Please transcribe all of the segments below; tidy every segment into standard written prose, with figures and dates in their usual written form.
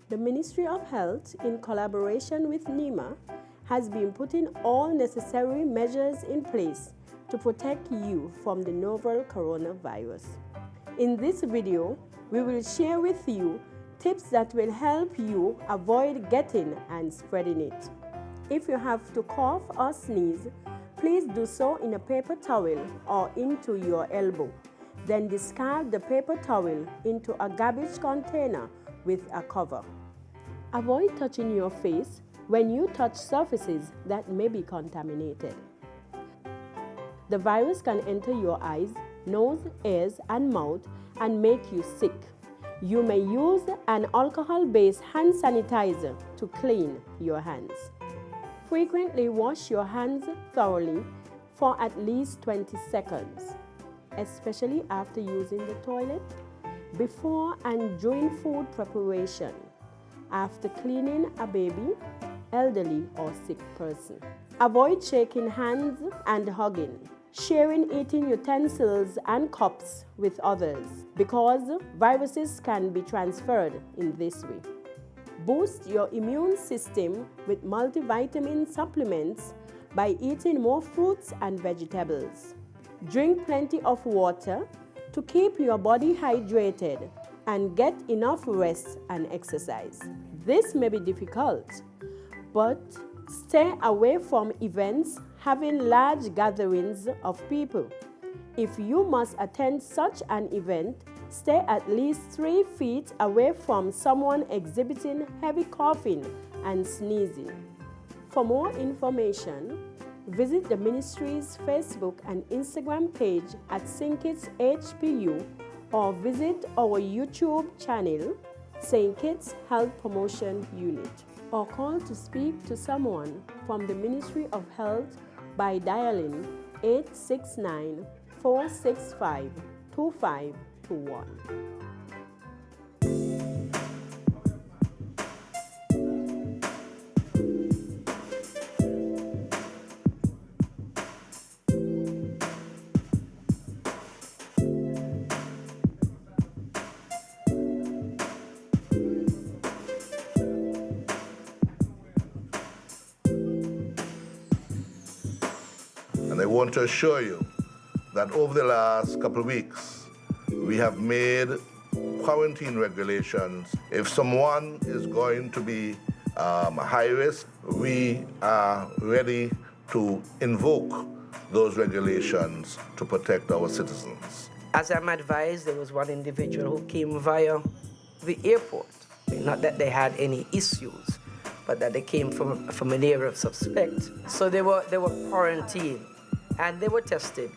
The Ministry of Health, in collaboration with NEMA, has been putting all necessary measures in place to protect you from the novel coronavirus. In this video, we will share with you tips that will help you avoid getting and spreading it. If you have to cough or sneeze, please do so in a paper towel or into your elbow. Then discard the paper towel into a garbage container with a cover. Avoid touching your face when you touch surfaces that may be contaminated. The virus can enter your eyes, nose, ears, and mouth and make you sick. You may use an alcohol-based hand sanitizer to clean your hands. Frequently wash your hands thoroughly for at least 20 seconds, especially after using the toilet, before and during food preparation, after cleaning a baby, elderly or sick person. Avoid shaking hands and hugging, sharing eating utensils and cups with others, because viruses can be transferred in this way. Boost your immune system with multivitamin supplements by eating more fruits and vegetables. Drink plenty of water to keep your body hydrated and get enough rest and exercise. This may be difficult, but stay away from events having large gatherings of people. If you must attend such an event, stay at least 3 feet away from someone exhibiting heavy coughing and sneezing. For more information, visit the ministry's Facebook and Instagram page at St.Kitts HPU or visit our YouTube channel, St. Kitts Health Promotion Unit, or call to speak to someone from the Ministry of Health by dialing 869-465-2521. And I want to assure you that over the last couple of weeks, we have made quarantine regulations. If someone is going to be high risk, we are ready to invoke those regulations to protect our citizens. As I'm advised, there was one individual who came via the airport. Not that they had any issues, but that they came from an area of suspect. So they were quarantined, and they were tested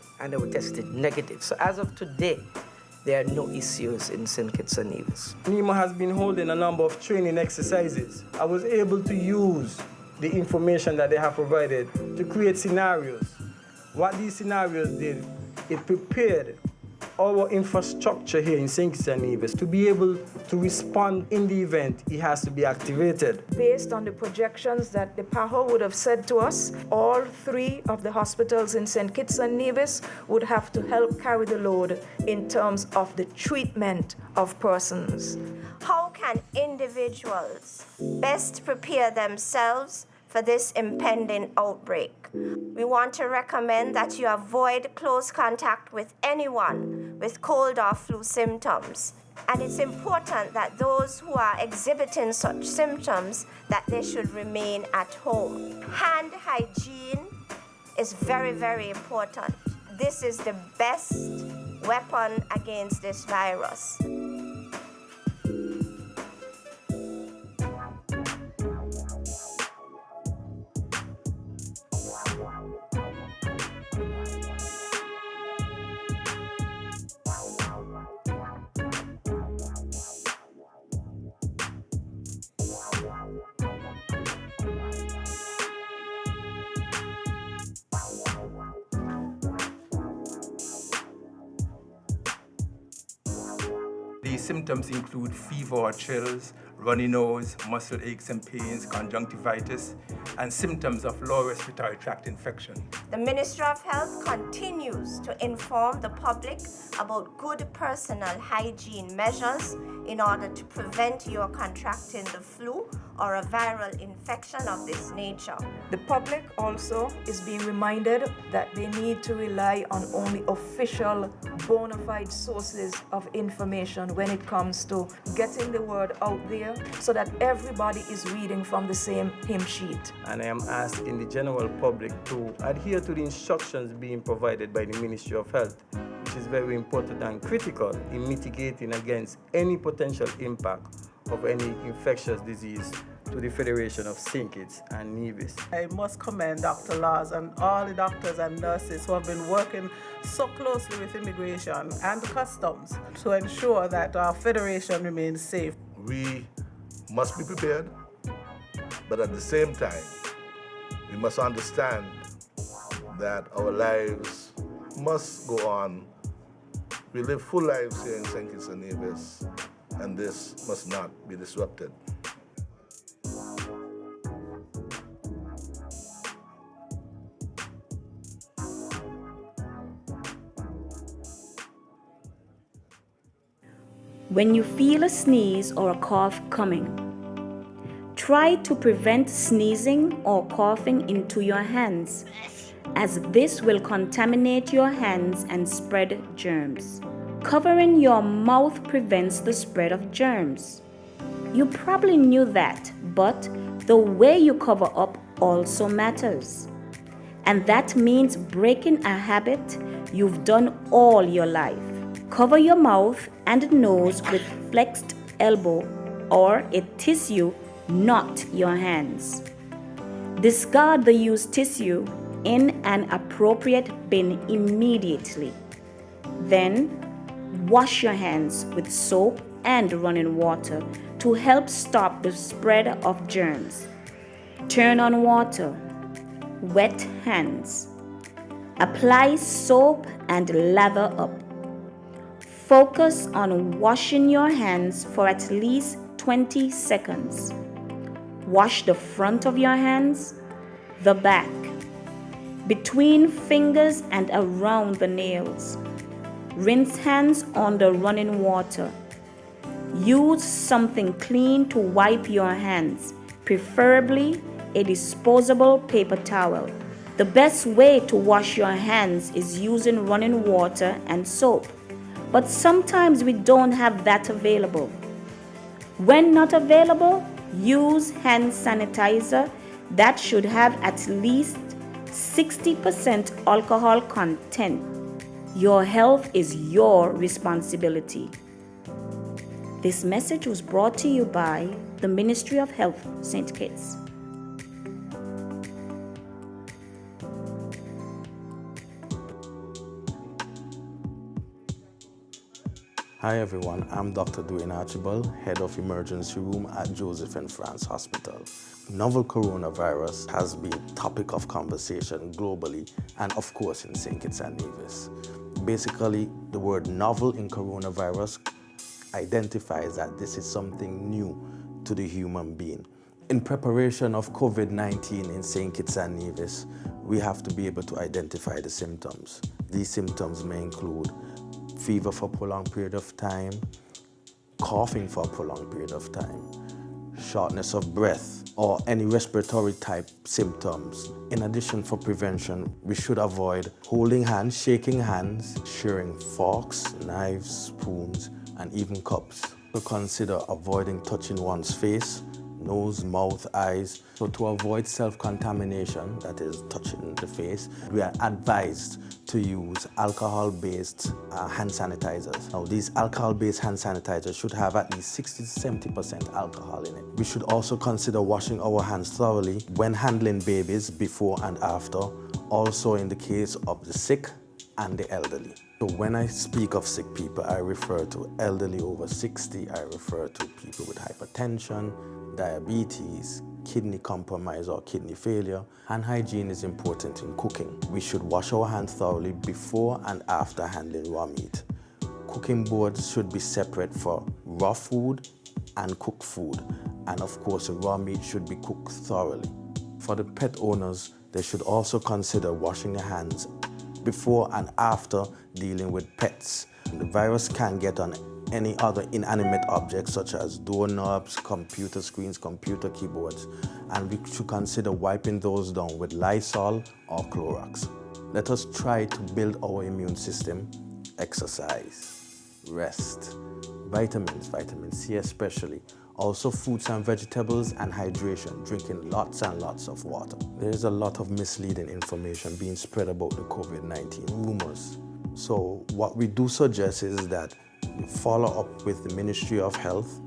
negative. So as of today, there are no issues in St. Kitts and Nevis. NEMA has been holding a number of training exercises. I was able to use the information that they have provided to create scenarios. What these scenarios did, it prepared our infrastructure here in St. Kitts and Nevis to be able to respond in the event it has to be activated. Based on the projections that the PAHO would have said to us, all 3 of the hospitals in St. Kitts and Nevis would have to help carry the load in terms of the treatment of persons. How can individuals best prepare themselves for this impending outbreak? We want to recommend that you avoid close contact with anyone with cold or flu symptoms. And it's important that those who are exhibiting such symptoms, that they should remain at home. Hand hygiene is very, very important. This is the best weapon against this virus. The symptoms include fever or chills, runny nose, muscle aches and pains, conjunctivitis, and symptoms of lower respiratory tract infection. The Ministry of Health continues to inform the public about good personal hygiene measures in order to prevent you contracting the flu or a viral infection of this nature. The public also is being reminded that they need to rely on only official, bona fide sources of information when it comes to getting the word out there so that everybody is reading from the same hymn sheet. And I am asking the general public to adhere to the instructions being provided by the Ministry of Health, which is very important and critical in mitigating against any potential impact of any infectious disease to the Federation of St. Kitts and Nevis. I must commend Dr. Laws and all the doctors and nurses who have been working so closely with immigration and customs to ensure that our federation remains safe. We must be prepared, but at the same time, we must understand that our lives must go on. We live full lives here in St. Kitts and Nevis, and this must not be disrupted. When you feel a sneeze or a cough coming, try to prevent sneezing or coughing into your hands, as this will contaminate your hands and spread germs. Covering your mouth prevents the spread of germs. You probably knew that, but the way you cover up also matters. And that means breaking a habit you've done all your life. Cover your mouth and nose with flexed elbow or a tissue, not your hands. Discard the used tissue in an appropriate bin immediately. Then, wash your hands with soap and running water to help stop the spread of germs. Turn on water. Wet hands. Apply soap and lather up. Focus on washing your hands for at least 20 seconds. Wash the front of your hands, the back, between fingers and around the nails. Rinse hands under running water. Use something clean to wipe your hands, preferably a disposable paper towel. The best way to wash your hands is using running water and soap, but sometimes we don't have that available. When not available, use hand sanitizer that should have at least 60% alcohol content. Your health is your responsibility. This message was brought to you by the Ministry of Health, St. Kitts. Hi everyone, I'm Dr. Dwayne Archibald, Head of Emergency Room at Joseph and France Hospital. Novel coronavirus has been topic of conversation globally and of course in St. Kitts and Nevis. Basically, the word novel in coronavirus identifies that this is something new to the human being. In preparation of COVID-19 in St. Kitts and Nevis, we have to be able to identify the symptoms. These symptoms may include fever for a prolonged period of time, coughing for a prolonged period of time, shortness of breath, or any respiratory type symptoms. In addition, for prevention, we should avoid holding hands, shaking hands, sharing forks, knives, spoons, and even cups. So consider avoiding touching one's face, nose, mouth, eyes. So to avoid self-contamination, that is touching the face, we are advised to use alcohol-based hand sanitizers. Now, these alcohol-based hand sanitizers should have at least 60 to 70% alcohol in it. We should also consider washing our hands thoroughly when handling babies before and after, also in the case of the sick and the elderly. So when I speak of sick people, I refer to elderly over 60, I refer to people with hypertension, diabetes, kidney compromise or kidney failure. Hand hygiene is important in cooking. We should wash our hands thoroughly before and after handling raw meat. Cooking boards should be separate for raw food and cooked food. And of course, the raw meat should be cooked thoroughly. For the pet owners, they should also consider washing their hands before and after dealing with pets. The virus can get on any other inanimate objects such as doorknobs, computer screens, computer keyboards, and we should consider wiping those down with Lysol or Clorox. Let us try to build our immune system. Exercise, rest, vitamins, vitamin C especially, also fruits and vegetables, and hydration, drinking lots and lots of water. There is a lot of misleading information being spread about the COVID-19 rumors. So what we do suggest is that you follow up with the Ministry of Health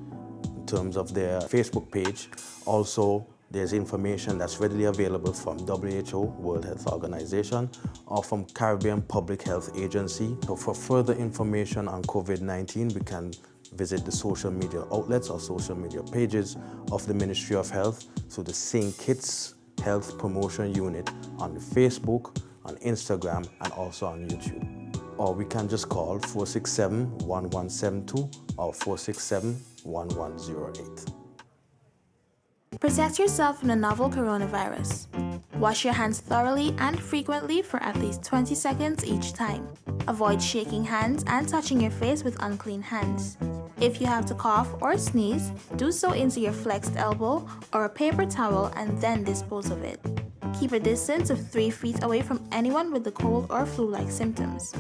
in terms of their Facebook page. Also, there's information that's readily available from WHO, World Health Organization, or from Caribbean Public Health Agency. So for further information on COVID-19, we can visit the social media outlets or social media pages of the Ministry of Health through the St. Kitts Health Promotion Unit on the Facebook, on Instagram, and also on YouTube. Or we can just call 467-1172 or 467-1108. Protect yourself from the novel coronavirus. Wash your hands thoroughly and frequently for at least 20 seconds each time. Avoid shaking hands and touching your face with unclean hands. If you have to cough or sneeze, do so into your flexed elbow or a paper towel and then dispose of it. Keep a distance of 3 feet away from anyone with the cold or flu-like symptoms.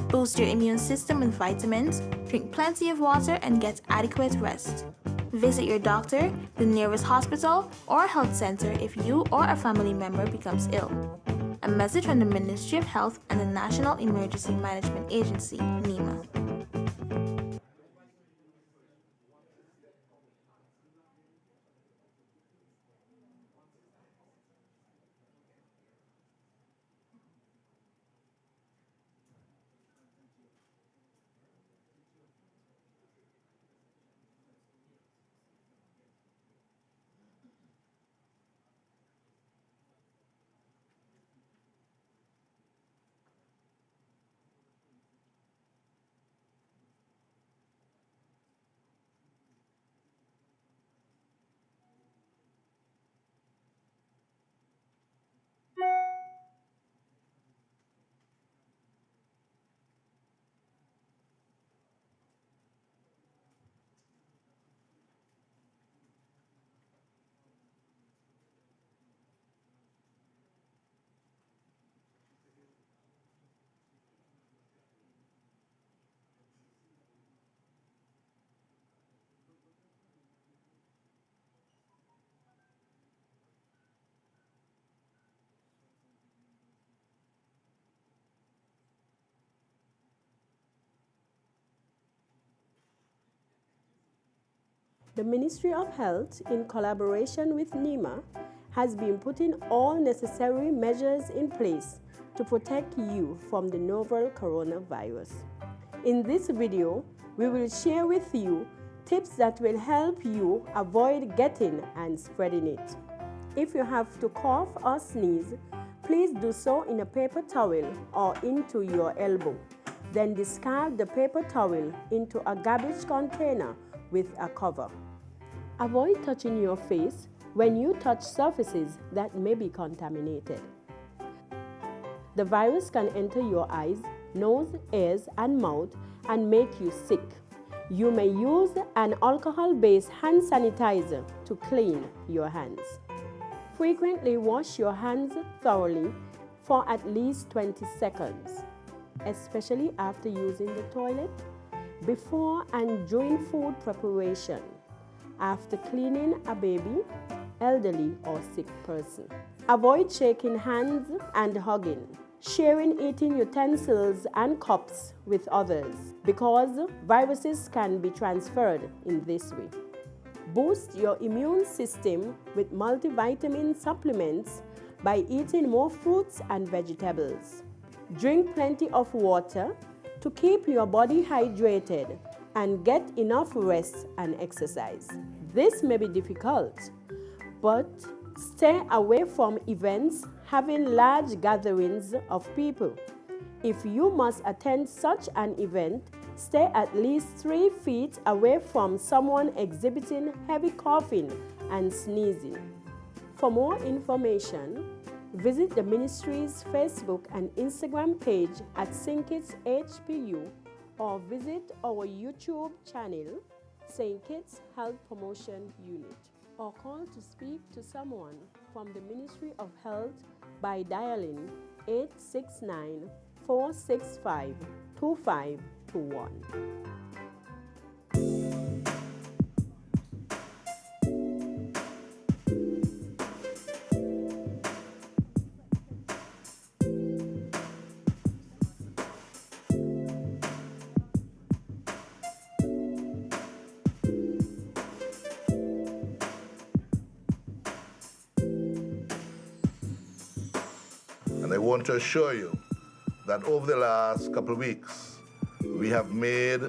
Boost your immune system with vitamins, drink plenty of water, and get adequate rest. Visit your doctor, the nearest hospital, or health center if you or a family member becomes ill. A message from the Ministry of Health and the National Emergency Management Agency, NEMA. The Ministry of Health, in collaboration with NEMA, has been putting all necessary measures in place to protect you from the novel coronavirus. In this video, we will share with you tips that will help you avoid getting and spreading it. If you have to cough or sneeze, please do so in a paper towel or into your elbow. Then discard the paper towel into a garbage container with a cover. Avoid touching your face when you touch surfaces that may be contaminated. The virus can enter your eyes, nose, ears, and mouth and make you sick. You may use an alcohol-based hand sanitizer to clean your hands. Frequently wash your hands thoroughly for at least 20 seconds, especially after using the toilet, before and during food preparation, after cleaning a baby, elderly, or sick person. Avoid shaking hands and hugging, sharing eating utensils and cups with others, because viruses can be transferred in this way. Boost your immune system with multivitamin supplements by eating more fruits and vegetables. Drink plenty of water to keep your body hydrated and get enough rest and exercise. This may be difficult, but stay away from events having large gatherings of people. If you must attend such an event, Stay at least 3 feet away from someone exhibiting heavy coughing and sneezing. For more information, visit the ministry's Facebook and Instagram page at St.Kitts HPU or visit our YouTube channel, St. Kitts Health Promotion Unit, or call to speak to someone from the Ministry of Health by dialing 869-465-2521. And I want to assure you that over the last couple of weeks, we have made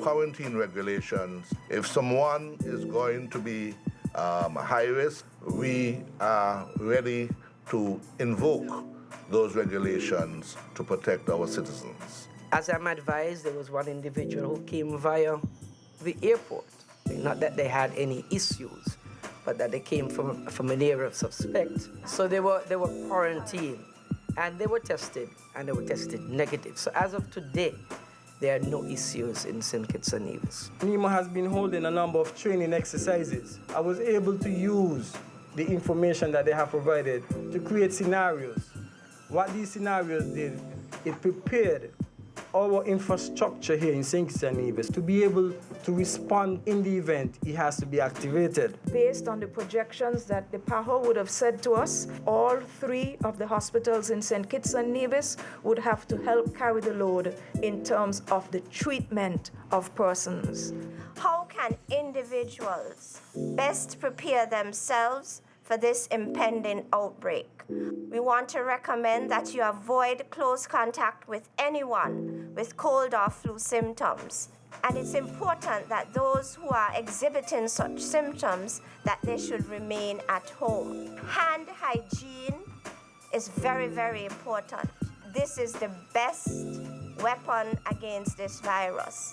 quarantine regulations. If someone is going to be high risk, we are ready to invoke those regulations to protect our citizens. As I'm advised, there was one individual who came via the airport. Not that they had any issues, but that they came from an area of suspect. So they were quarantined, and they were tested negative. So as of today, there are no issues in St. Kitts and Nevis. NEMA has been holding a number of training exercises. I was able to use the information that they have provided to create scenarios. What these scenarios did, it prepared our infrastructure here in St. Kitts and Nevis to be able to respond in the event it has to be activated. Based on the projections that the PAHO would have said to us, all 3 of the hospitals in St. Kitts and Nevis would have to help carry the load in terms of the treatment of persons. How can individuals best prepare themselves for this impending outbreak? We want to recommend that you avoid close contact with anyone with cold or flu symptoms. And it's important that those who are exhibiting such symptoms, that they should remain at home. Hand hygiene is very, very important. This is the best weapon against this virus.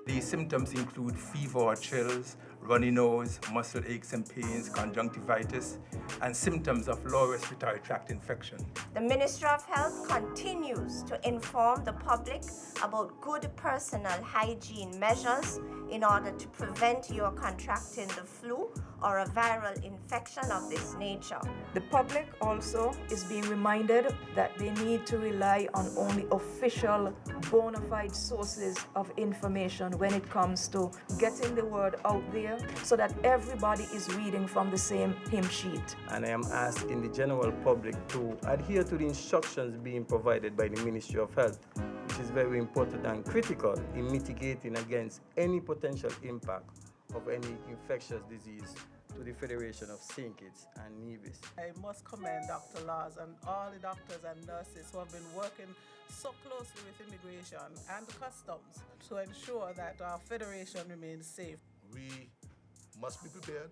These symptoms include fever or chills, runny nose, muscle aches and pains, conjunctivitis, and symptoms of lower respiratory tract infection. The Ministry of Health continues to inform the public about good personal hygiene measures in order to prevent you contracting the flu or a viral infection of this nature. The public also is being reminded that they need to rely on only official, bona fide sources of information when it comes to getting the word out there so that everybody is reading from the same hymn sheet. And I am asking the general public to adhere to the instructions being provided by the Ministry of Health, which is very important and critical in mitigating against any potential impact of any infectious disease to the Federation of St. Kitts and Nevis. I must commend Dr. Laws and all the doctors and nurses who have been working so closely with immigration and customs to ensure that our Federation remains safe. We must be prepared,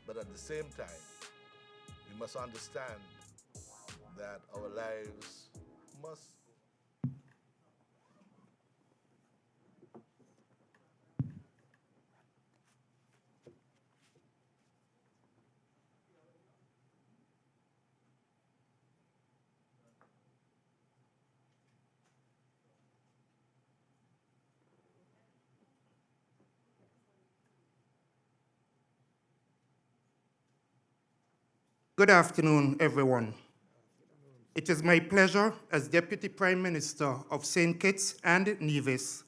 but at the same time, we must understand that our lives must Good afternoon, everyone. It is my pleasure as Deputy Prime Minister of St. Kitts and Nevis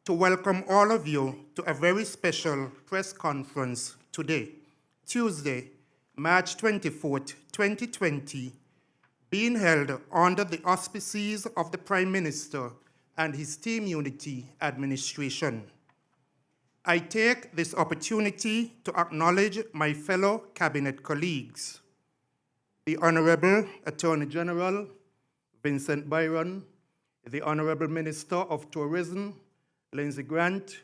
to welcome all of you to a very special press conference today, Tuesday, March 24th, 2020, being held under the auspices of the Prime Minister and his Team Unity administration. I take this opportunity to acknowledge my fellow cabinet colleagues, the Honorable Attorney General Vincent Byron, the Honorable Minister of Tourism Lindsey Grant,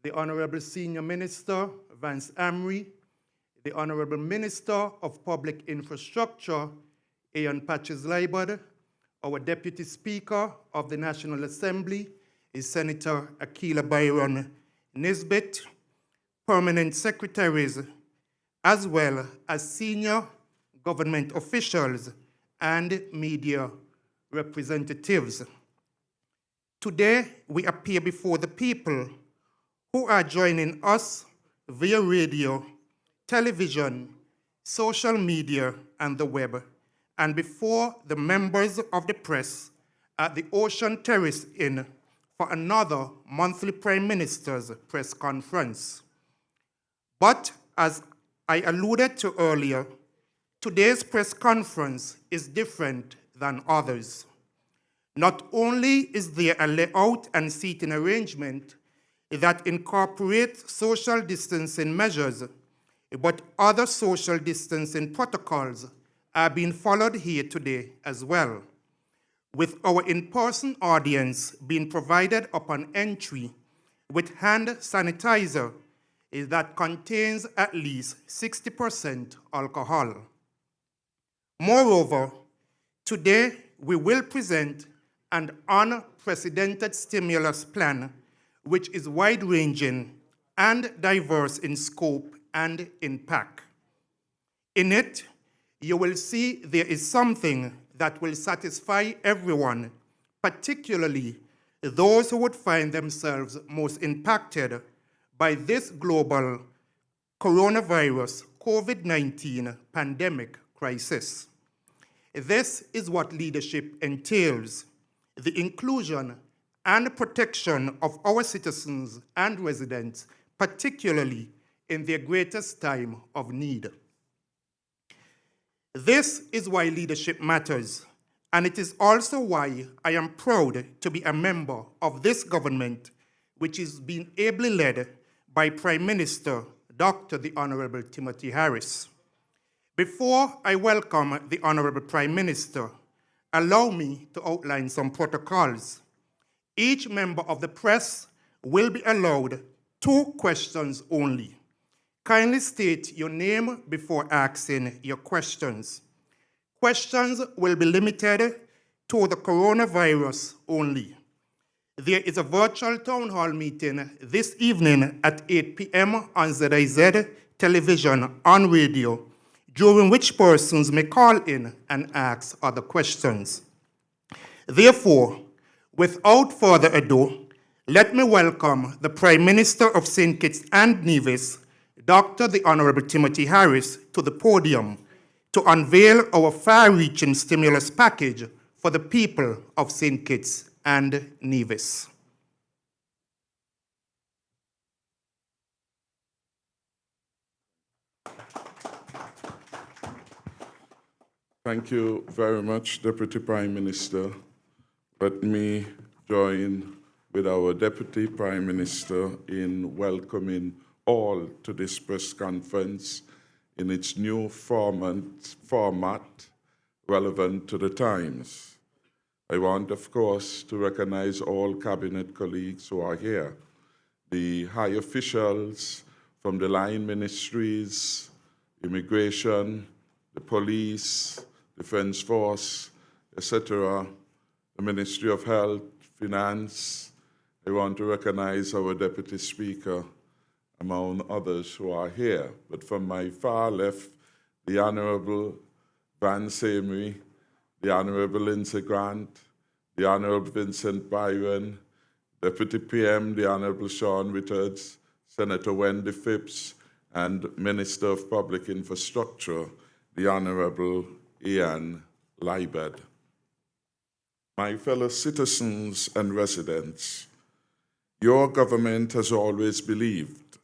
the Honorable Senior Minister Vance Amry, the Honorable Minister of Public Infrastructure Ian Patches-Libod, our Deputy Speaker of the National Assembly is Senator Akila Byron Nisbet, permanent secretaries, as well as senior government officials and media representatives. Today, we appear before the people who are joining us via radio, television, social media, and the web, and before the members of the press at the Ocean Terrace Inn for another monthly Prime Minister's press conference. But as I alluded to earlier, today's press conference is different than others. Not only is there a layout and seating arrangement that incorporates social distancing measures, but other social distancing protocols are being followed here today as well, with our in-person audience being provided upon entry with hand sanitizer that contains at least 60% alcohol. Moreover, today we will present an unprecedented stimulus plan which is wide-ranging and diverse in scope and impact. In it, you will see there is something that will satisfy everyone, particularly those who would find themselves most impacted by this global coronavirus COVID-19 pandemic crisis. This is what leadership entails: the inclusion and protection of our citizens and residents, particularly in their greatest time of need. This is why leadership matters, and it is also why I am proud to be a member of this government, which is being ably led by Prime Minister Dr. the Honorable Timothy Harris. Before I welcome the Honorable Prime Minister, allow me to outline some protocols. Each member of the press will be allowed 2 questions only. Kindly state your name before asking your questions. Questions will be limited to the coronavirus only. There is a virtual town hall meeting this evening at 8 p.m. on ZIZ television and radio, during which persons may call in and ask other questions. Therefore, without further ado, let me welcome the Prime Minister of St. Kitts and Nevis, Dr. the Honorable Timothy Harris, to the podium to unveil our far-reaching stimulus package for the people of St. Kitts and Nevis. Thank you very much, Deputy Prime Minister. Let me join with our Deputy Prime Minister in welcoming all to this press conference in its new format relevant to the times. I want, of course, to recognize all cabinet colleagues who are here, the high officials from the line ministries, immigration, the police, Defense Force, etc., the Ministry of Health, Finance. I want to recognize our Deputy Speaker, among others who are here. But from my far left, the Honorable Vance Amry, the Honorable Lindsey Grant, the Honorable Vincent Byron, Deputy PM, the Honorable Sean Richards, Senator Wendy Phipps, and Minister of Public Infrastructure, the Honorable Ian Libod. My fellow citizens and residents, your government has always believed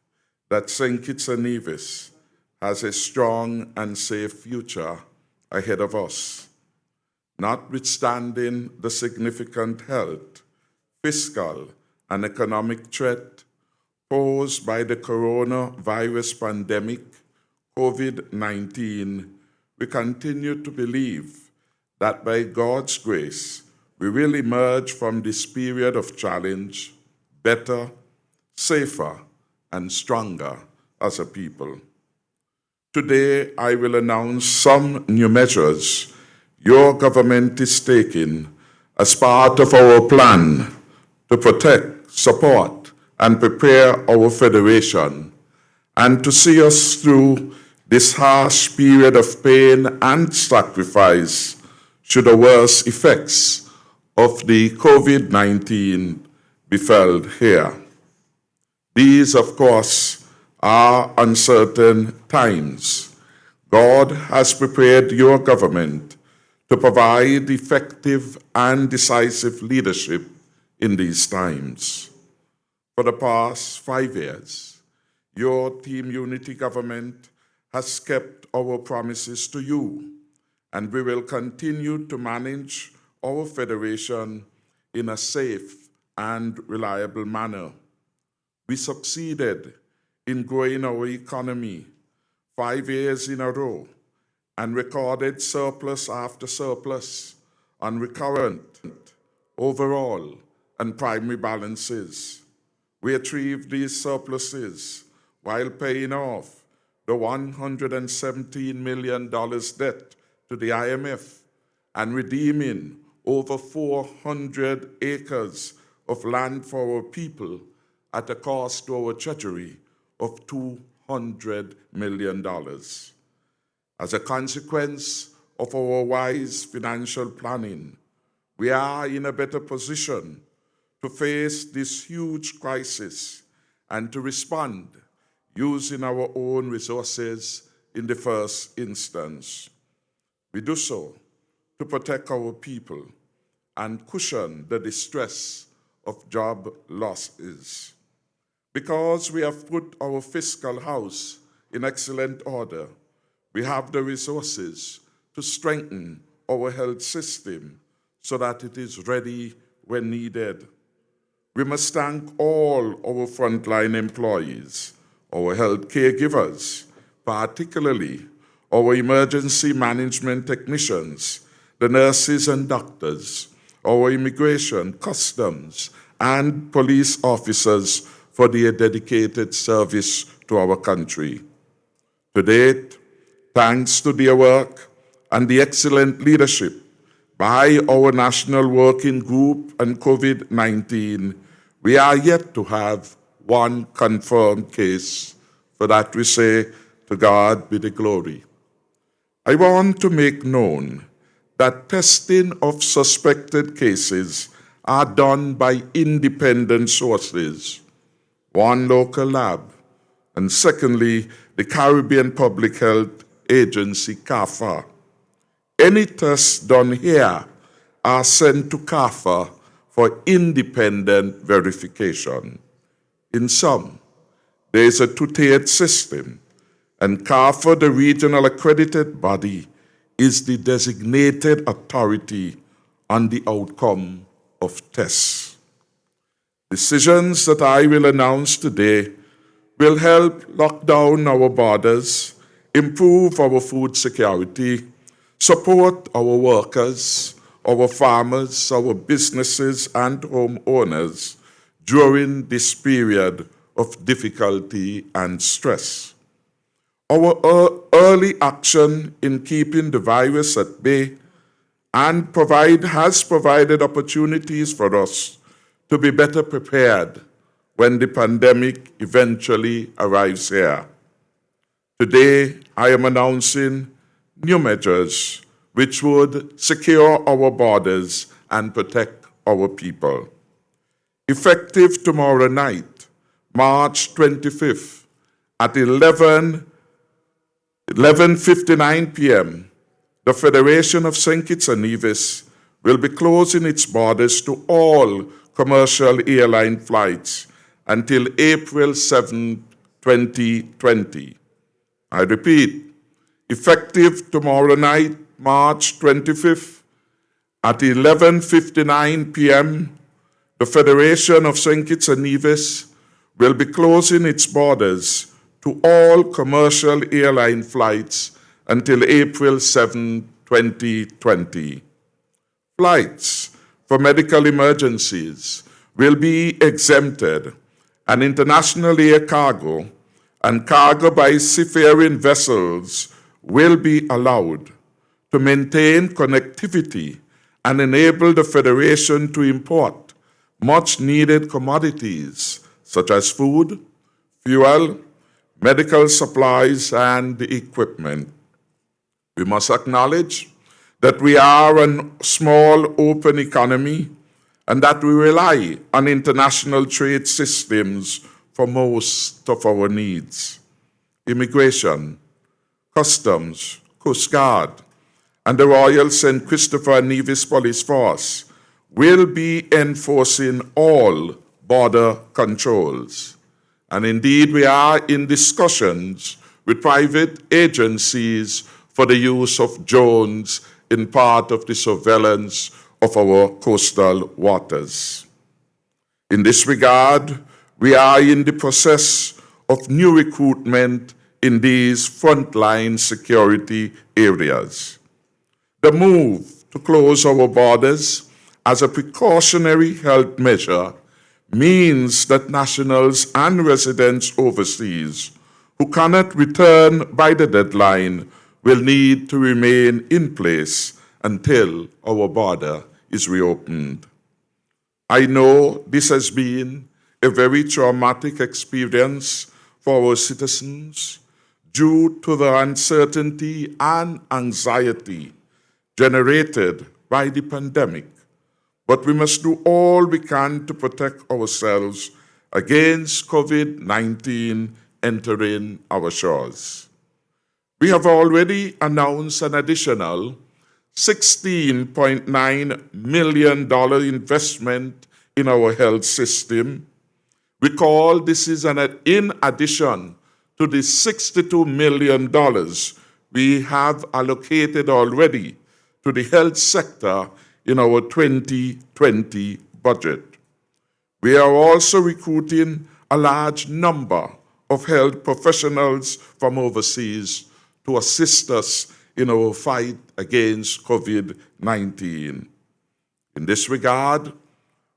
that St. Kitts and Nevis has a strong and safe future ahead of us, notwithstanding the significant health, fiscal, and economic threat posed by the coronavirus pandemic, COVID-19, we continue to believe that by God's grace, we will emerge from this period of challenge better, safer, and stronger as a people. Today, I will announce some new measures your government is taking as part of our plan to protect, support, and prepare our Federation and to see us through this harsh period of pain and sacrifice should the worst effects of the COVID-19 be felt here. These, of course, are uncertain times. God has prepared your government to provide effective and decisive leadership in these times. For the past 5 years, your Team Unity government has kept our promises to you, and we will continue to manage our Federation in a safe and reliable manner. We succeeded in growing our economy 5 years in a row and recorded surplus after surplus on recurrent, overall, and primary balances. We achieved these surpluses while paying off the $117 million debt to the IMF and redeeming over 400 acres of land for our people at a cost to our treasury of $200 million. As a consequence of our wise financial planning, we are in a better position to face this huge crisis and to respond using our own resources in the first instance. We do so to protect our people and cushion the distress of job losses. Because we have put our fiscal house in excellent order, we have the resources to strengthen our health system so that it is ready when needed. We must thank all our frontline employees, our health caregivers, particularly our emergency management technicians, the nurses and doctors, our immigration, customs, and police officers for their dedicated service to our country. To date, thanks to their work and the excellent leadership by our National Working Group on COVID-19, we are yet to have one confirmed case. For that we say, to God be the glory. I want to make known that testing of suspected cases are done by independent sources, one local lab, and secondly, the Caribbean Public Health Agency, CARPHA. Any tests done here are sent to CARPHA for independent verification. In sum, there is a two-tiered system, and CARPHA, the regional accredited body, is the designated authority on the outcome of tests. Decisions that I will announce today will help lock down our borders, improve our food security, support our workers, our farmers, our businesses, and homeowners during this period of difficulty and stress. Our early action in keeping the virus at bay has provided opportunities for us to be better prepared when the pandemic eventually arrives here. Today, I am announcing new measures which would secure our borders and protect our people. Effective tomorrow night, March 25th, at 11:59 p.m., the Federation of St.Kitts and Nevis will be closing its borders to all commercial airline flights until April 7, 2020. I repeat, effective tomorrow night, March 25th, at 11:59 p.m., the Federation of St. Kitts and Nevis will be closing its borders to all commercial airline flights until April 7, 2020. Flights for medical emergencies will be exempted, and international air cargo and cargo by seafaring vessels will be allowed to maintain connectivity and enable the Federation to import much-needed commodities such as food, fuel, medical supplies, and equipment. We must acknowledge that we are a small, open economy and that we rely on international trade systems for most of our needs. Immigration, customs, Coast Guard, and the Royal St. Christopher and Nevis Police Force will be enforcing all border controls. And indeed, we are in discussions with private agencies for the use of drones in part of the surveillance of our coastal waters. In this regard, we are in the process of new recruitment in these frontline security areas. The move to close our borders as a precautionary health measure means that nationals and residents overseas who cannot return by the deadline will need to remain in place until our border is reopened. I know this has been a very traumatic experience for our citizens due to the uncertainty and anxiety generated by the pandemic, but we must do all we can to protect ourselves against COVID-19 entering our shores. We have already announced an additional $16.9 million investment in our health system. Recall, this is in addition to the $62 million we have allocated already to the health sector in our 2020 budget. We are also recruiting a large number of health professionals from overseas to assist us in our fight against COVID-19. In this regard,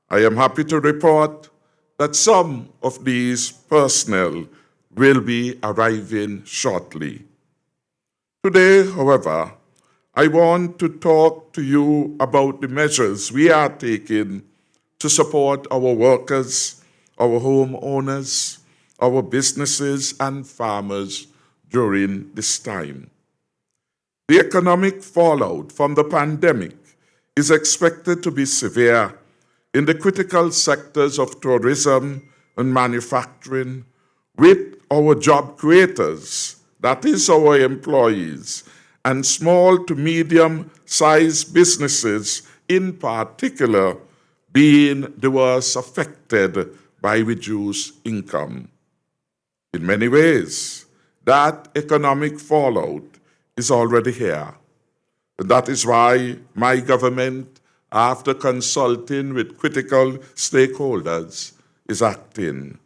I am happy to report that some of these personnel will be arriving shortly. Today, however, I want to talk to you about the measures we are taking to support our workers, our homeowners, our businesses, and farmers during this time. The economic fallout from the pandemic is expected to be severe in the critical sectors of tourism and manufacturing, with our job creators, that is our employees, and small to medium-sized businesses in particular being the worst affected by reduced income. In many ways, that economic fallout is already here. And that is why my government, after consulting with critical stakeholders, is acting.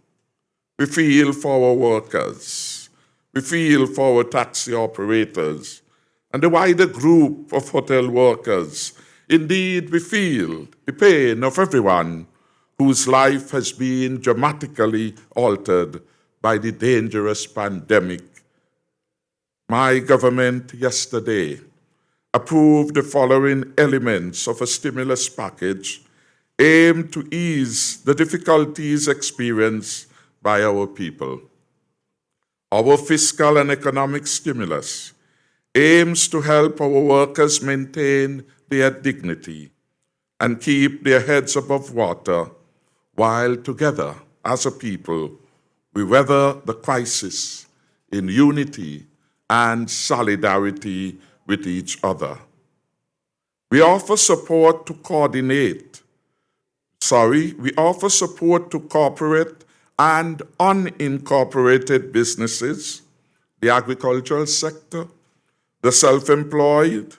We feel for our workers. We feel for our taxi operators and the wider group of hotel workers. Indeed, we feel the pain of everyone whose life has been dramatically altered by the dangerous pandemic. My government yesterday approved the following elements of a stimulus package aimed to ease the difficulties experienced by our people. Our fiscal and economic stimulus aims to help our workers maintain their dignity and keep their heads above water while together as a people we weather the crisis in unity and solidarity with each other. We offer support to corporate and unincorporated businesses, the agricultural sector, the self-employed,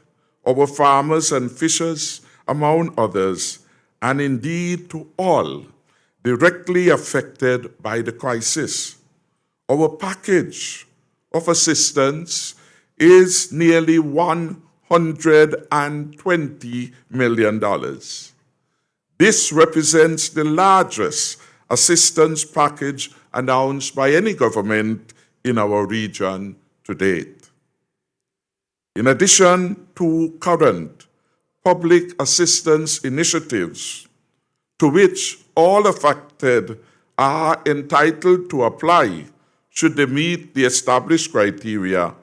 our farmers and fishers, among others, and indeed to all directly affected by the crisis. Our package of assistance is nearly $120 million. This represents the largest assistance package announced by any government in our region to date. In addition to current public assistance initiatives, to which all affected are entitled to apply should they meet the established criteria,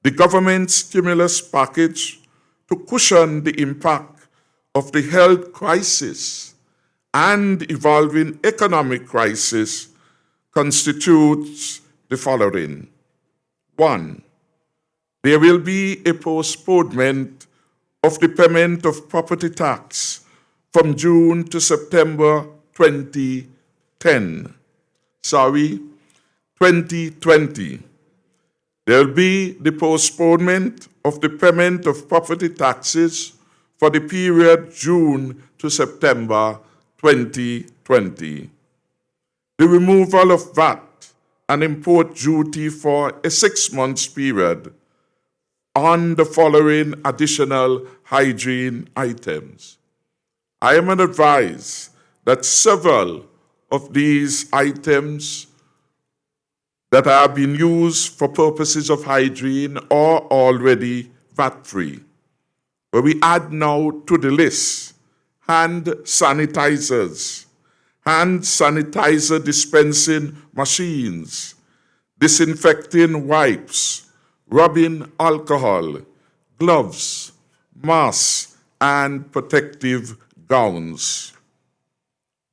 the government's stimulus package to cushion the impact of the health crisis and evolving economic crisis constitutes the following. 1. There will be a postponement of the payment of property tax from June to September 2020. There will be the postponement of the payment of property taxes for the period June to September 2020. The removal of VAT and import duty for a 6-month period on the following additional hygiene items. I am advised that several of these items that are being used for purposes of hygiene are already VAT-free. But we add now to the list hand sanitizers, hand sanitizer dispensing machines, disinfecting wipes, rubbing alcohol, gloves, masks, and protective gowns.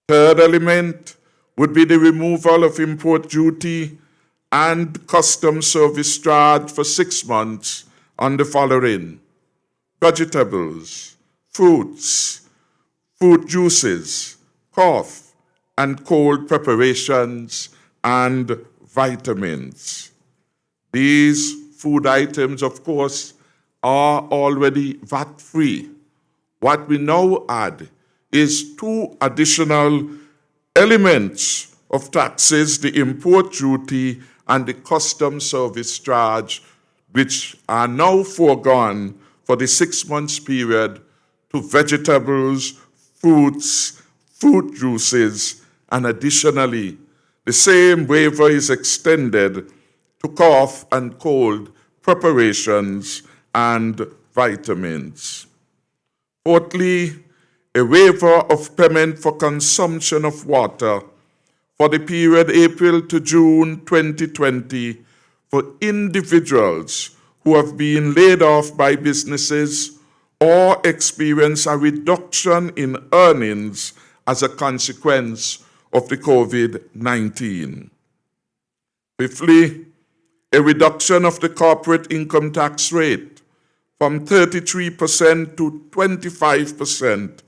Third element would be the removal of import duty and customs service charge for 6 months on the following: vegetables, fruits, fruit juices, cough and cold preparations, and vitamins. These food items, of course, are already VAT-free. What we now add is 2 additional elements of taxes, the import duty and the customs service charge, which are now foregone for the 6 months period to vegetables, fruits, fruit juices, and additionally, the same waiver is extended to cough and cold preparations and vitamins. Fourthly, a waiver of payment for consumption of water for the period April to June 2020 for individuals who have been laid off by businesses or experience a reduction in earnings as a consequence of the COVID-19. Fifthly, a reduction of the corporate income tax rate from 33% to 25%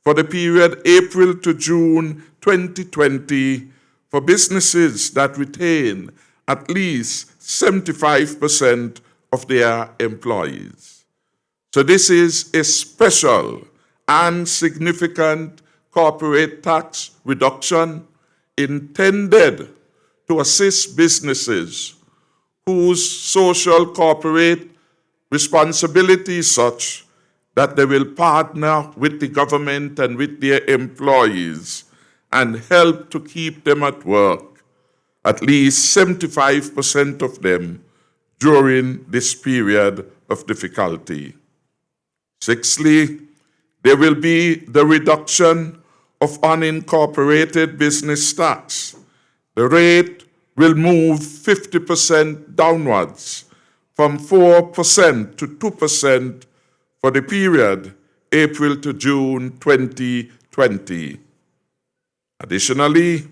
for the period April to June 2020 for businesses that retain at least 75% of their employees. So this is a special and significant corporate tax reduction intended to assist businesses whose social corporate responsibility is such that they will partner with the government and with their employees and help to keep them at work, at least 75% of them, during this period of difficulty. Sixthly, there will be the reduction of unincorporated business tax. The rate will move 50% downwards from 4% to 2% for the period April to June 2020. Additionally,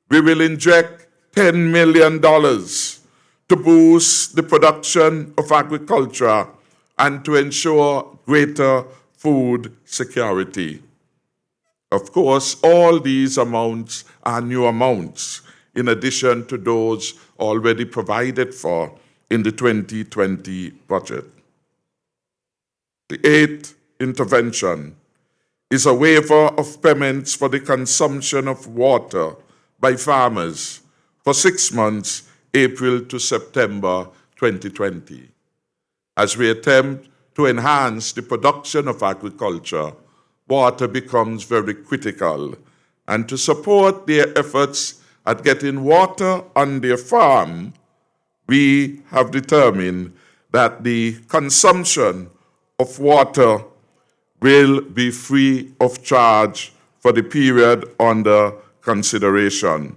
we will inject $10 million to boost the production of agriculture and to ensure greater food security. Of course, all these amounts are new amounts in addition to those already provided for in the 2020 budget. The eighth intervention is a waiver of payments for the consumption of water by farmers for 6 months, April to September 2020. As we attempt to enhance the production of agriculture, water becomes very critical. And to support their efforts at getting water on their farm, we have determined that the consumption of water will be free of charge for the period under consideration.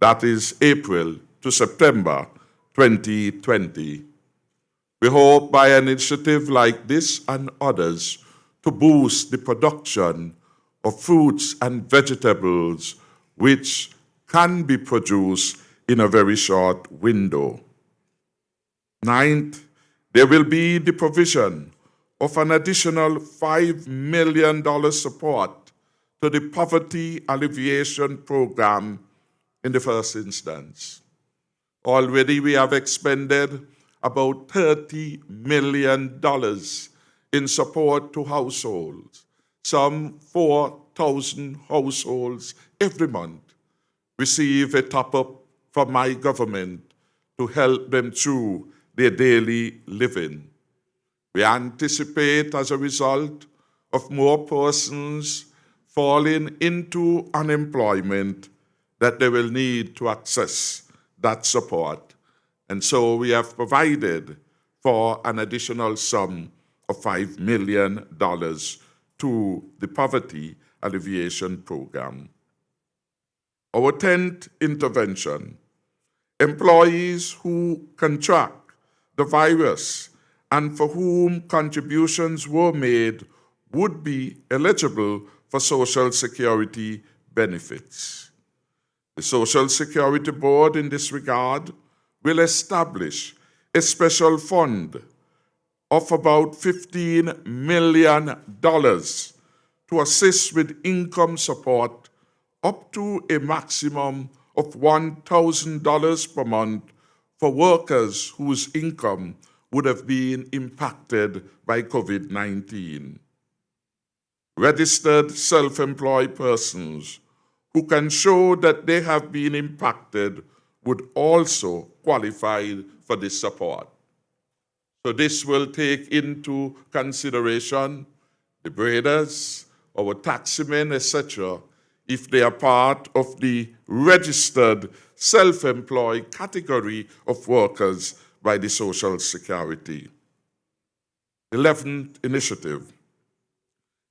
That is April to September 2020. We hope by an initiative like this and others to boost the production of fruits and vegetables which can be produced in a very short window. Ninth, there will be the provision of an additional $5 million support to the Poverty Alleviation Program in the first instance. Already we have expended about $30 million in support to households. Some 4,000 households every month receive a top-up from my government to help them through their daily living. We anticipate, as a result of more persons falling into unemployment, that they will need to access that support. And so we have provided for an additional sum of $5 million to the Poverty Alleviation Program. Our 10th intervention: employees who contract the virus and for whom contributions were made would be eligible for Social Security benefits. The Social Security Board, in this regard, will establish a special fund of about $15 million to assist with income support up to a maximum of $1,000 per month for workers whose income would have been impacted by COVID-19. Registered self-employed persons who can show that they have been impacted would also qualify for this support. So this will take into consideration the braiders, our taximen, etc., if they are part of the registered self-employed category of workers by the Social Security. 11th initiative: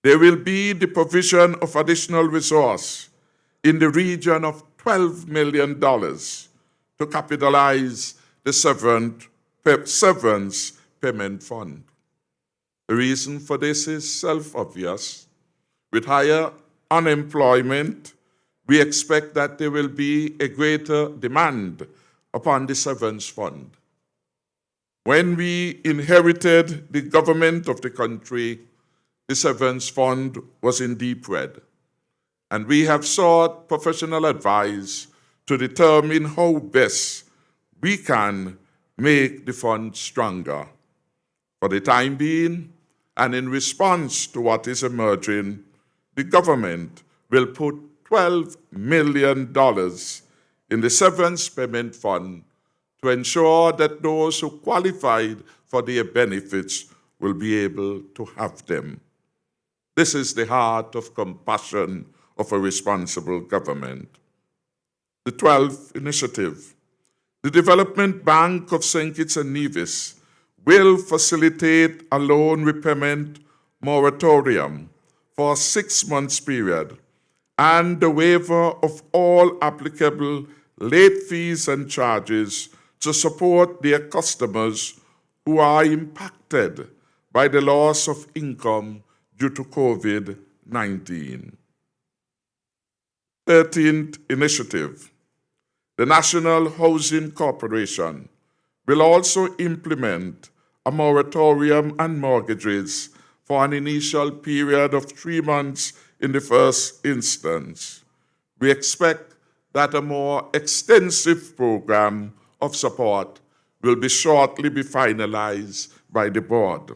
there will be the provision of additional resource in the region of $12 million to capitalize the severance payment fund. The reason for this is self-obvious. With higher unemployment, we expect that there will be a greater demand upon the severance fund. When we inherited the government of the country, the severance fund was in deep red, and we have sought professional advice to determine how best we can make the fund stronger. For the time being, and in response to what is emerging, the government will put $12 million in the severance payment fund to ensure that those who qualified for their benefits will be able to have them. This is the heart of compassion of a responsible government. The 12th initiative: the Development Bank of St. Kitts and Nevis will facilitate a loan repayment moratorium for a 6-month period and the waiver of all applicable late fees and charges to support their customers who are impacted by the loss of income due to COVID-19. 13th initiative: the National Housing Corporation will also implement a moratorium on mortgages for an initial period of 3 months in the first instance. We expect that a more extensive program of support will shortly be finalized by the board.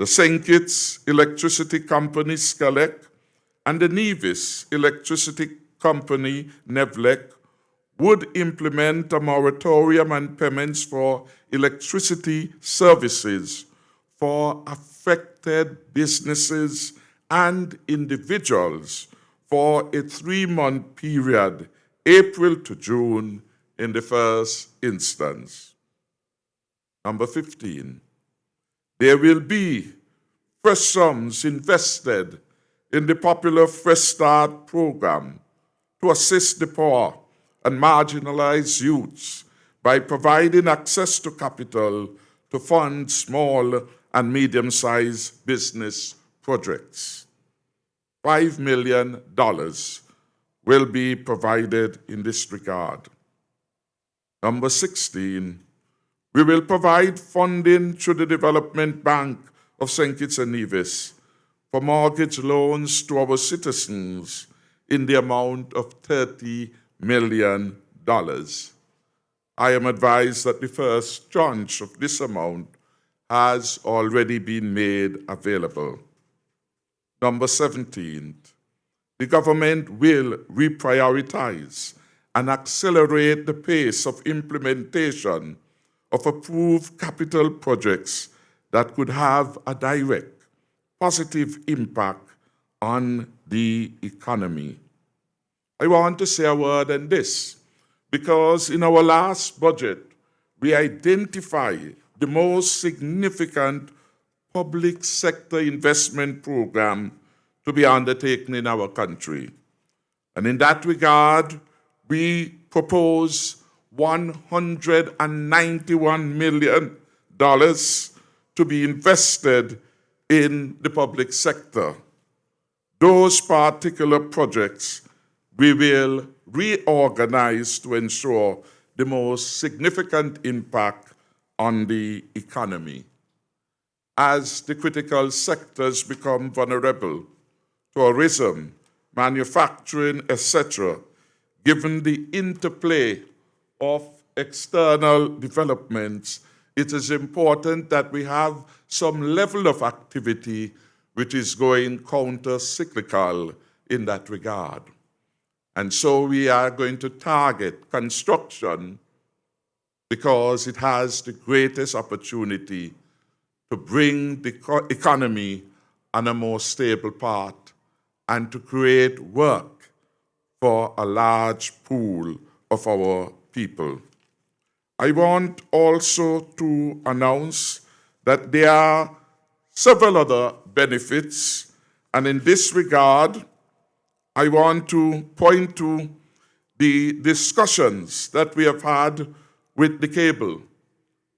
The St. Kitts Electricity Company, SCELEC, and the Nevis Electricity Company, NEVLEC, would implement a moratorium on payments for electricity services for affected businesses and individuals for a 3-month period, April to June, in the first instance. Number 15, there will be fresh sums invested in the popular Fresh Start program to assist the poor and marginalized youths by providing access to capital to fund small and medium-sized business projects. $5 million will be provided in this regard. Number 16, we will provide funding through the Development Bank of St. Kitts and Nevis for mortgage loans to our citizens in the amount of $30 million. I am advised that the first tranche of this amount has already been made available. Number 17, the government will reprioritize and accelerate the pace of implementation of approved capital projects that could have a direct positive impact on the economy. I want to say a word on this because in our last budget, we identified the most significant public sector investment program to be undertaken in our country. And in that regard, we propose $191 million to be invested in the public sector. Those particular projects we will reorganize to ensure the most significant impact on the economy. As the critical sectors become vulnerable, tourism, manufacturing, etc., given the interplay of external developments, it is important that we have some level of activity which is going counter-cyclical in that regard. And so we are going to target construction because it has the greatest opportunity to bring the economy on a more stable path and to create work for a large pool of our people. I want also to announce that there are several other benefits, and in this regard, I want to point to the discussions that we have had with the cable.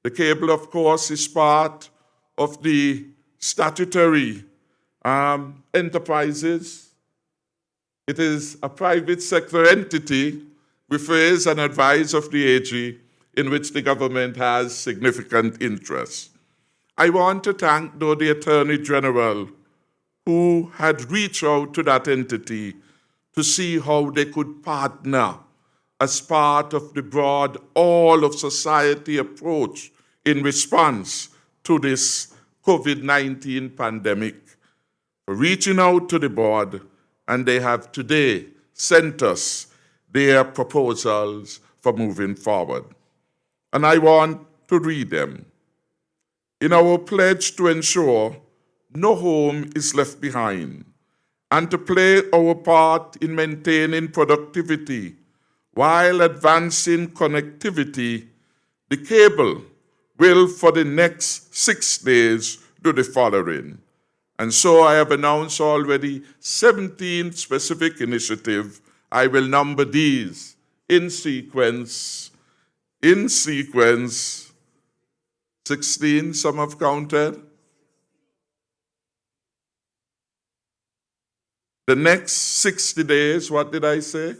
The cable, of course, is part of the statutory enterprises. It is a private sector entity with phase and advice of the AG in which the government has significant interest. I want to thank, though, the Attorney General who had reached out to that entity to see how they could partner as part of the broad all-of-society approach in response to this COVID-19 pandemic, for reaching out to the board, and they have today sent us their proposals for moving forward. And I want to read them. In our pledge to ensure no home is left behind, and to play our part in maintaining productivity while advancing connectivity, the cable will for the next 6 days do the following. And so I have announced already 17 specific initiatives. I will number these in sequence. 16, some have counted. The next 60 days, what did I say?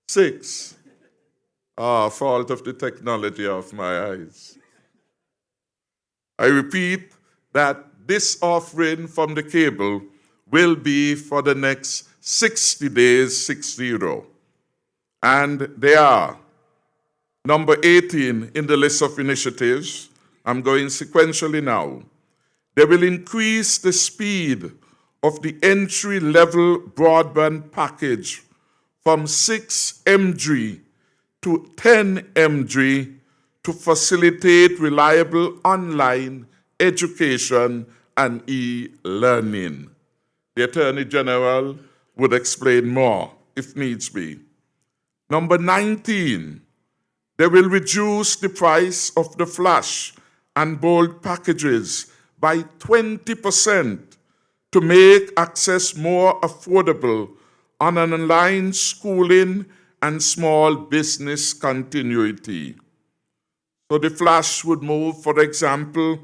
6. Fault of the technology of my eyes. I repeat that this offering from the cable will be for the next 60 days, 60. And they are number 18 in the list of initiatives. I'm going sequentially now. They will increase the speed of the entry-level broadband package from 6 mg to 10 mg to facilitate reliable online education and e-learning. The Attorney General would explain more if needs be. Number 19, they will reduce the price of the flash and bold packages by 20% to make access more affordable on an online schooling and small business continuity. So the flash would move, for example,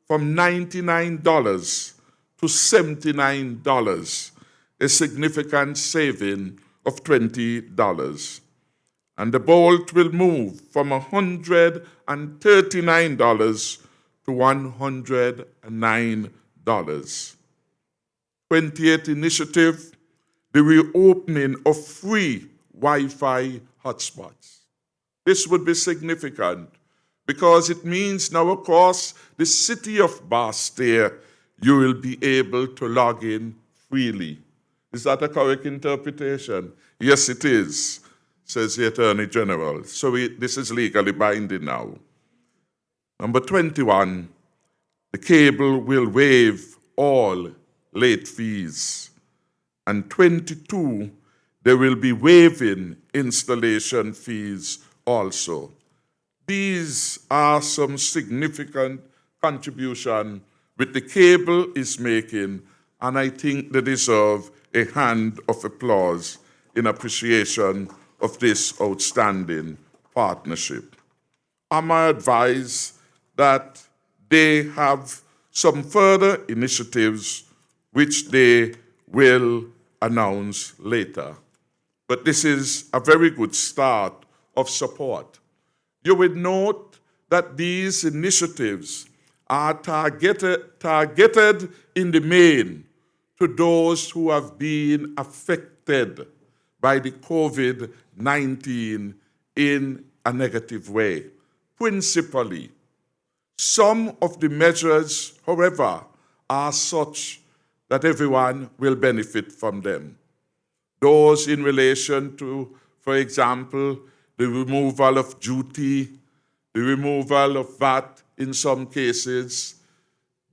from $99 to $79, a significant saving of $20. And the bolt will move from $139 to $109. 28th initiative, the reopening of free Wi-Fi hotspots. This would be significant because it means now across the city of Bastille, you will be able to log in freely. Is that a correct interpretation? Yes, it is, says the Attorney General. So this is legally binding now. Number 21, the cable will waive all late fees. And 22, they will be waiving installation fees also. These are some significant contributions which the cable is making, and I think they deserve a hand of applause in appreciation of this outstanding partnership. I'm advised that they have some further initiatives which they will announce later. But this is a very good start of support. You will note that these initiatives are targeted in the main to those who have been affected by the COVID-19 in a negative way. Principally, some of the measures, however, are such that everyone will benefit from them. Those in relation to, for example, the removal of duty, the removal of VAT in some cases,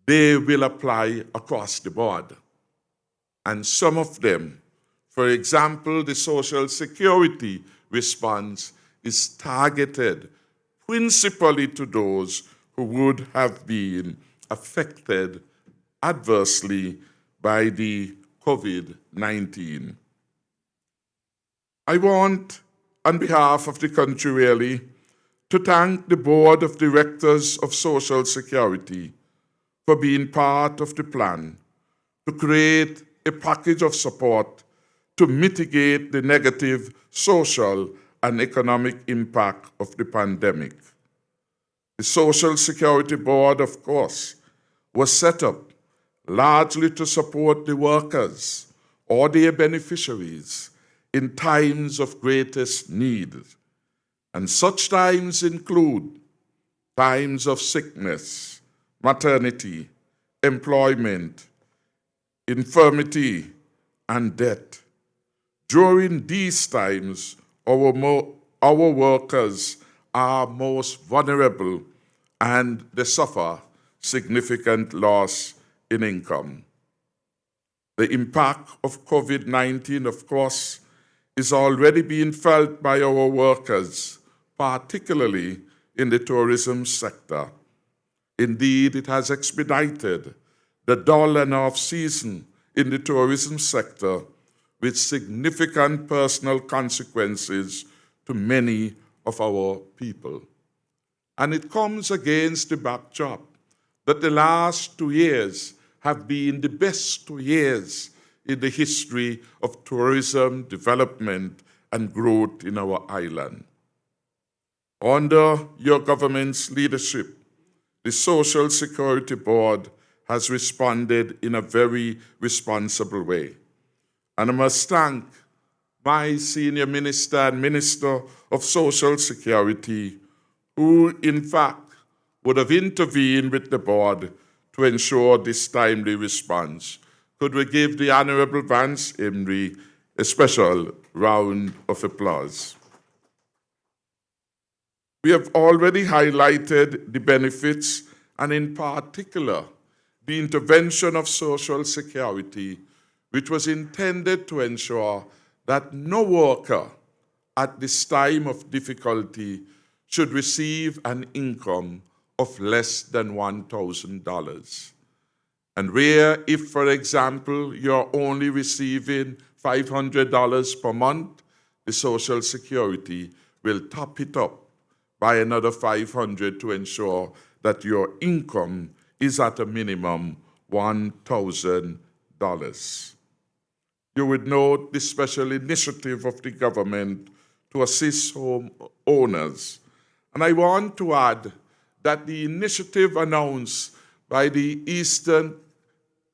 they will apply across the board. And some of them, for example, the Social Security response is targeted principally to those who would have been affected adversely by the COVID-19. I want, on behalf of the country really, to thank the Board of Directors of Social Security for being part of the plan to create a package of support to mitigate the negative social and economic impact of the pandemic. The Social Security Board, of course, was set up largely to support the workers or their beneficiaries in times of greatest need. And such times include times of sickness, maternity, employment, infirmity, and death. During these times, our workers are most vulnerable and they suffer significant loss in income. The impact of COVID-19, of course, is already being felt by our workers, particularly in the tourism sector. Indeed, it has expedited the dull and off season in the tourism sector with significant personal consequences to many of our people. And it comes against the backdrop that the last 2 years have been the best 2 years in the history of tourism development and growth in our island. Under your government's leadership, the Social Security Board has responded in a very responsible way. And I must thank my senior minister and Minister of Social Security, who in fact would have intervened with the board to ensure this timely response. Could we give the Honorable Vance Imrie a special round of applause? We have already highlighted the benefits and in particular the intervention of Social Security, which was intended to ensure that no worker at this time of difficulty should receive an income of less than $1,000. And where, if, for example, you're only receiving $500 per month, the Social Security will top it up by another $500 to ensure that your income is at a minimum $1,000. You would note the special initiative of the government to assist home owners. And I want to add that the initiative announced by the Eastern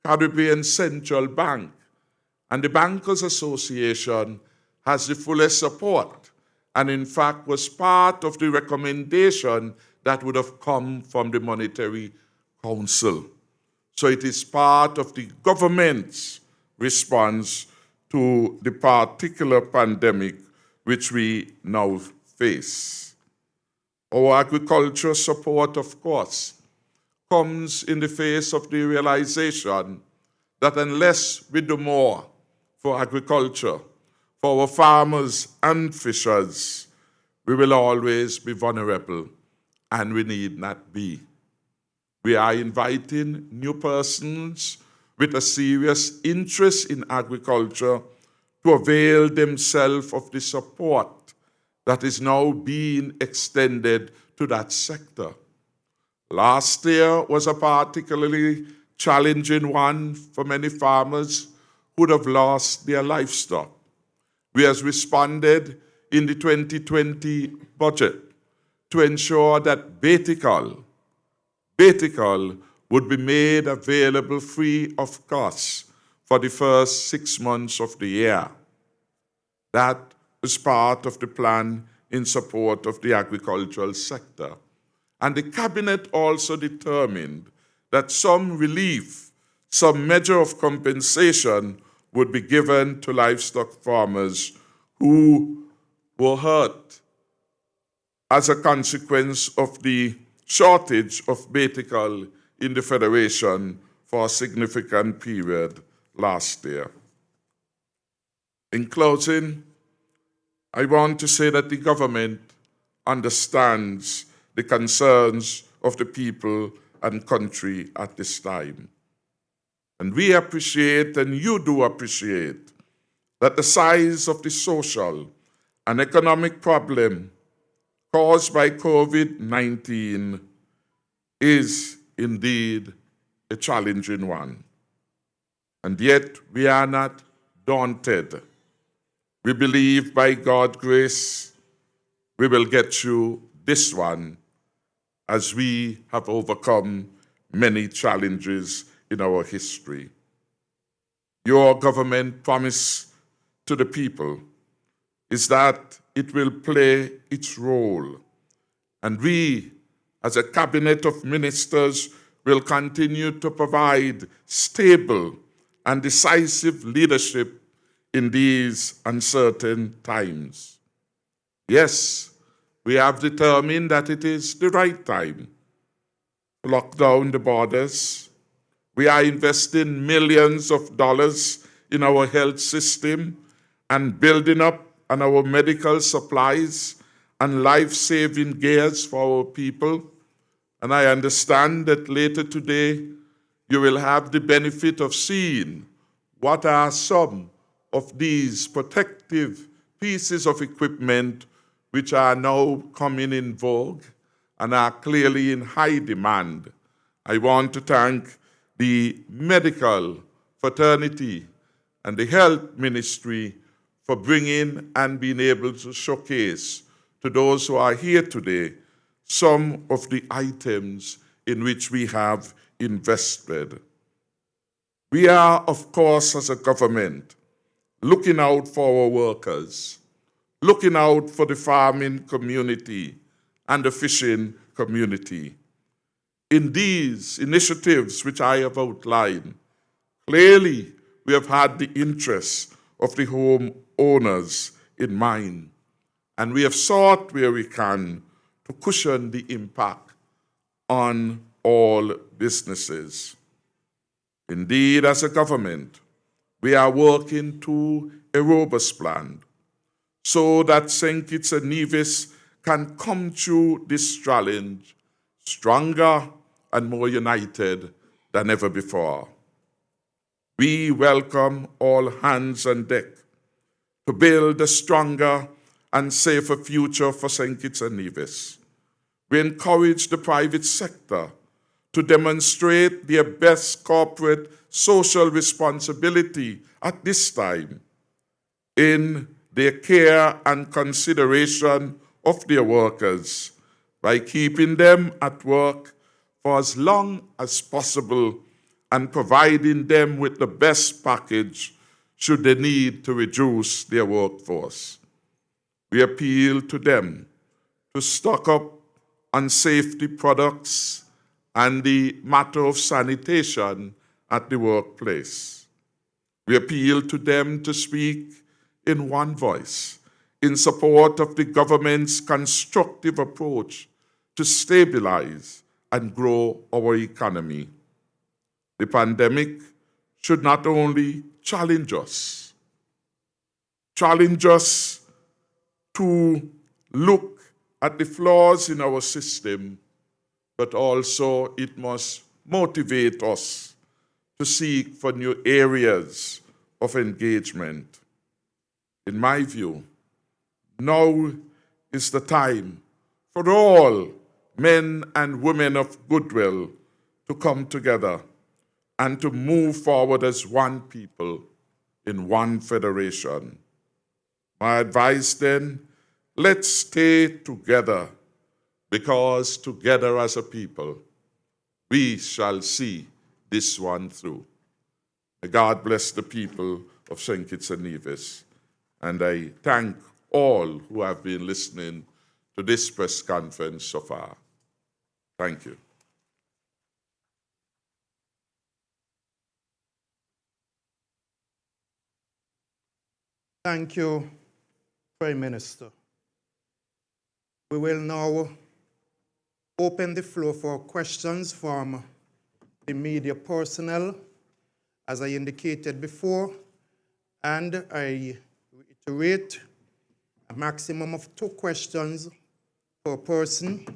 Caribbean Central Bank and the Bankers Association has the fullest support, and in fact was part of the recommendation that would have come from the Monetary Council. So it is part of the government's response to the particular pandemic which we now face. Our agriculture support, of course, comes in the face of the realization that unless we do more for agriculture, for our farmers and fishers, we will always be vulnerable, and we need not be. We are inviting new persons with a serious interest in agriculture to avail themselves of the support that is now being extended to that sector. Last year was a particularly challenging one for many farmers who would have lost their livestock. We have responded in the 2020 budget to ensure that Betical would be made available free of cost for the first 6 months of the year. That was part of the plan in support of the agricultural sector. And the cabinet also determined that some relief, some measure of compensation would be given to livestock farmers who were hurt as a consequence of the shortage of Betical in the Federation for a significant period last year. In closing, I want to say that the government understands the concerns of the people and country at this time. And we appreciate, and you do appreciate, that the size of the social and economic problem caused by COVID-19 is indeed a challenging one. And yet we are not daunted. We believe by God's grace we will get through this one as we have overcome many challenges in our history. Your government promise to the people is that it will play its role. And we, as a cabinet of ministers, will continue to provide stable and decisive leadership in these uncertain times. Yes, we have determined that it is the right time to lock down the borders. We are investing millions of dollars in our health system and building up on our medical supplies and life-saving gears for our people. And I understand that later today you will have the benefit of seeing what are some of these protective pieces of equipment which are now coming in vogue and are clearly in high demand. I want to thank the medical fraternity and the health ministry for bringing and being able to showcase to those who are here today some of the items in which we have invested. We are, of course, as a government, looking out for our workers, looking out for the farming community and the fishing community. in these initiatives which I have outlined, clearly we have had the interests of the home owners in mind, and we have sought where we can to cushion the impact on all businesses. Indeed, as a government, we are working to a robust plan so that St. Kitts and Nevis can come through this challenge stronger and more united than ever before. We welcome all hands on deck to build a stronger and safer future for St. Kitts and Nevis. We encourage the private sector to demonstrate their best corporate social responsibility at this time in their care and consideration of their workers by keeping them at work for as long as possible and providing them with the best package should they need to reduce their workforce. We appeal to them to stock up on safety products and the matter of sanitation at the workplace. We appeal to them to speak in one voice in support of the government's constructive approach to stabilize and grow our economy. The pandemic should not only challenge us to look at the flaws in our system, but also it must motivate us to seek for new areas of engagement. In my view, now is the time for all men and women of goodwill to come together and to move forward as one people in one federation. My advice then, let's stay together, because together as a people, we shall see this one through. May God bless the people of St. Kitts and Nevis, and I thank all who have been listening to this press conference so far. Thank you. Thank you, Prime Minister. We will now open the floor for questions from the media personnel, as I indicated before, and I reiterate a maximum of 2 questions per person.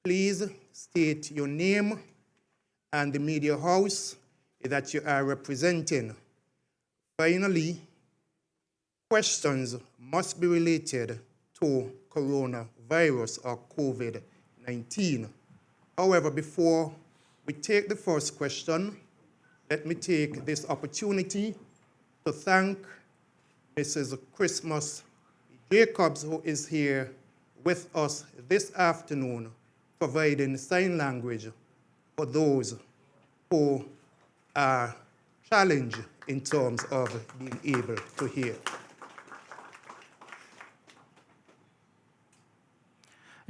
Please state your name and the media house that you are representing. Finally, questions must be related to coronavirus or COVID-19. However, before we take the first question, let me take this opportunity to thank Mrs. Christmas Jacobs, who is here with us this afternoon, providing sign language for those who are challenged in terms of being able to hear.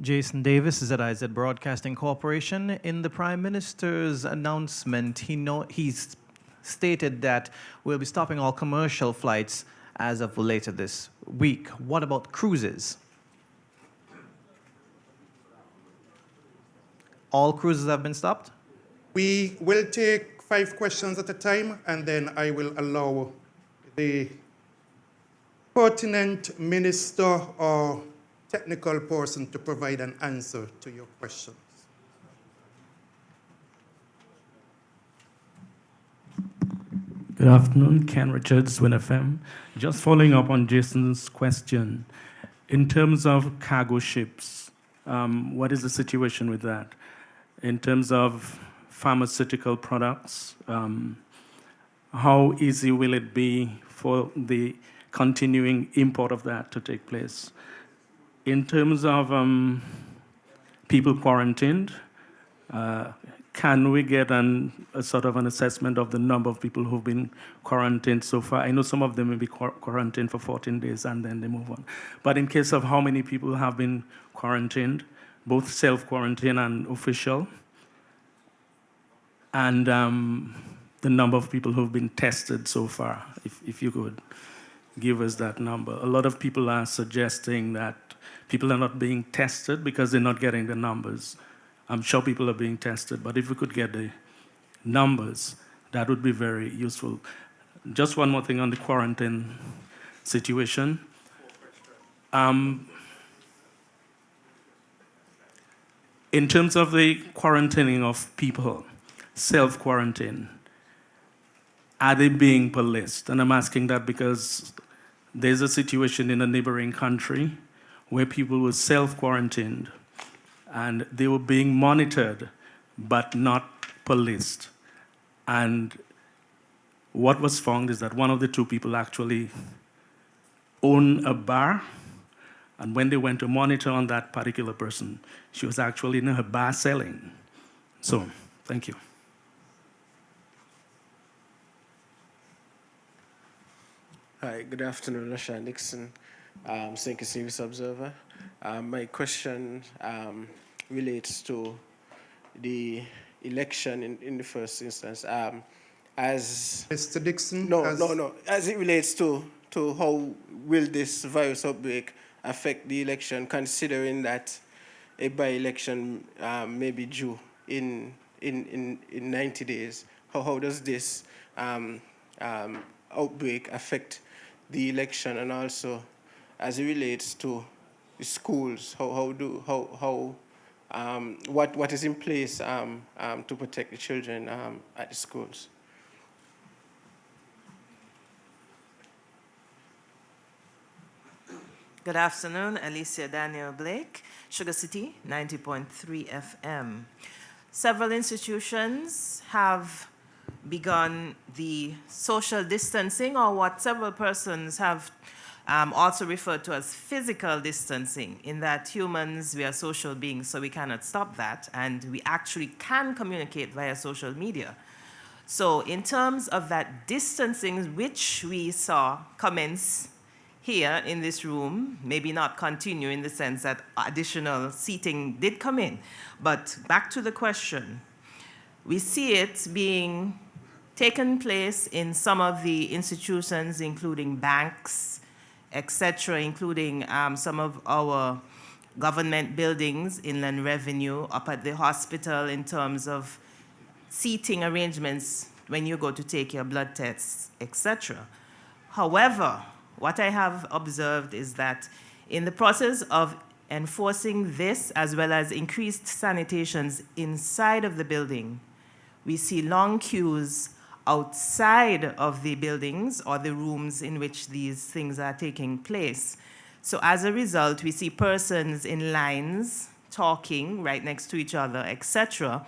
Jason Davis is at ZIZ Broadcasting Corporation. In the Prime Minister's announcement, he's stated that we'll be stopping all commercial flights as of later this week. What about cruises? All cruises have been stopped? We will take 5 questions at a time, and then I will allow the pertinent minister or technical person to provide an answer to your questions. Good afternoon, Ken Richards, Win FM. Just following up on Jason's question, in terms of cargo ships, what is the situation with that? In terms of pharmaceutical products, how easy will it be for the continuing import of that to take place? In terms of people quarantined, can we get a sort of an assessment of the number of people who've been quarantined so far? I know some of them may be quarantined for 14 days and then they move on. But in case of how many people have been quarantined, both self-quarantine and official, and the number of people who've been tested so far, if you could give us that number. A lot of people are suggesting that people are not being tested because they're not getting the numbers. I'm sure people are being tested, but if we could get the numbers, that would be very useful. Just one more thing on the quarantine situation. In terms of the quarantining of people, self-quarantine, are they being policed? And I'm asking that because there's a situation in a neighboring country where people were self-quarantined and they were being monitored but not policed. And what was found is that one of the two people actually owned a bar, and when they went to monitor on that particular person, she was actually in her bar selling. So, thank you. Hi, good afternoon, Rashan Nixon, St. Kitts Nevis Observer. My question relates to the election in the first instance. As Mr. Dixon? No. As it relates to how will this virus outbreak affect the election, considering that a by-election may be due in 90 days. How does this outbreak affect the election, and also as it relates to the schools? What is in place to protect the children at the schools? Good afternoon, Alicia Daniel Blake, Sugar City, 90.3 FM. Several institutions have begun the social distancing, or what several persons have also referred to as physical distancing, in that humans, we are social beings, so we cannot stop that, and we actually can communicate via social media. So in terms of that distancing, which we saw commence here in this room, maybe not continue in the sense that additional seating did come in. But back to the question, we see it being taken place in some of the institutions, including banks, etc., including some of our government buildings, Inland Revenue, up at the hospital in terms of seating arrangements when you go to take your blood tests, etc. However, what I have observed is that in the process of enforcing this, as well as increased sanitations inside of the building, we see long queues outside of the buildings or the rooms in which these things are taking place. So as a result, we see persons in lines talking right next to each other, etc.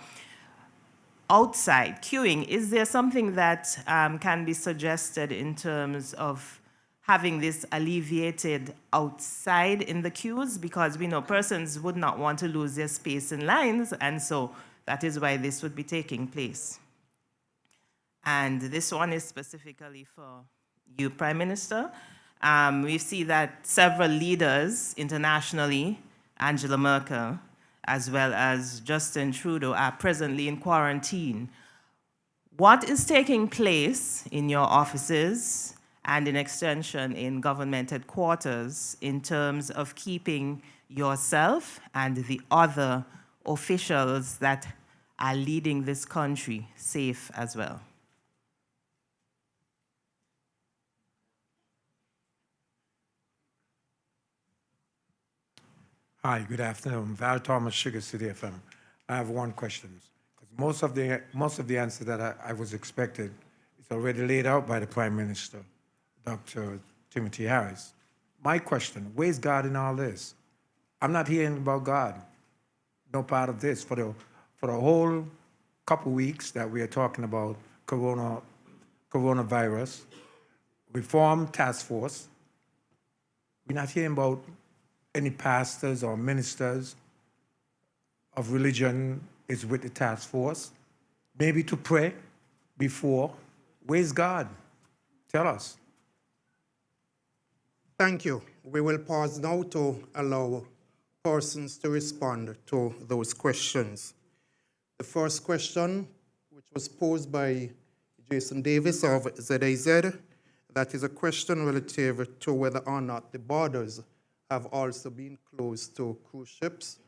Outside, queuing. Is there something that can be suggested in terms of having this alleviated outside in the queues? Because we know persons would not want to lose their space in lines, and so that is why this would be taking place. And this one is specifically for you, Prime Minister. We see that several leaders internationally, Angela Merkel, as well as Justin Trudeau, are presently in quarantine. What is taking place in your offices and in extension in government headquarters in terms of keeping yourself and the other officials that are leading this country safe as well? Hi, good afternoon. Val Thomas, Sugar City FM. I have one question. Most of the answer that I was expected is already laid out by the Prime Minister, Dr. Timothy Harris. My question, where's God in all this? I'm not hearing about God. No part of this. For the whole couple weeks that we are talking about coronavirus, reform task force, we're not hearing about any pastors or ministers of religion is with the task force, maybe to pray before. Where's God? Tell us. Thank you. We will pause now to allow persons to respond to those questions. The first question, which was posed by Jason Davis of ZIZ. That is a question relative to whether or not the borders have also been closed to cruise ships.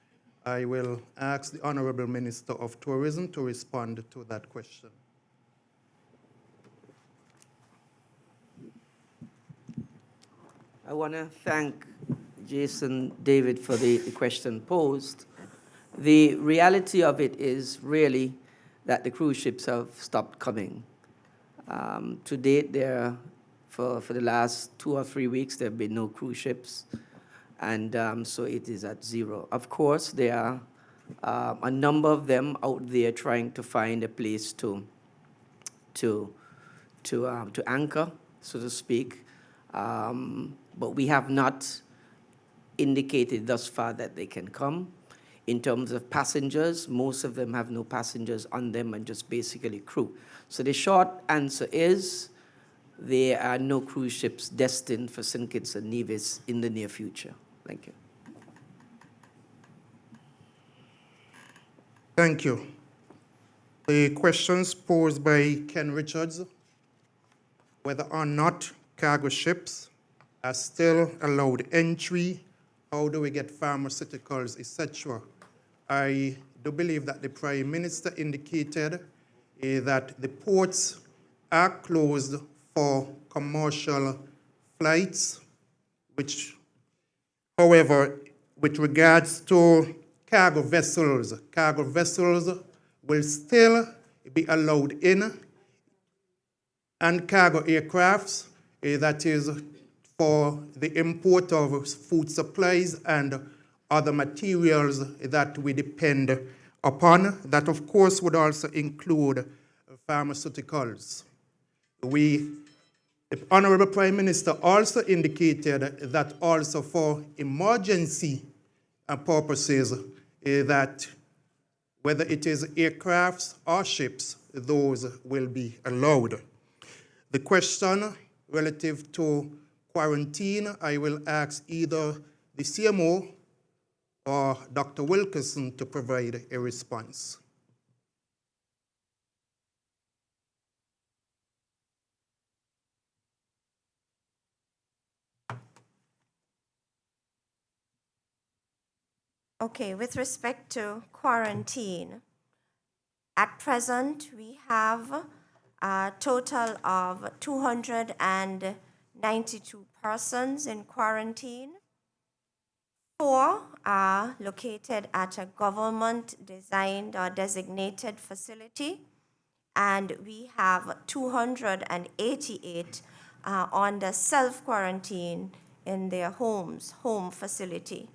I will ask the Honorable Minister of Tourism to respond to that question. I want to thank Jason David for the question posed. The reality of it is really that the cruise ships have stopped coming. To date, for the last 2 or 3 weeks, there have been no cruise ships, and so it is at zero. Of course, there are a number of them out there trying to find a place to anchor, so to speak, but we have not indicated thus far that they can come. In terms of passengers, most of them have no passengers on them and just basically crew. So the short answer is there are no cruise ships destined for St. Kitts and Nevis in the near future. Thank you. Thank you. The questions posed by Ken Richards, whether or not cargo ships are still allowed entry, how do we get pharmaceuticals, etc. I do believe that the Prime Minister indicated that the ports are closed for commercial flights, which, however, with regards to cargo vessels will still be allowed in, and cargo aircrafts, that is for the import of food supplies and other materials that we depend upon. That, of course, would also include pharmaceuticals. The Honorable Prime Minister also indicated that also for emergency purposes, that whether it is aircrafts or ships, those will be allowed. The question relative to quarantine, I will ask either the CMO or Dr. Wilkerson to provide a response. Okay, with respect to quarantine, at present we have a total of 292 persons in quarantine. 4 are located at a government-designed or designated facility, and we have 288 under self-quarantine in their home facility.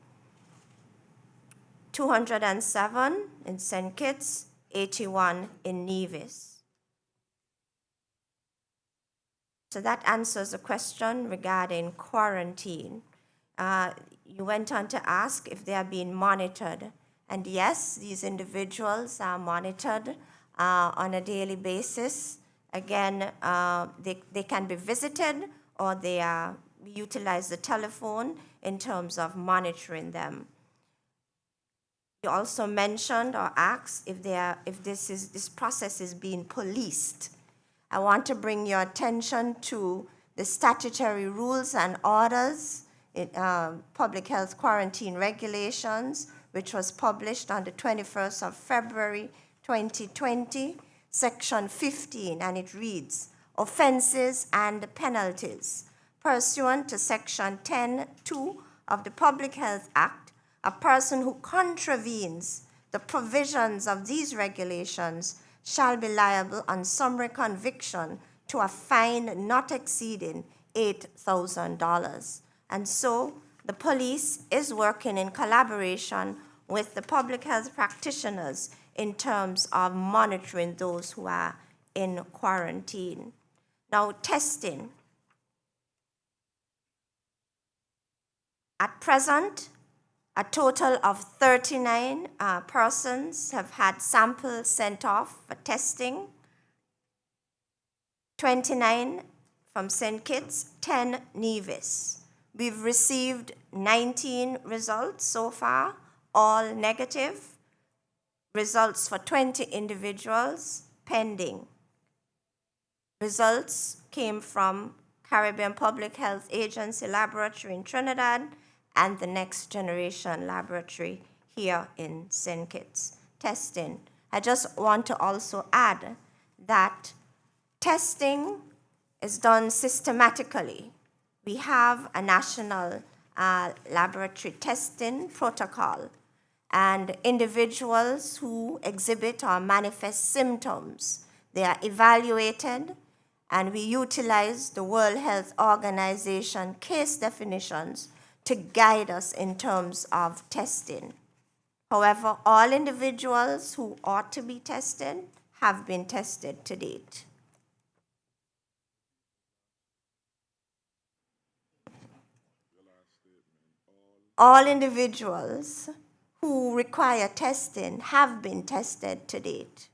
207 in St. Kitts, 81 in Nevis. So that answers the question regarding quarantine. You went on to ask if they are being monitored. And yes, these individuals are monitored on a daily basis. Again, they can be visited, or we utilize the telephone in terms of monitoring them. You also mentioned or asked if this process is being policed. I want to bring your attention to the statutory rules and orders, public health quarantine regulations, which was published on the 21st of February 2020, section 15, and it reads, offenses and penalties. Pursuant to section 10(2) of the Public Health Act, a person who contravenes the provisions of these regulations shall be liable on summary conviction to a fine not exceeding $8,000. And so the police is working in collaboration with the public health practitioners in terms of monitoring those who are in quarantine. Now, testing. At present, a total of 39 persons have had samples sent off for testing. 29 from St. Kitts, 10 Nevis. We've received 19 results so far, all negative. Results for 20 individuals, pending. Results came from Caribbean Public Health Agency Laboratory in Trinidad and the Next Generation Laboratory here in St. Kitts. Testing. I just want to also add that testing is done systematically. We have a national laboratory testing protocol, and individuals who exhibit or manifest symptoms, they are evaluated, and we utilize the World Health Organization case definitions to guide us in terms of testing. However, all individuals who ought to be tested have been tested to date. All individuals who require testing have been tested to date.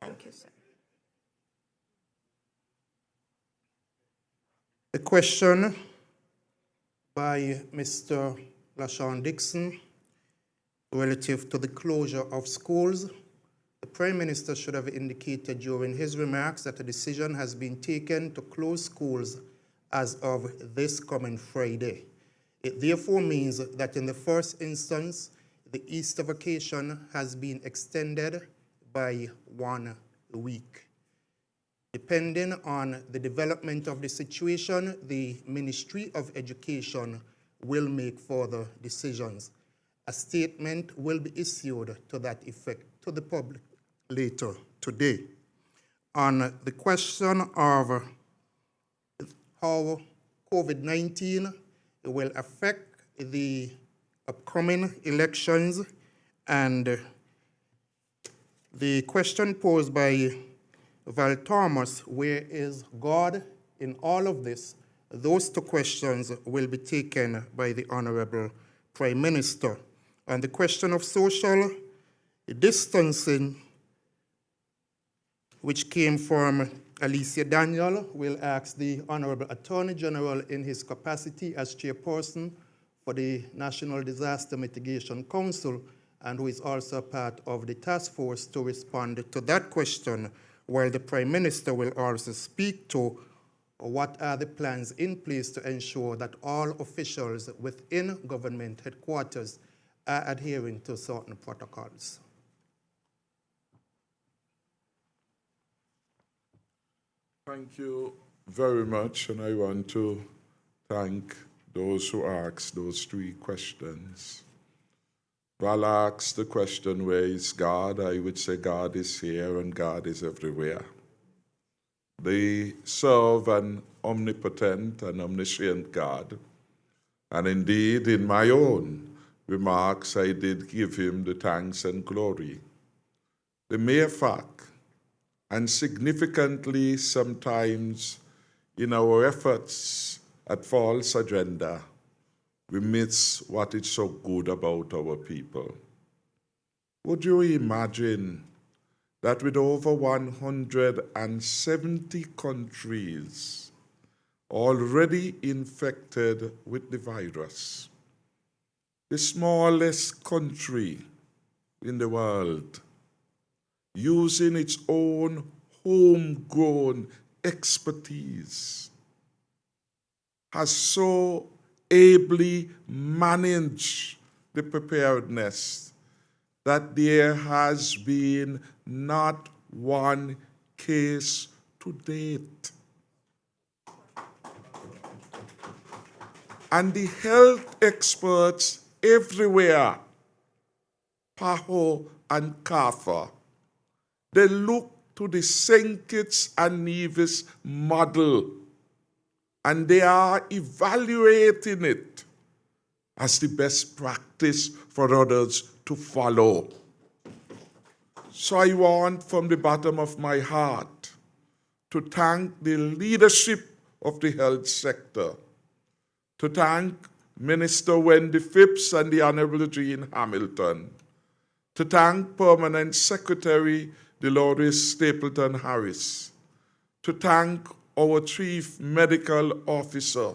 Thank you, sir. A question by Mr. LaShawn Dixon relative to the closure of schools. The Prime Minister should have indicated during his remarks that a decision has been taken to close schools as of this coming Friday. It therefore means that in the first instance, the Easter vacation has been extended by 1 week. Depending on the development of the situation, the Ministry of Education will make further decisions. A statement will be issued to that effect to the public later today. On the question of how COVID-19 will affect the upcoming elections, and the question posed by Val Thomas, where is God in all of this? Those two questions will be taken by the Honorable Prime Minister. On the question of social distancing, which came from Alicia Daniel, will ask the Honorable Attorney General in his capacity as chairperson for the National Disaster Mitigation Council, and who is also part of the task force, to respond to that question, while the Prime Minister will also speak to what are the plans in place to ensure that all officials within government headquarters are adhering to certain protocols. Thank you very much, and I want to thank those who asked those three questions. Val asked the question, where is God? I would say God is here and God is everywhere. They serve an omnipotent and omniscient God. And indeed, in my own remarks, I did give him the thanks and glory. The mere fact, and significantly sometimes in our efforts at false agenda, we miss what is so good about our people. Would you imagine that with over 170 countries already infected with the virus, the smallest country in the world, using its own homegrown expertise, has so ably managed the preparedness that there has been not one case to date. And the health experts everywhere, PAHO and CAFA, they look to the St. Kitts and Nevis model, and they are evaluating it as the best practice for others to follow. So I want from the bottom of my heart to thank the leadership of the health sector, to thank Minister Wendy Phipps and the Honorable Jean Hamilton, to thank Permanent Secretary Dolores Stapleton Harris, to thank our Chief Medical Officer,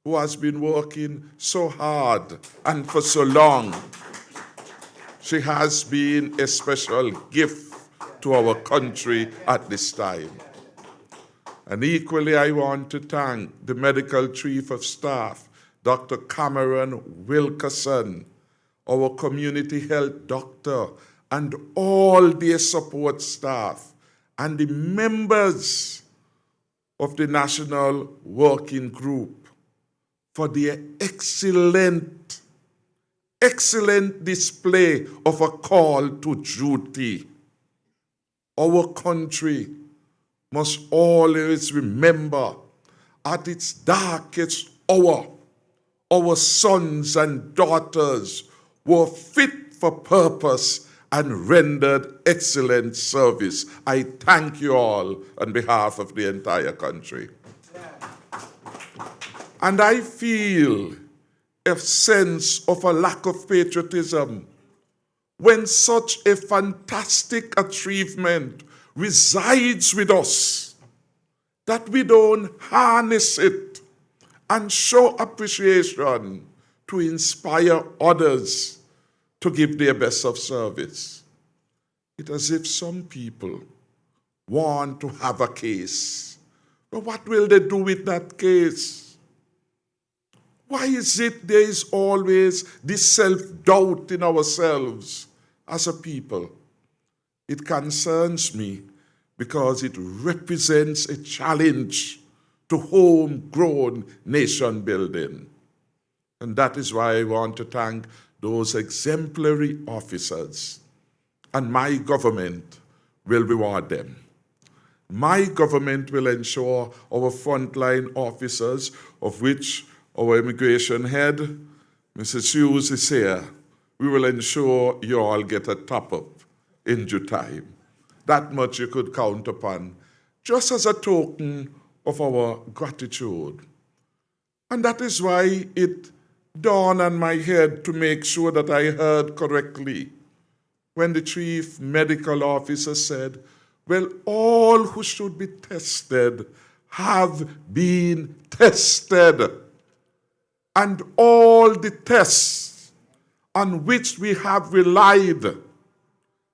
who has been working so hard and for so long. She has been a special gift to our country at this time. And equally, I want to thank the Medical Chief of Staff, Dr. Cameron Wilkerson, our community health doctor, and all their support staff, and the members of the National Working Group for their excellent display of a call to duty. Our country must always remember at its darkest hour, our sons and daughters were fit for purpose and rendered excellent service. I thank you all on behalf of the entire country. And I feel a sense of a lack of patriotism when such a fantastic achievement resides with us, that we don't harness it and show appreciation to inspire others to give their best of service. It's as if some people want to have a case. But what will they do with that case? Why is it there is always this self-doubt in ourselves as a people? It concerns me because it represents a challenge to homegrown nation building. And that is why I want to thank those exemplary officers. And my government will reward them. My government will ensure our frontline officers, of which our immigration head, Mrs. Hughes, is here. We will ensure you all get a top-up in due time. That much you could count upon, just as a token of our gratitude. And that is why it dawned on my head to make sure that I heard correctly when the chief medical officer said, well, all who should be tested have been tested. And all the tests on which we have relied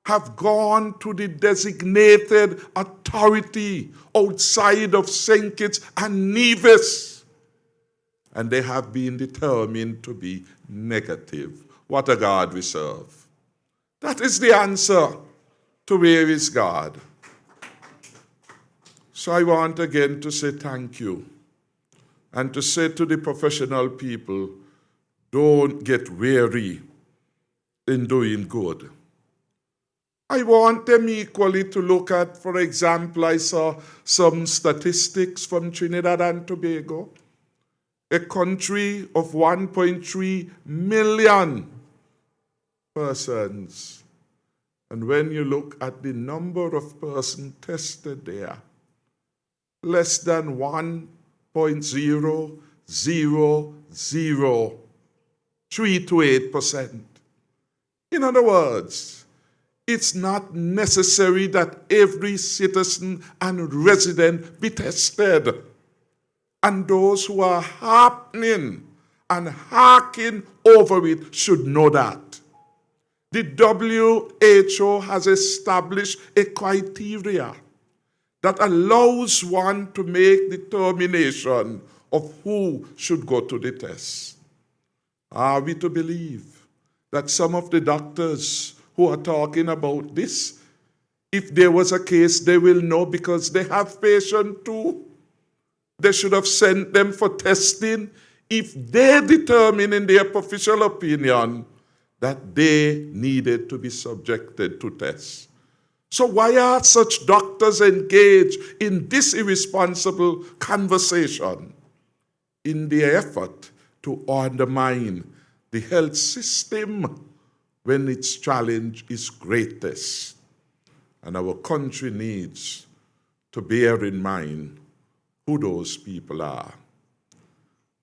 have gone to the designated authority outside of St. Kitts and Nevis. And they have been determined to be negative. What a God we serve. That is the answer to where is God. So I want again to say thank you and to say to the professional people, don't get weary in doing good. I want them equally to look at, for example, I saw some statistics from Trinidad and Tobago, a country of 1.3 million persons. And when you look at the number of persons tested there, less than 1.00038%. In other words, it's not necessary that every citizen and resident be tested. And those who are harping and harking over it should know that. The WHO has established a criteria that allows one to make determination of who should go to the test. Are we to believe that some of the doctors who are talking about this, if there was a case, they will know because they have patients too? They should have sent them for testing if they determine in their official opinion that they needed to be subjected to tests. So why are such doctors engaged in this irresponsible conversation in their effort to undermine the health system when its challenge is greatest? And our country needs to bear in mind who those people are.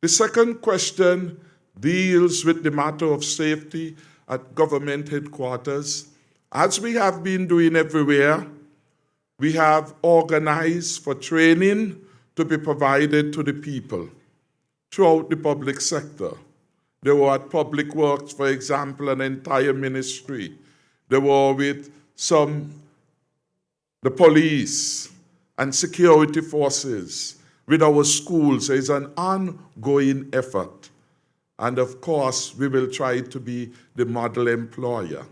The second question deals with the matter of safety at government headquarters. As we have been doing everywhere, we have organized for training to be provided to the people throughout the public sector. They were at Public Works, for example, an entire ministry. They were with the police and security forces, with our schools. It's an ongoing effort. And of course, we will try to be the model employer.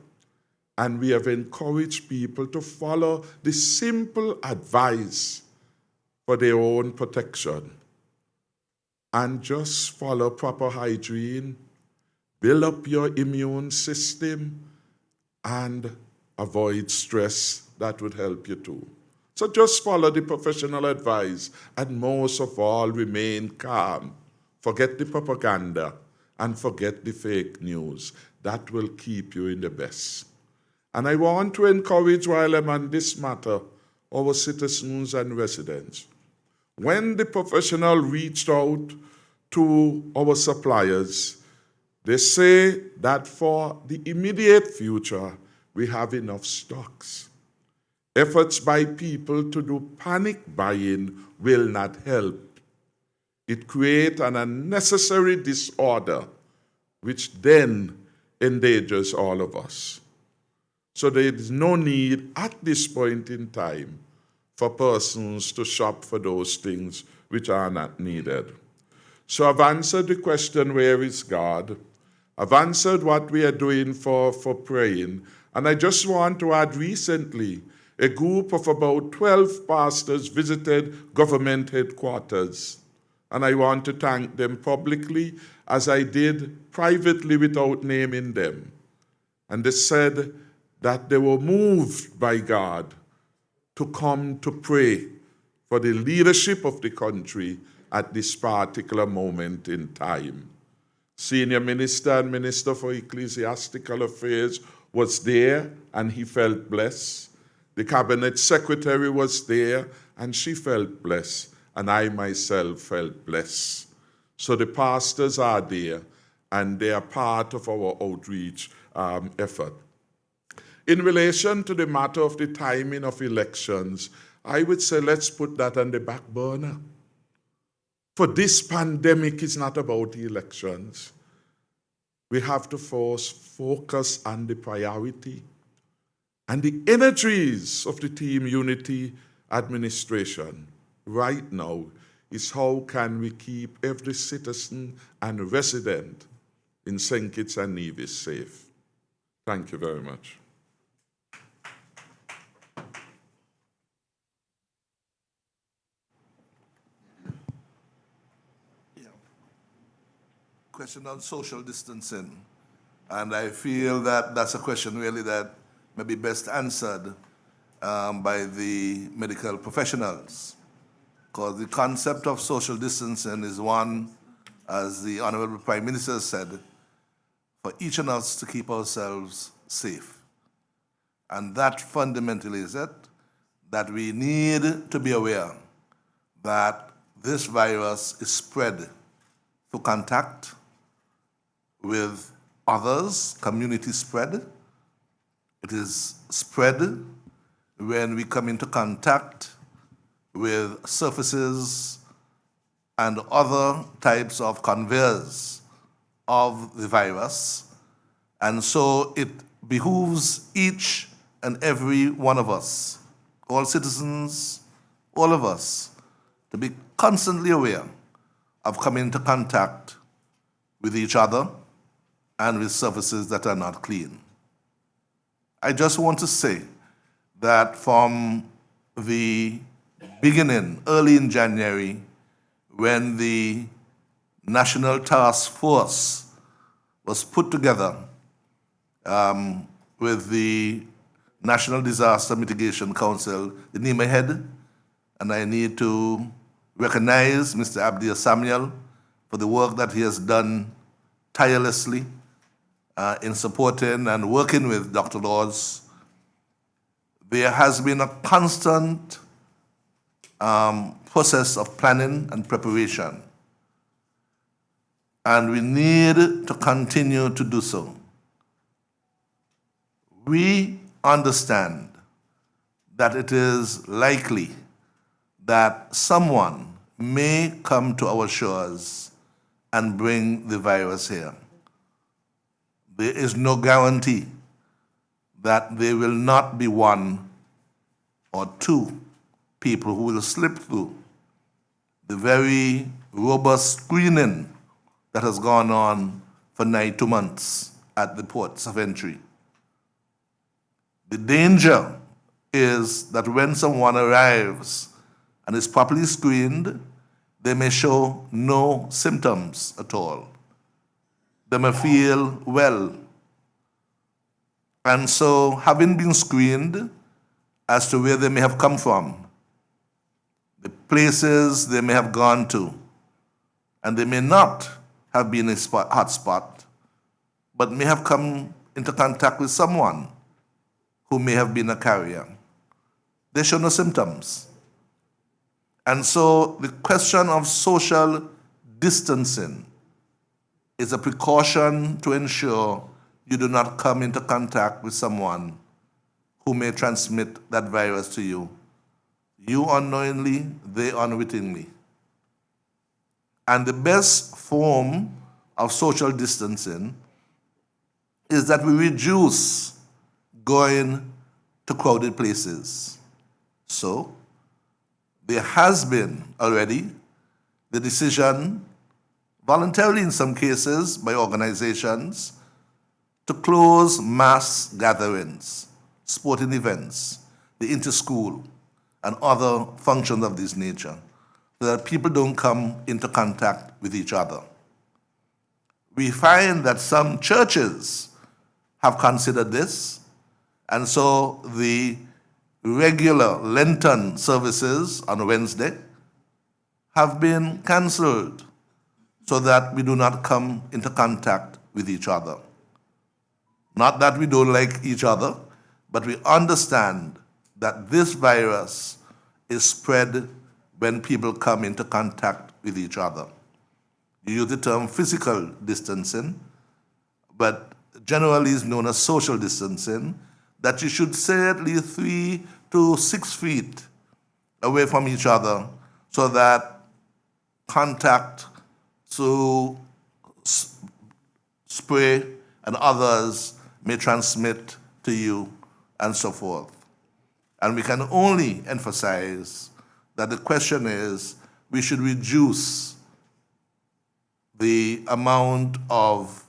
And we have encouraged people to follow the simple advice for their own protection. And just follow proper hygiene, build up your immune system, and avoid stress. That would help you too. So just follow the professional advice, and most of all, remain calm. Forget the propaganda and forget the fake news. That will keep you in the best. And I want to encourage, while I'm on this matter, our citizens and residents. When the professional reached out to our suppliers, they say that for the immediate future, we have enough stocks. Efforts by people to do panic buying will not help. It creates an unnecessary disorder, which then endangers all of us. So there is no need at this point in time for persons to shop for those things which are not needed. So I've answered the question, where is God? I've answered what we are doing for praying. And I just want to add, recently, a group of about 12 pastors visited government headquarters. And I want to thank them publicly, as I did privately without naming them. And they said that they were moved by God to come to pray for the leadership of the country at this particular moment in time. Senior Minister and Minister for Ecclesiastical Affairs was there, and he felt blessed. The Cabinet Secretary was there, and she felt blessed, and I myself felt blessed. So the pastors are there, and they are part of our outreach effort. In relation to the matter of the timing of elections, I would say let's put that on the back burner. For this pandemic is not about the elections. We have to focus on the priority. And the energies of the Team Unity administration right now is how can we keep every citizen and resident in St. Kitts and Nevis safe. Thank you very much. Question on social distancing. And I feel that that's a question really that may be best answered by the medical professionals. Because the concept of social distancing is one, as the Honorable Prime Minister said, for each of us to keep ourselves safe. And that fundamentally is it, that we need to be aware that this virus is spread through contact with others, community spread. It is spread when we come into contact with surfaces and other types of conveyors of the virus. And so it behooves each and every one of us, all citizens, all of us, to be constantly aware of coming into contact with each other and with surfaces that are not clean. I just want to say that from the beginning, early in January, when the National Task Force was put together with the National Disaster Mitigation Council, the NEMA head, and I need to recognize Mr. Abdia Samuel for the work that he has done tirelessly in supporting and working with Dr. Laws. There has been a constant process of planning and preparation, and we need to continue to do so. We understand that it is likely that someone may come to our shores and bring the virus here. there is no guarantee that there will not be one or two people who will slip through the very robust screening that has gone on for nigh 2 months at the ports of entry. The danger is that when someone arrives and is properly screened, they may show no symptoms at all. They may feel well. And so, having been screened as to where they may have come from, the places they may have gone to, and they may not have been a hotspot, but may have come into contact with someone who may have been a carrier. They show no symptoms. And so the question of social distancing is a precaution to ensure you do not come into contact with someone who may transmit that virus to you. You unknowingly, they unwittingly. And the best form of social distancing is that we reduce going to crowded places. So, there has been already the decision, voluntarily in some cases by organizations, to close mass gatherings, sporting events, the inter-school, and other functions of this nature, so that people don't come into contact with each other. We find that some churches have considered this, and so the regular Lenten services on Wednesday have been cancelled so that we do not come into contact with each other. Not that we don't like each other, but we understand that this virus is spread when people come into contact with each other. You use the term physical distancing, but generally is known as social distancing, that you should stay at least 3 to 6 feet away from each other so that contact through spray and others may transmit to you and so forth. And we can only emphasize that the question is we should reduce the amount of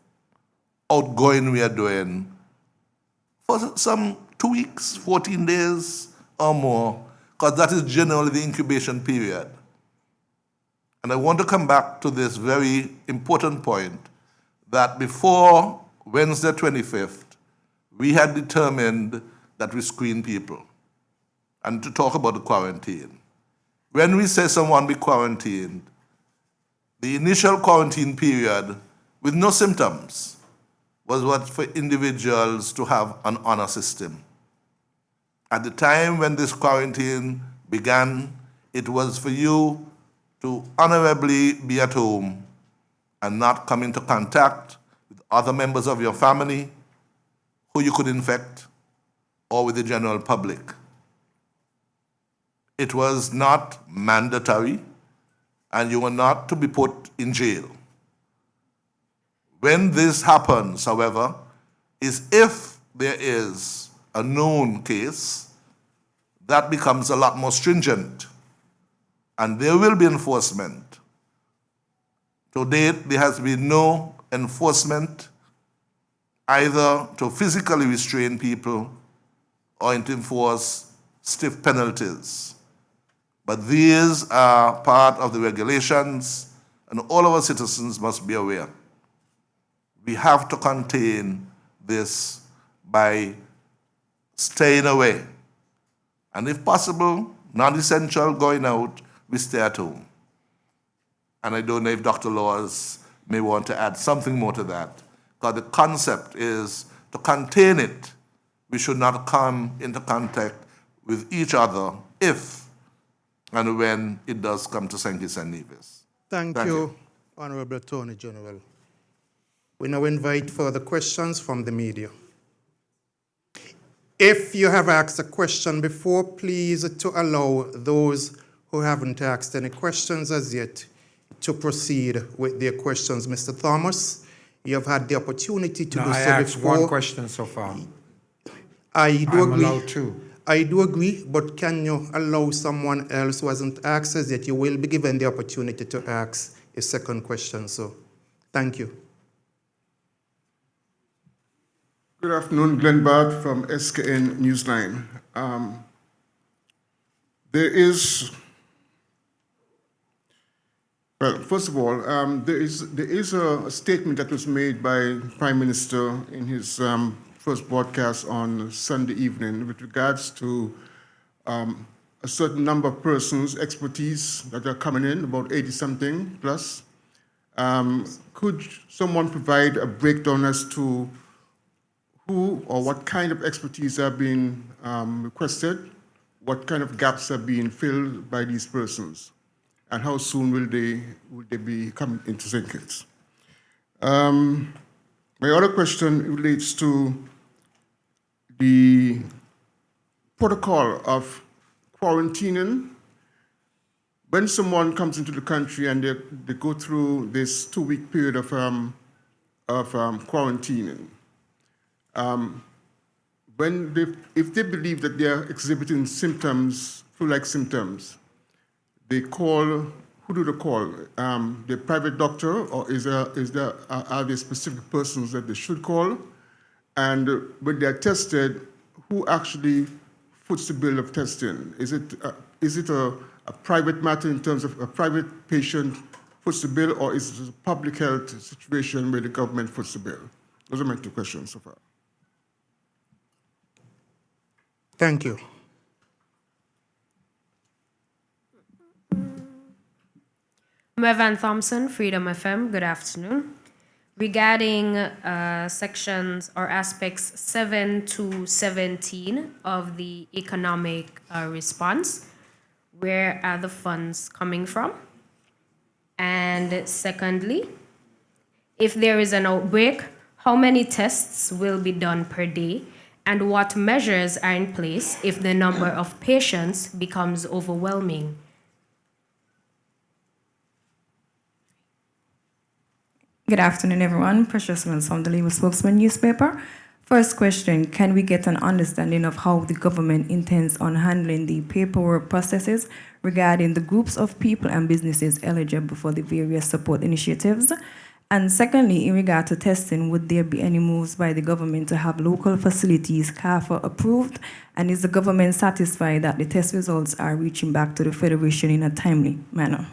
outgoing we are doing for some 2 weeks, 14 days or more, because that is generally the incubation period. And I want to come back to this very important point that before Wednesday 25th, we had determined that we screen people and to talk about the quarantine. When we say someone be quarantined, the initial quarantine period with no symptoms was what for individuals to have an honor system. At the time when this quarantine began, it was for you to honorably be at home and not come into contact with other members of your family who you could infect or with the general public. It was not mandatory, and you were not to be put in jail. When this happens, however, is if there is a known case, that becomes a lot more stringent, and there will be enforcement. To date, there has been no enforcement either to physically restrain people or to enforce stiff penalties. But these are part of the regulations, and all our citizens must be aware. We have to contain this by staying away. And if possible, non-essential going out, we stay at home. And I don't know if Dr. Laws may want to add something more to that, because the concept is to contain it. We should not come into contact with each other if and when it does come to St. Kitts and Nevis. Thank you, Honorable Attorney General. We now invite further questions from the media. If you have asked a question before, please to allow those who haven't asked any questions as yet to proceed with their questions. Mr. Thomas, You have had the opportunity to No, do I so asked before. one question so far. I do I'm agree. allowed two. I do agree, but can you allow someone else who hasn't asked us yet? You will be given the opportunity to ask a second question. So, thank you. Good afternoon, Glenn Bart from SKN Newsline. Well, first of all, there is a statement that was made by Prime Minister in his first broadcast on Sunday evening with regards to a certain number of persons, expertise that are coming in, about 80-something plus. Could someone provide a breakdown as to who or what kind of expertise are being requested, what kind of gaps are being filled by these persons, and how soon will they be coming into St. Kitts? My other question relates to the protocol of quarantining. When someone comes into the country and they go through this 2-week period of quarantining, if they believe that they are exhibiting symptoms, flu-like symptoms, they call, who do they call? The private doctor, or are there specific persons that they should call? And when they're tested, who actually foots the bill of testing? Is it a private matter in terms of a private patient foots the bill, or is it a public health situation where the government foots the bill? Those are my 2 questions so far. Thank you. Mevan Thompson, Freedom FM, good afternoon. Regarding sections or aspects 7 to 17 of the economic response, where are the funds coming from? And secondly, if there is an outbreak, how many tests will be done per day? And what measures are in place if the number of patients becomes overwhelming? Good afternoon, everyone. Precious Mills from the Labor Spokesman newspaper. First question, can we get an understanding of how the government intends on handling the paperwork processes regarding the groups of people and businesses eligible for the various support initiatives? And secondly, in regard to testing, would there be any moves by the government to have local facilities CARFA approved? And is the government satisfied that the test results are reaching back to the Federation in a timely manner?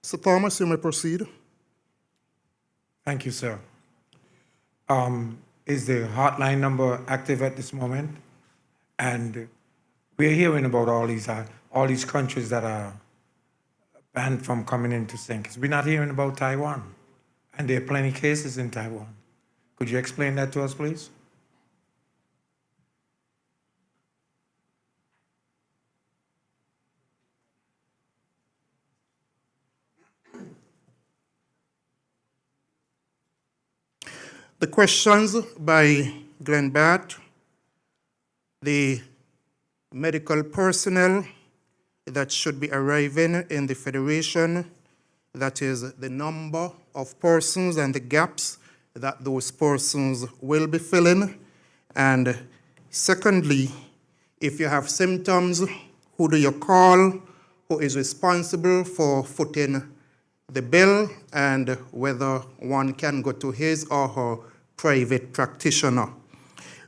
Sir Thomas, you may proceed. Thank you, sir. Is the hotline number active at this moment? And we're hearing about all these countries that are banned from coming into St. Kitts. We're not hearing about Taiwan, and there are plenty of cases in Taiwan. Could you explain that to us, please? The questions by Glenn Bart, the medical personnel that should be arriving in the Federation, that is the number of persons and the gaps that those persons will be filling. And secondly, if you have symptoms, who do you call? Who is responsible for footing the bill, and whether one can go to his or her private practitioner.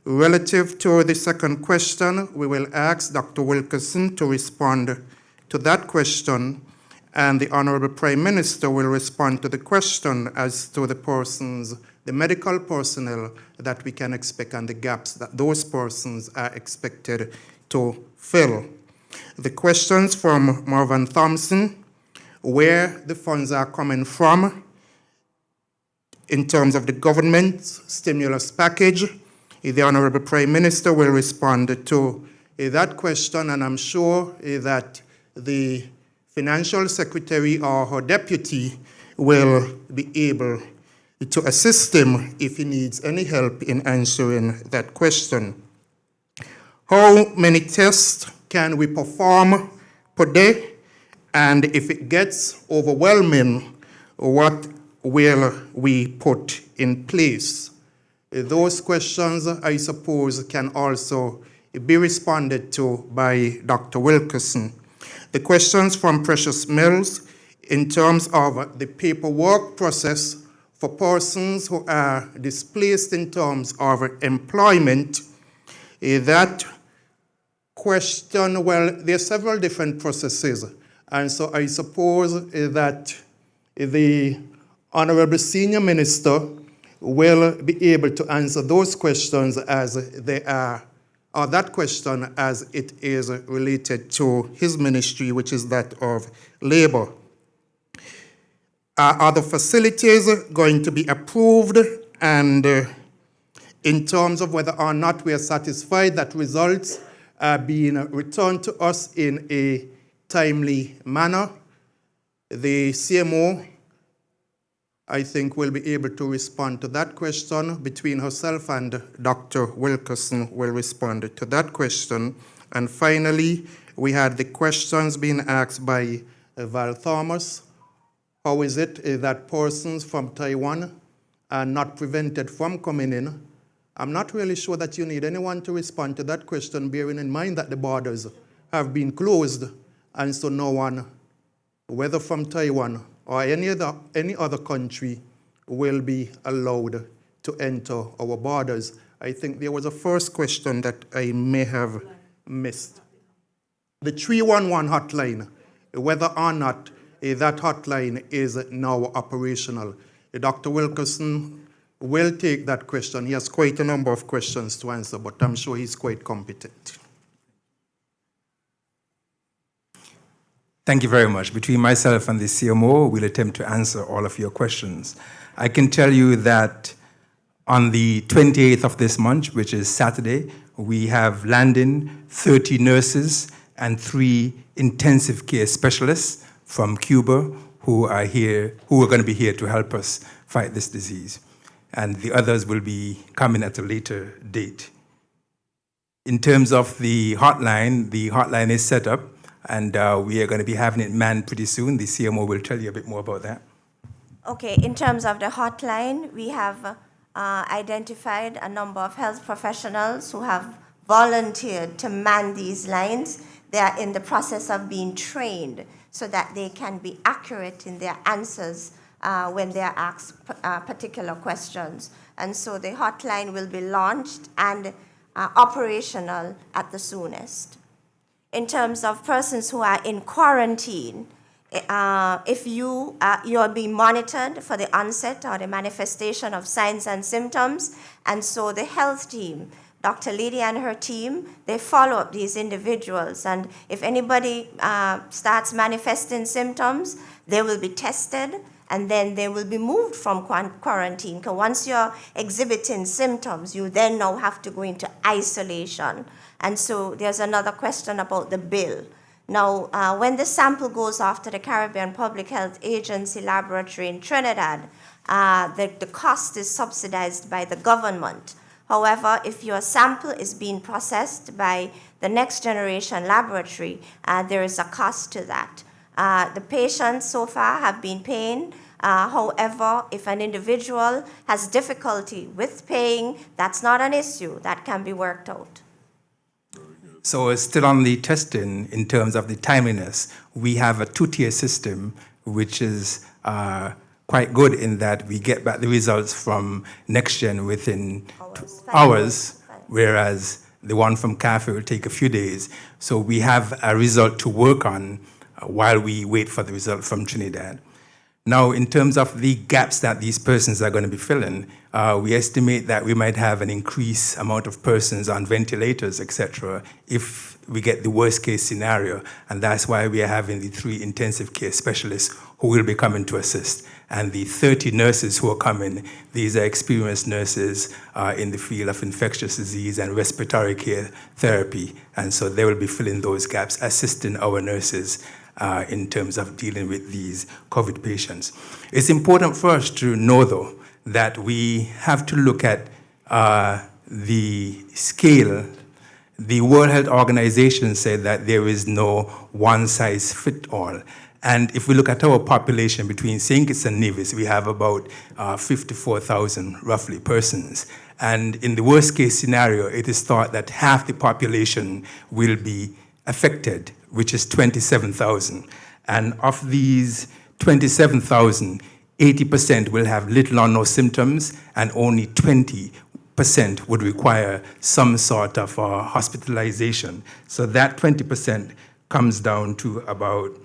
Relative to the second question, we will ask Dr. Wilkerson to respond to that question, and the Honorable Prime Minister will respond to the question as to the persons, the medical personnel that we can expect and the gaps that those persons are expected to fill. The questions from Marvin Thompson, where the funds are coming from in terms of the government's stimulus package. The Honorable Prime Minister will respond to that question, and I'm sure that the Financial Secretary or her deputy will be able to assist him if he needs any help in answering that question. How many tests can we perform per day? And if it gets overwhelming, what will we put in place? Those questions, I suppose, can also be responded to by Dr. Wilkerson. The questions from Precious Mills in terms of the paperwork process for persons who are displaced in terms of employment, that question, well, there are several different processes. And so I suppose that the Honorable Senior Minister will be able to answer those questions as they are, or that question as it is related to his ministry, which is that of labor. Are the facilities going to be approved? And in terms of whether or not we are satisfied that results are being returned to us in a timely manner, the CMO, I think, will be able to respond to that question. Between herself and Dr. Wilkerson will respond to that question. And finally, we had the questions being asked by Val Thomas. How is it that persons from Taiwan are not prevented from coming in? I'm not really sure that you need anyone to respond to that question, bearing in mind that the borders have been closed, and so no one, whether from Taiwan or any other country, will be allowed to enter our borders. I think there was a first question that I may have missed. The 311 hotline, whether or not that hotline is now operational. Dr. Wilkerson will take that question. He has quite a number of questions to answer, but I'm sure he's quite competent. Thank you very much. Between myself and the CMO, we'll attempt to answer all of your questions. I can tell you that on the 28th of this month, which is Saturday, we have landing 30 nurses and 3 intensive care specialists from Cuba who are going to be here to help us fight this disease. And the others will be coming at a later date. In terms of the hotline is set up, and we are going to be having it manned pretty soon. The CMO will tell you a bit more about that. Okay, in terms of the hotline, we have identified a number of health professionals who have volunteered to man these lines. They are in the process of being trained so that they can be accurate in their answers when they are asked particular questions. And so the hotline will be launched and operational at the soonest. In terms of persons who are in quarantine, if you'll be monitored for the onset or the manifestation of signs and symptoms, and so the health team, Dr. Lydia and her team, they follow up these individuals, and if anybody starts manifesting symptoms, they will be tested, and then they will be moved from quarantine. Because once you're exhibiting symptoms, you then now have to go into isolation. And so there's another question about the bill. Now, when the sample goes off to the Caribbean Public Health Agency laboratory in Trinidad, the cost is subsidized by the government. However, if your sample is being processed by the Next Generation Laboratory, there is a cost to that. The patients so far have been paying. However, if an individual has difficulty with paying, that's not an issue. That can be worked out. So still on the testing, in terms of the timeliness, we have a 2-tier system, which is quite good in that we get back the results from NextGen within hours, whereas the one from CAFE will take a few days. So we have a result to work on while we wait for the result from Trinidad. Now, in terms of the gaps that these persons are going to be filling, we estimate that we might have an increased amount of persons on ventilators, etc., if we get the worst case scenario. And that's why we are having the 3 intensive care specialists who will be coming to assist. And the 30 nurses who are coming, these are experienced nurses in the field of infectious disease and respiratory care therapy. And so they will be filling those gaps, assisting our nurses in terms of dealing with these COVID patients. It's important for us to know, though, that we have to look at the scale the World Health Organization said that there is no one-size-fits-all. And if we look at our population between St. Kitts and Nevis, we have about 54,000, roughly, persons. And in the worst-case scenario, it is thought that half the population will be affected, which is 27,000. And of these 27,000, 80% will have little or no symptoms, and only 20% would require some sort of hospitalization. So that 20% comes down to about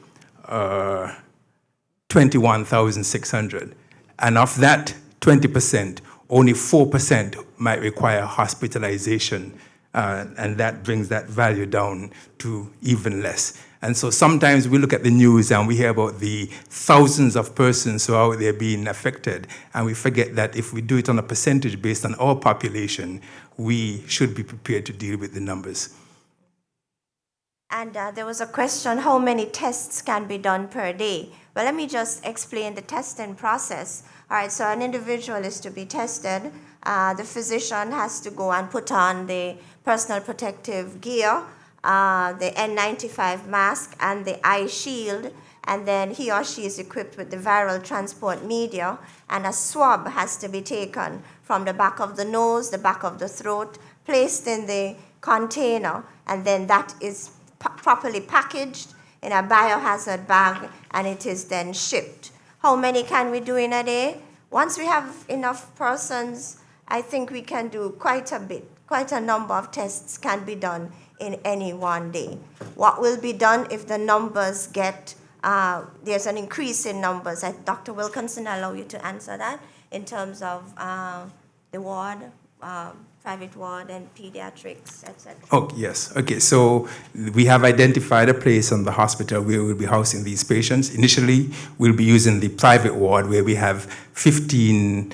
21,600. And of that 20%, only 4% might require hospitalization, and that brings that value down to even less. And so sometimes we look at the news and we hear about the thousands of persons who are out there being affected, and we forget that if we do it on a percentage based on our population, we should be prepared to deal with the numbers. And there was a question, how many tests can be done per day? Well, let me just explain the testing process. All right, so an individual is to be tested. The physician has to go and put on the personal protective gear, the N95 mask and the eye shield, and then he or she is equipped with the viral transport media, and a swab has to be taken from the back of the nose, the back of the throat, placed in the container, and then that is properly packaged in a biohazard bag, and it is then shipped. How many can we do in a day? Once we have enough persons, I think we can do quite a bit. Quite a number of tests can be done in any one day. What will be done if the numbers get, there's an increase in numbers? Dr. Wilkinson, I'll allow you to answer that in terms of the ward, private ward and pediatrics, etc. Oh, yes. Okay, so we have identified a place in the hospital where we'll be housing these patients. Initially, we'll be using the private ward where we have 15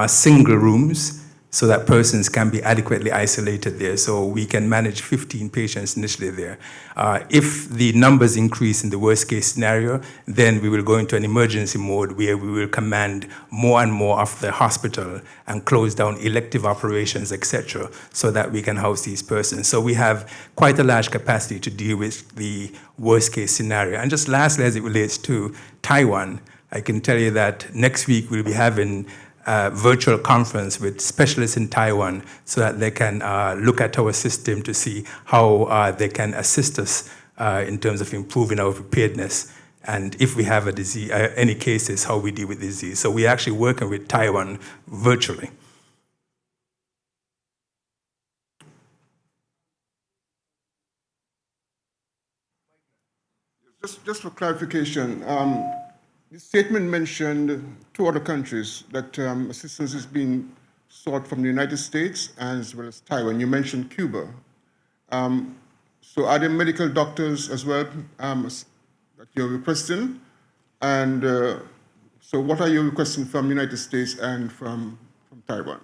single rooms, so that persons can be adequately isolated there. So we can manage 15 patients initially there. If the numbers increase in the worst case scenario, then we will go into an emergency mode where we will command more and more of the hospital and close down elective operations, etc., so that we can house these persons. So we have quite a large capacity to deal with the worst case scenario. And just lastly, as it relates to Taiwan, I can tell you that next week we'll be having virtual conference with specialists in Taiwan so that they can look at our system to see how they can assist us in terms of improving our preparedness, and if we have a disease, any cases, how we deal with disease. So we're actually working with Taiwan virtually. Just for clarification, the statement mentioned 2 other countries that assistance is being sought from the United States as well as Taiwan. You mentioned Cuba. So are there medical doctors as well that you're requesting? And so what are you requesting from the United States and from Taiwan?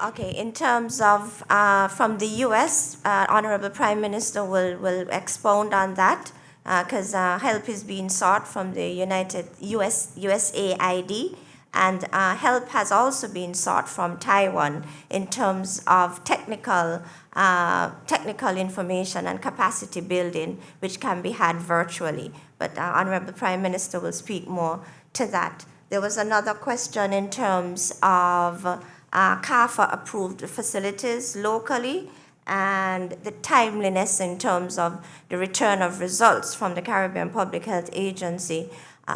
Okay, in terms of from the U.S., Honorable Prime Minister will expound on that, because help is being sought from the USAID, and help has also been sought from Taiwan in terms of technical information and capacity building, which can be had virtually. But Honorable Prime Minister will speak more to that. There was another question in terms of CARFA-approved facilities locally, and the timeliness in terms of the return of results from the Caribbean Public Health Agency.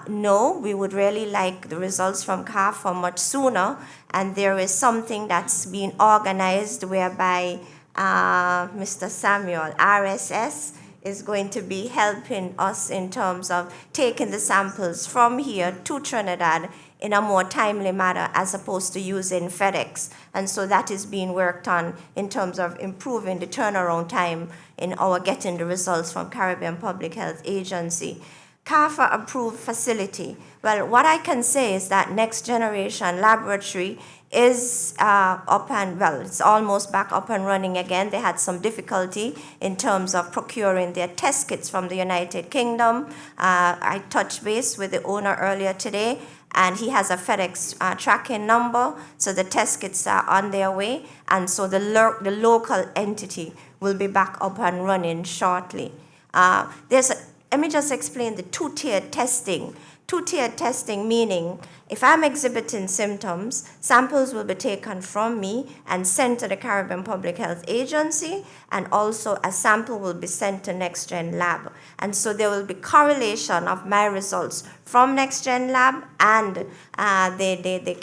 No, we would really like the results from CARFA much sooner, and there is something that's being organized whereby Mr. Samuel, RSS, is going to be helping us in terms of taking the samples from here to Trinidad in a more timely manner as opposed to using FedEx. And so that is being worked on in terms of improving the turnaround time in our getting the results from Caribbean Public Health Agency. CARFA approved facility. Well, what I can say is that Next Generation Laboratory is up and, well, it's almost back up and running again. They had some difficulty in terms of procuring their test kits from the United Kingdom. I touched base with the owner earlier today, and he has a FedEx tracking number, so the test kits are on their way, and so the local entity will be back up and running shortly. Let me just explain the two-tiered testing. Two-tiered testing meaning if I'm exhibiting symptoms, samples will be taken from me and sent to the Caribbean Public Health Agency, and also a sample will be sent to NextGen Lab. And so there will be correlation of my results from NextGen Lab and the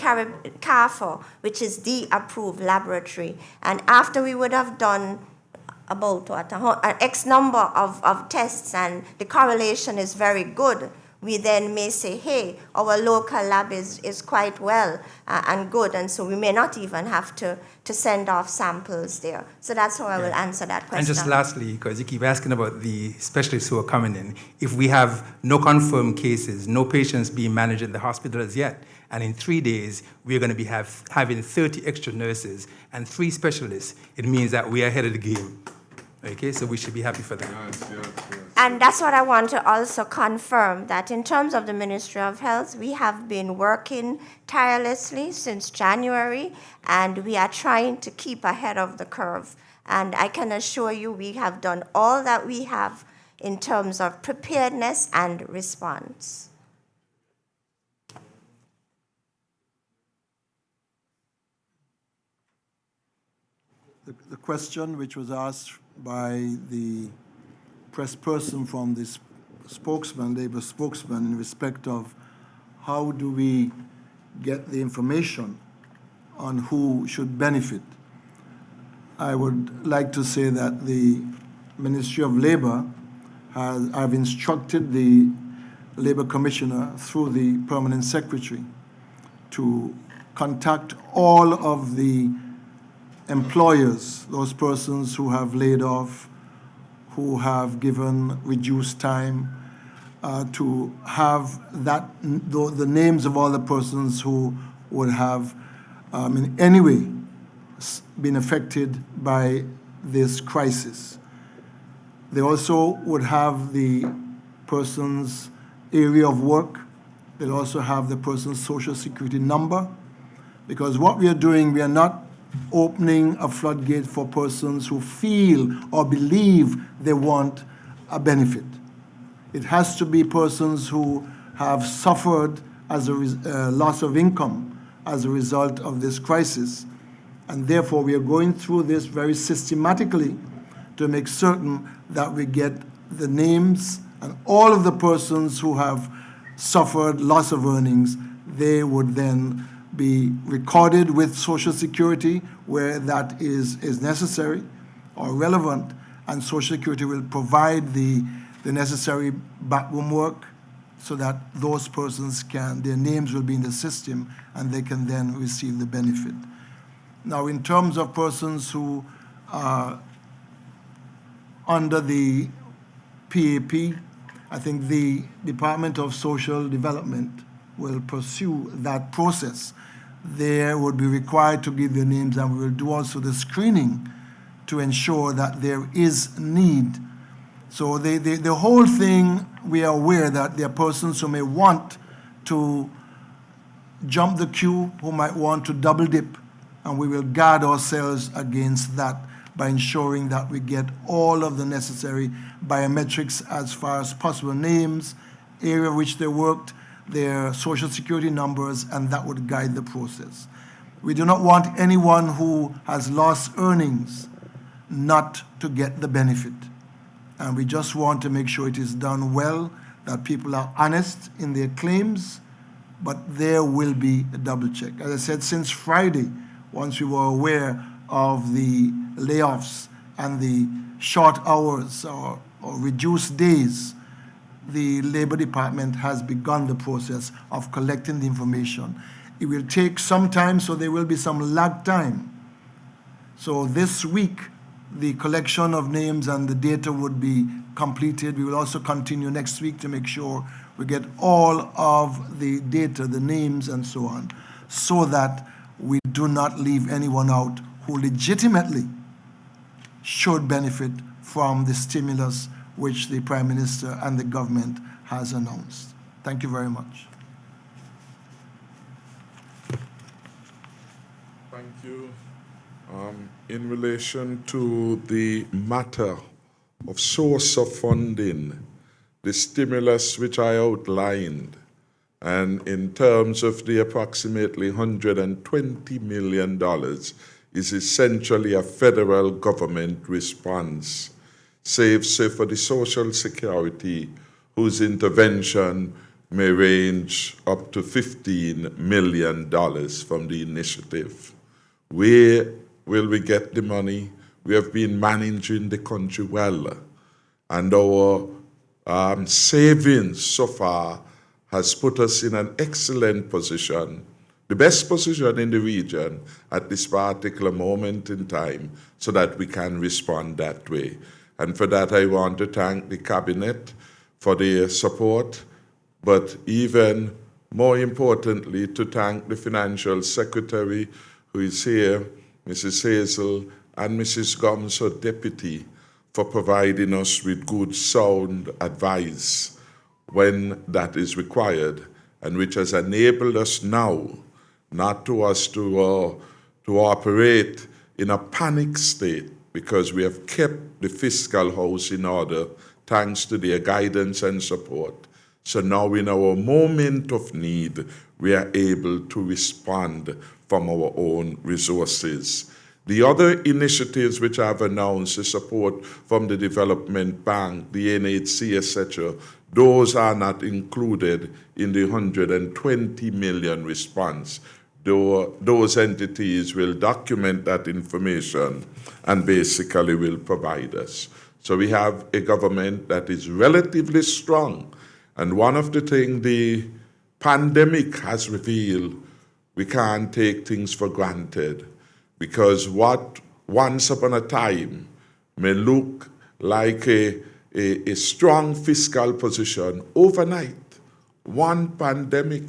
CARFA, which is the approved laboratory. And after we would have done about an X number of tests and the correlation is very good, we then may say, hey, our local lab is quite well and good, and so we may not even have to send off samples there. So that's how I will answer that question. And just lastly, because you keep asking about the specialists who are coming in, if we have no confirmed cases, no patients being managed in the hospitals yet, and in 3 days we're going to be having 30 extra nurses and 3 specialists, it means that we are ahead of the game. Okay, so we should be happy for that. Yes. And that's what I want to also confirm, that in terms of the Ministry of Health, we have been working tirelessly since January, and we are trying to keep ahead of the curve. And I can assure you we have done all that we have in terms of preparedness and response. The question which was asked by the press person from the spokesman, labor spokesman, in respect of how do we get the information on who should benefit. I would like to say that the Ministry of Labor I've instructed the Labor Commissioner through the Permanent Secretary to contact all of the employers, those persons who have laid off, who have given reduced time, to have the names of all the persons who would have in any way been affected by this crisis. They also would have the person's area of work. They'll also have the person's social security number, because what we are doing, we are not opening a floodgate for persons who feel or believe they want a benefit. It has to be persons who have suffered as a loss of income as a result of this crisis. And therefore, we are going through this very systematically to make certain that we get the names and all of the persons who have suffered loss of earnings. They would then be recorded with Social Security where that is necessary or relevant, and Social Security will provide the necessary backroom work so that those persons their names will be in the system and they can then receive the benefit. Now, in terms of persons who are under the PAP, I think the Department of Social Development will pursue that process. They would be required to give their names, and we will do also the screening to ensure that there is need. So the whole thing, we are aware that there are persons who may want to jump the queue, who might want to double dip, and we will guard ourselves against that by ensuring that we get all of the necessary biometrics as far as possible, names, area which they worked, their social security numbers, and that would guide the process. We do not want anyone who has lost earnings not to get the benefit. And we just want to make sure it is done well, that people are honest in their claims, but there will be a double check. As I said, since Friday, once we were aware of the layoffs and the short hours or reduced days, the Labor Department has begun the process of collecting the information. It will take some time, so there will be some lag time. So this week, the collection of names and the data would be completed. We will also continue next week to make sure we get all of the data, the names and so on, so that we do not leave anyone out who legitimately should benefit from the stimulus which the Prime Minister and the government has announced. Thank you very much. Thank you. In relation to the matter of source of funding, the stimulus which I outlined, and in terms of the approximately $120 million, is essentially a federal government response, save for the Social Security, whose intervention may range up to $15 million from the initiative. Where will we get the money? We have been managing the country well, and our savings so far has put us in an excellent position, the best position in the region at this particular moment in time, so that we can respond that way. And for that, I want to thank the Cabinet for their support, but even more importantly, to thank the Financial Secretary, who is here, Mrs. Hazel, and Mrs. Gomes, her deputy, for providing us with good, sound advice when that is required, and which has enabled us now not to operate in a panic state, because we have kept the fiscal house in order thanks to their guidance and support. So now in our moment of need, we are able to respond from our own resources. The other initiatives which I've announced, the support from the Development Bank, the NHC, etc., those are not included in the $120 million response. Those entities will document that information and basically will provide us. So we have a government that is relatively strong. And one of the things the pandemic has revealed, we can't take things for granted, because what once upon a time may look like a strong fiscal position, overnight, one pandemic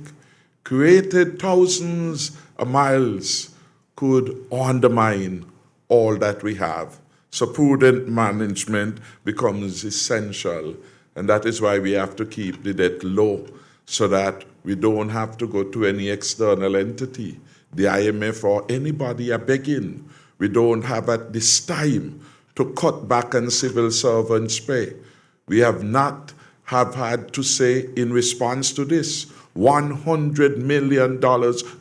created thousands of miles could undermine all that we have. So prudent management becomes essential, and that is why we have to keep the debt low, so that we don't have to go to any external entity, the IMF or anybody are begging. We don't have at this time to cut back on civil servants' pay. We have not had to say in response to this, $100 million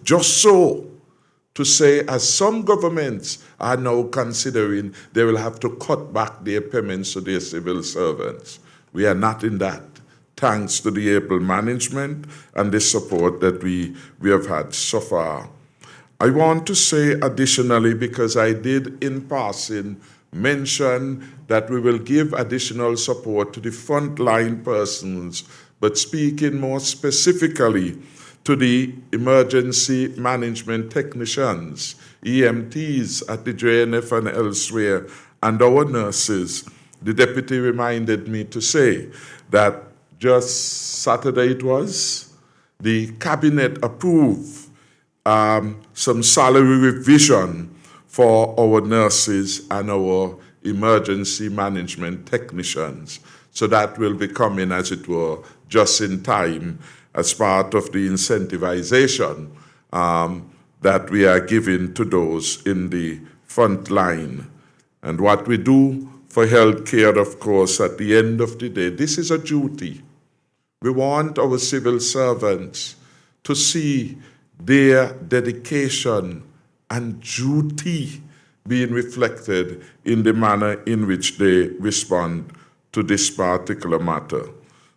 just so to say, as some governments are now considering, they will have to cut back their payments to their civil servants. We are not in that, thanks to the able management and the support that we have had so far. I want to say additionally, because I did in passing mention that we will give additional support to the frontline persons, but speaking more specifically to the emergency management technicians, EMTs at the JNF and elsewhere, and our nurses. The deputy reminded me to say that just Saturday it was, the cabinet approved some salary revision for our nurses and our emergency management technicians. So that will be coming, as it were, just in time as part of the incentivization that we are giving to those in the front line. And what we do for health care, of course, at the end of the day, this is a duty. We want our civil servants to see their dedication and duty being reflected in the manner in which they respond to this particular matter.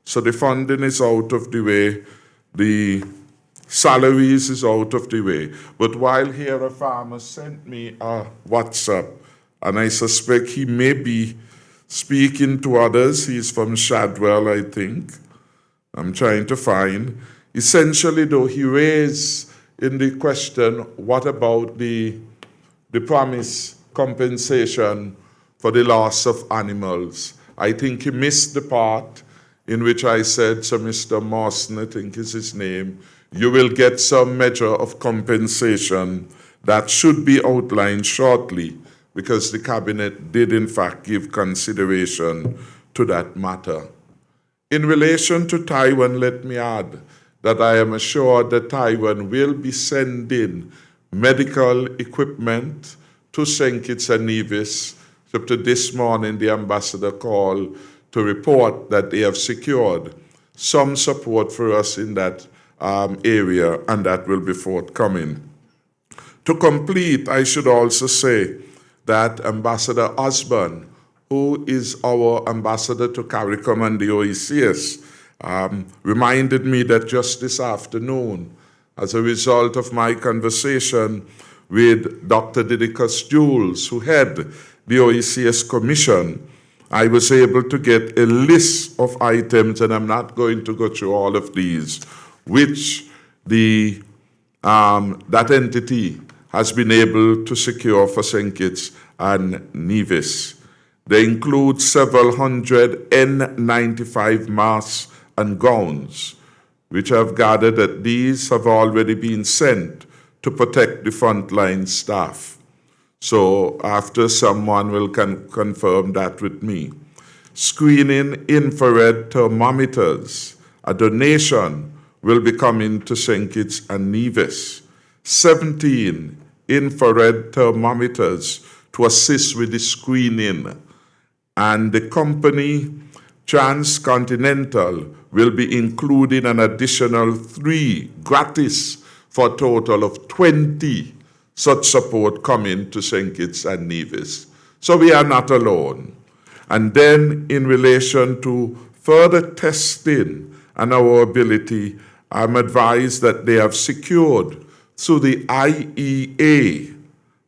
So the funding is out of the way, the salaries is out of the way. But while here, a farmer sent me a WhatsApp, and I suspect he may be speaking to others. He's from Shadwell, I think. I'm trying to find. Essentially, though, he raised in the question, what about the promised compensation for the loss of animals? I think he missed the part in which I said, so Mr. Mawson, I think is his name, you will get some measure of compensation that should be outlined shortly, because the cabinet did in fact give consideration to that matter. In relation to Taiwan, let me add that I am assured that Taiwan will be sending medical equipment to St. Kitts and Nevis. Up to this morning, the ambassador called to report that they have secured some support for us in that area, and that will be forthcoming. To complete, I should also say that Ambassador Osborne, who is our ambassador to CARICOM and the OECS, reminded me that just this afternoon, as a result of my conversation with Dr. Didicus Jules, who head the OECS Commission, I was able to get a list of items, and I'm not going to go through all of these, which that entity has been able to secure for St. Kitts and Nevis. They include several hundred N95 masks and gowns, which I've gathered that these have already been sent to protect the frontline staff. So after someone will confirm that with me. Screening infrared thermometers, a donation will be coming to St. Kitts and Nevis. 17 infrared thermometers to assist with the screening. And the company Transcontinental will be including an additional 3 gratis for a total of 20 such support coming to St. Kitts and Nevis. So we are not alone. And then in relation to further testing and our ability, I'm advised that they have secured through the IEA,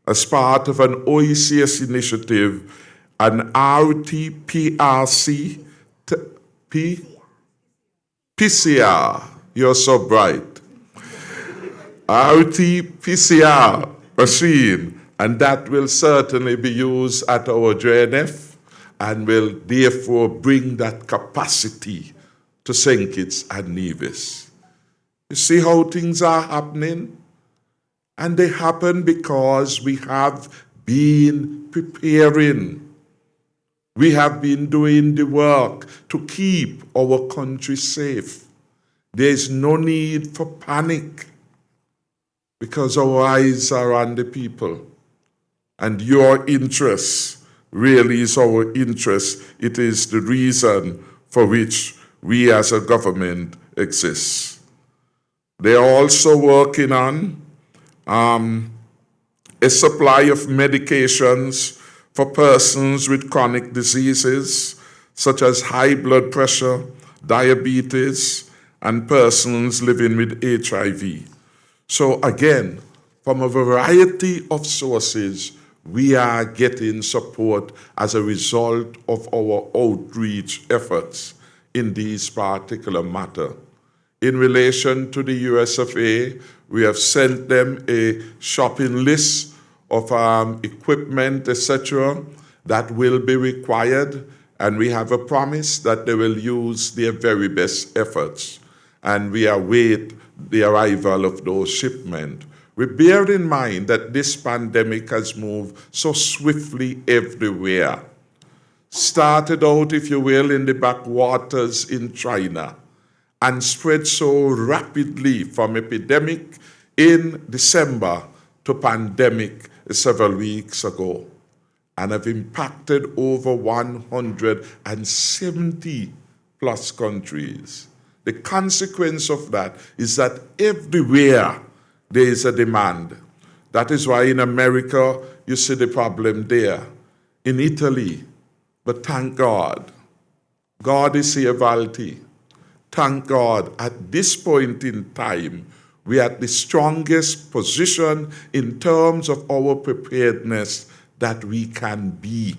as part of an OECS initiative, an RT-PRC, PCR, you're so bright, RT-PCR machine, and that will certainly be used at our JNF and will therefore bring that capacity to St. Kitts and Nevis. You see how things are happening? And they happen because we have been preparing. We have been doing the work to keep our country safe. There is no need for panic because our eyes are on the people. And your interest really is our interest. It is the reason for which we as a government exist. They are also working on a supply of medications for persons with chronic diseases, such as high blood pressure, diabetes, and persons living with HIV. So again, from a variety of sources, we are getting support as a result of our outreach efforts in this particular matter. In relation to the US of A, we have sent them a shopping list of equipment, etc., that will be required, and we have a promise that they will use their very best efforts, and we await the arrival of those shipments. We bear in mind that this pandemic has moved so swiftly everywhere. Started out, if you will, in the backwaters in China, and spread so rapidly from epidemic in December to pandemic several weeks ago, and have impacted over 170 plus countries. The consequence of that is that everywhere there is a demand. That is why in America you see the problem there, in Italy. But thank God, God is here, Valti. Thank God, at this point in time, we are at the strongest position in terms of our preparedness that we can be.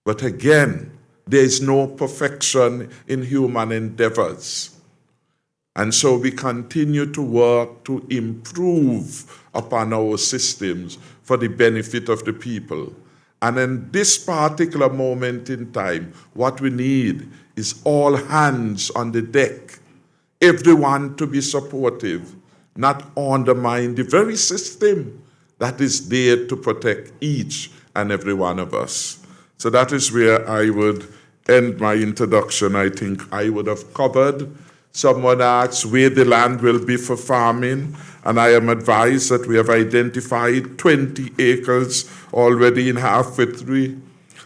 But again, there is no perfection in human endeavors. And so we continue to work to improve upon our systems for the benefit of the people. And in this particular moment in time, what we need is all hands on the deck, everyone to be supportive, not undermine the very system that is there to protect each and every one of us. So that is where I would end my introduction. I think I would have covered Someone asks where the land will be for farming, and I am advised that we have identified 20 acres already in Halfway 3,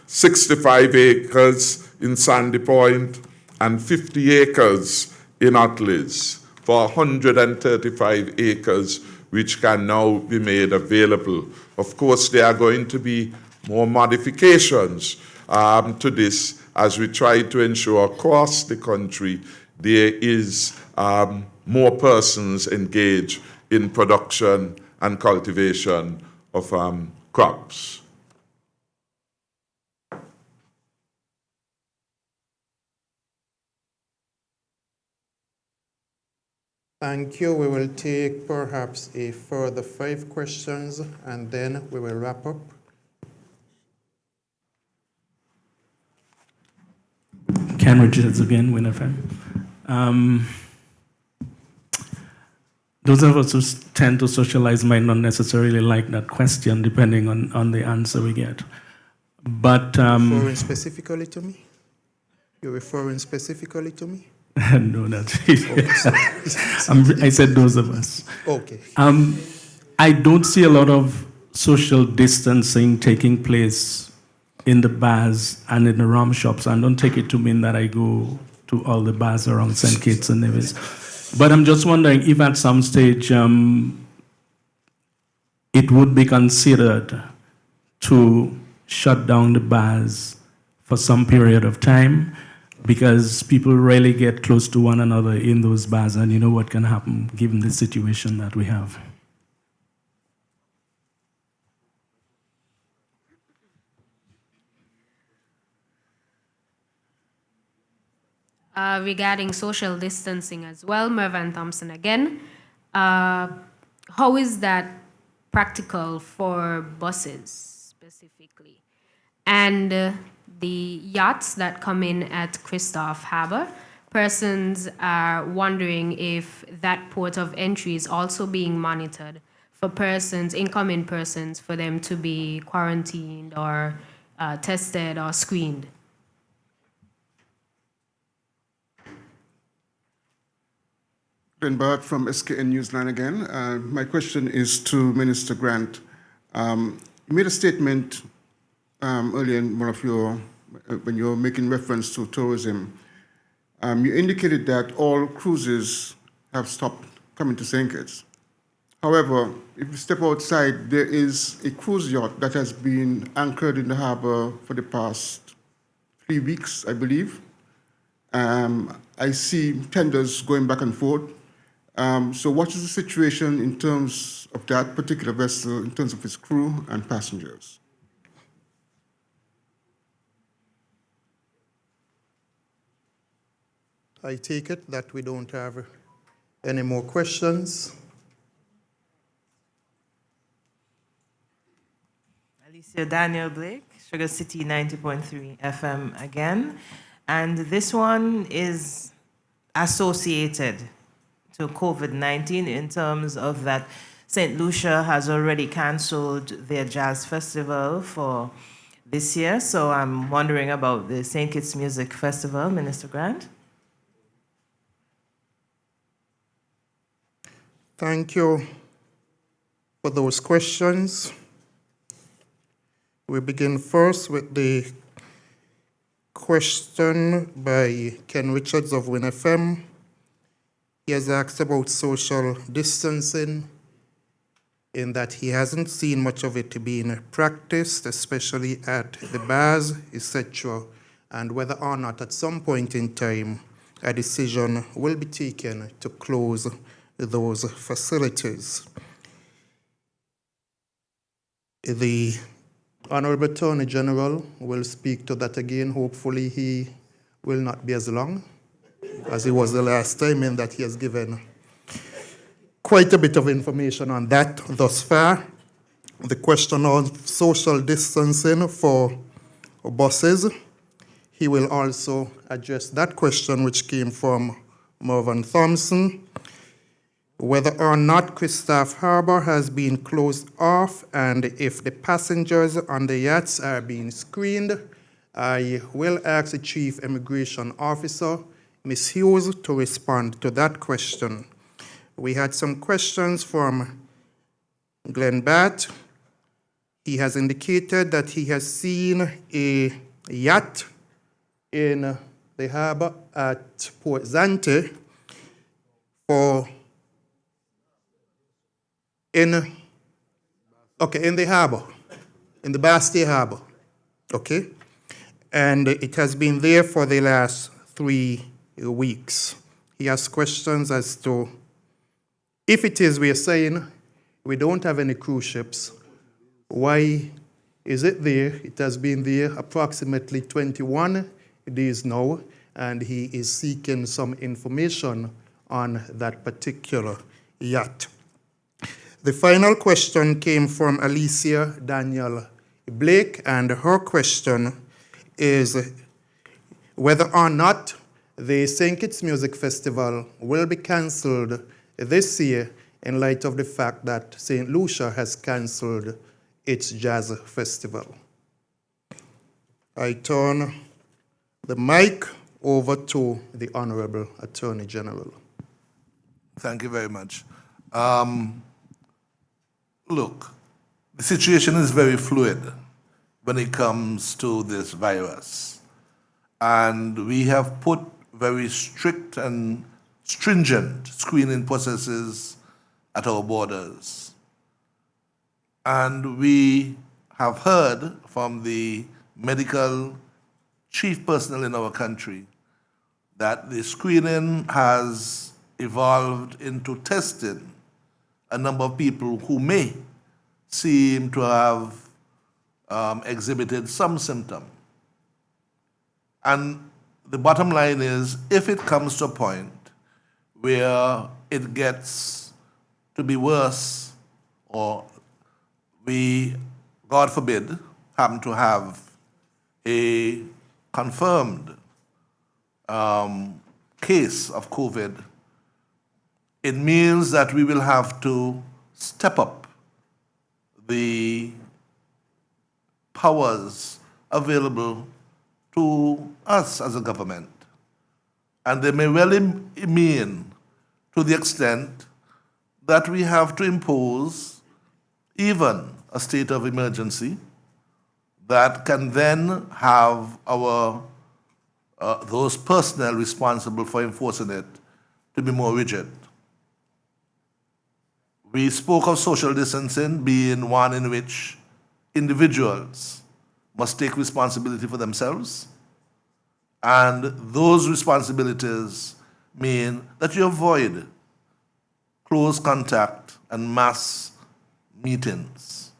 65 acres in Sandy Point, and 50 acres in Atlas for 135 acres, which can now be made available. Of course, there are going to be more modifications to this as we try to ensure across the country there is more persons engaged in production and cultivation of crops. Thank you. We will take perhaps a further 5 questions, and then we will wrap up. Ken Richards again, WinFM. Those of us who tend to socialize might not necessarily like that question, depending on the answer we get. But referring specifically to me? You're referring specifically to me? No, that's I said those of us. Okay. I don't see a lot of social distancing taking place in the bars and in the rum shops. And don't take it to mean that I go to all the bars around St. Kitts and Nevis. But I'm just wondering if at some stage it would be considered to shut down the bars for some period of time, because people rarely get close to one another in those bars, and you know what can happen given the situation that we have. Regarding social distancing as well, Mervyn Thompson again. How is that practical for buses specifically? And the yachts that come in at Christophe Harbour, persons are wondering if that port of entry is also being monitored for persons, incoming persons, for them to be quarantined or tested or screened. Ben Bart from SKN Newsline again. My question is to Minister Grant. You made a statement earlier in one of your, when you were making reference to tourism. You indicated that all cruises have stopped coming to St. Kitts. However, if you step outside, there is a cruise yacht that has been anchored in the harbor for the past 3 weeks, I believe. I see tenders going back and forth. So what is the situation in terms of that particular vessel, in terms of its crew and passengers? I take it that we don't have any more questions. Alicia Daniel Blake, Sugar City 90.3 FM again. And this one is associated to COVID-19 in terms of that St. Lucia has already canceled their jazz festival for this year. So I'm wondering about the St. Kitts Music Festival, Minister Grant. Thank you for those questions. We begin first with the question by Ken Richards of WinFM. He has asked about social distancing, in that he hasn't seen much of it being practiced, especially at the bars, etc., and whether or not at some point in time a decision will be taken to close those facilities. The Honorable Attorney General will speak to that again. Hopefully he will not be as long as he was the last time, in that he has given quite a bit of information on that thus far. The question of social distancing for buses, he will also address that question which came from Mervyn Thompson, whether or not Christophe Harbour has been closed off and if the passengers on the yachts are being screened. I will ask the Chief Immigration Officer Ms. Hughes to respond to that question. We had some questions from Glenn Batt. He has indicated that he has seen a yacht in the harbor at Port Zante in the harbor, in the Bastille Harbor, okay? And it has been there for the last 3 weeks. He has questions as to, if it is, we are saying we don't have any cruise ships, why is it there? It has been there approximately 21 days now, and he is seeking some information on that particular yacht. The final question came from Alicia Daniel Blake, and her question is whether or not the St. Kitts Music Festival will be cancelled this year in light of the fact that St. Lucia has cancelled its jazz festival. I turn the mic over to the Honorable Attorney General. Thank you very much. Look, the situation is very fluid when it comes to this virus. And we have put very strict and stringent screening processes at our borders. And we have heard from the medical chief personnel in our country that the screening has evolved into testing a number of people who may seem to have exhibited some symptom. And the bottom line is, if it comes to a point where it gets to be worse, or we, God forbid, happen to have a confirmed case of COVID, it means that we will have to step up the powers available to us as a government. And they may well mean to the extent that we have to impose even a state of emergency that can then have our those personnel responsible for enforcing it to be more rigid. We spoke of social distancing being one in which individuals must take responsibility for themselves, and those responsibilities mean that you avoid close contact and mass meetings.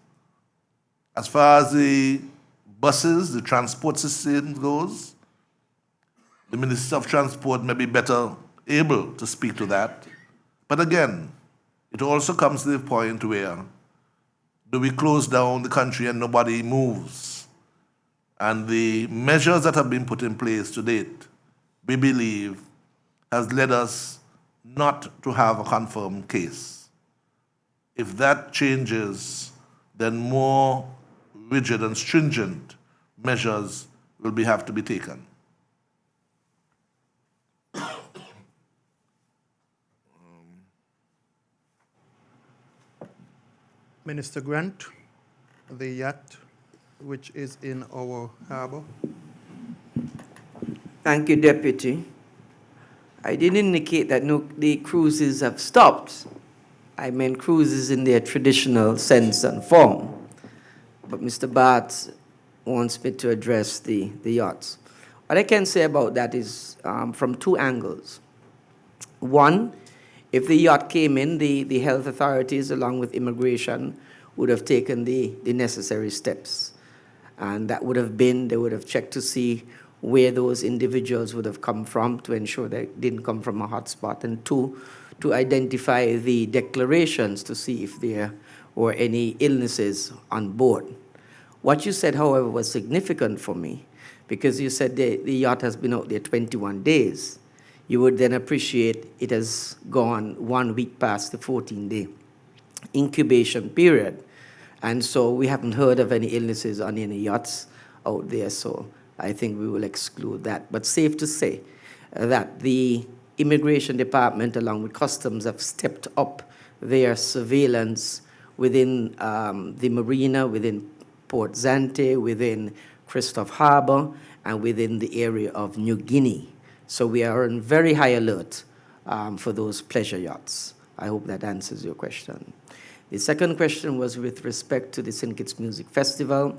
As far as the buses, the transport system goes, the Minister of Transport may be better able to speak to that. But again, it also comes to the point where do we close down the country and nobody moves? And the measures that have been put in place to date, we believe, has led us not to have a confirmed case. If that changes, then more rigid and stringent measures will have to be taken. Minister Grant, the yacht which is in our harbor. Thank you, Deputy. I didn't indicate that the cruises have stopped. I meant cruises in their traditional sense and form. But Mr. Barth wants me to address the yachts. What I can say about that is from two angles. One, if the yacht came in, the health authorities, along with immigration, would have taken the necessary steps. And that would have been, they would have checked to see where those individuals would have come from to ensure they didn't come from a hotspot. And two, to identify the declarations to see if there were any illnesses on board. What you said, however, was significant for me, because you said the yacht has been out there 21 days. You would then appreciate it has gone 1 week past the 14-day incubation period. And so we haven't heard of any illnesses on any yachts out there, so I think we will exclude that. But safe to say that the Immigration Department, along with Customs, have stepped up their surveillance within the marina, within Port Zante, within Christophe Harbour, and within the area of New Guinea. So we are on very high alert for those pleasure yachts. I hope that answers your question. The second question was with respect to the St. Kitts Music Festival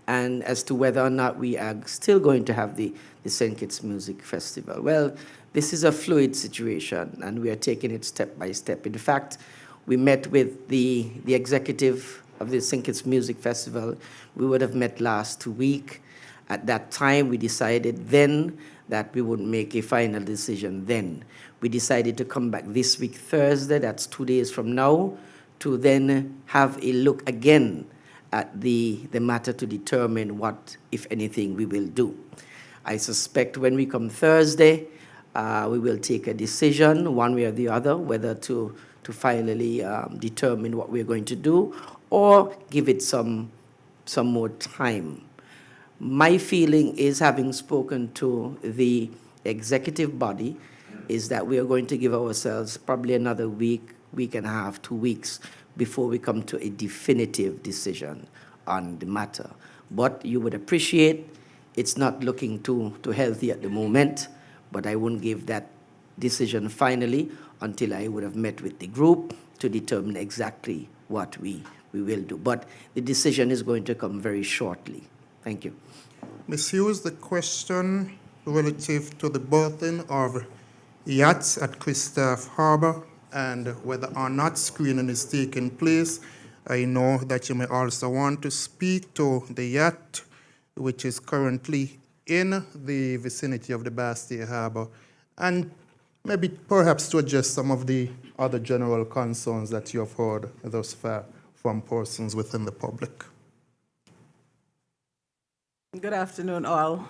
and as to whether or not we are still going to have the St. Kitts Music Festival. Well, this is a fluid situation, and we are taking it step by step. In fact, we met with the executive of the St. Kitts Music Festival. We would have met last week. At that time, we decided then that we would make a final decision then. We decided to come back this week, Thursday, that's 2 days from now, to then have a look again at the matter to determine what, if anything, we will do. I suspect when we come Thursday, we will take a decision, one way or the other, whether to finally determine what we're going to do or give it some more time. My feeling is, having spoken to the executive body, is that we are going to give ourselves probably another week, week and a half, 2 weeks before we come to a definitive decision on the matter. But you would appreciate it's not looking too healthy at the moment, but I won't give that decision finally until I would have met with the group to determine exactly what we will do. But the decision is going to come very shortly. Thank you. Ms. Hughes, the question relative to the berthing of yachts at Christophe Harbour and whether or not screening is taking place. I know that you may also want to speak to the yacht, which is currently in the vicinity of the Bastille Harbour, and maybe perhaps to address some of the other general concerns that you have heard thus far from persons within the public. Good afternoon, all.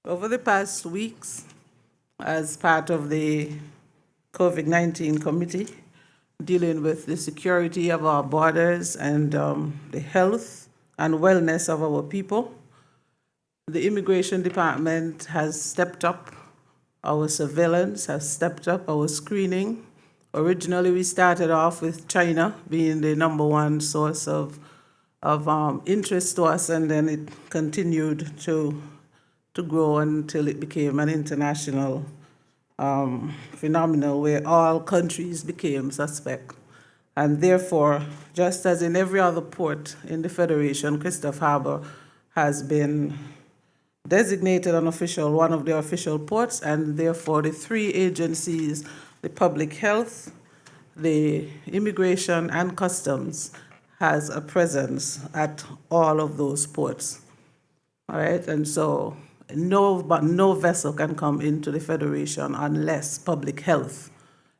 Over the past weeks, as part of the COVID-19 committee dealing with the security of our borders and the health and wellness of our people, the Immigration Department has stepped up our surveillance, has stepped up our screening. Originally, we started off with China being the #1 source of interest to us, and then it continued to grow until it became an international phenomenon where all countries became suspect. And therefore, just as in every other port in the Federation, Christophe Harbour has been designated one of the official ports, and therefore the three agencies, the public health, the immigration, and customs, has a presence at all of those ports. All right, and so no vessel can come into the Federation unless public health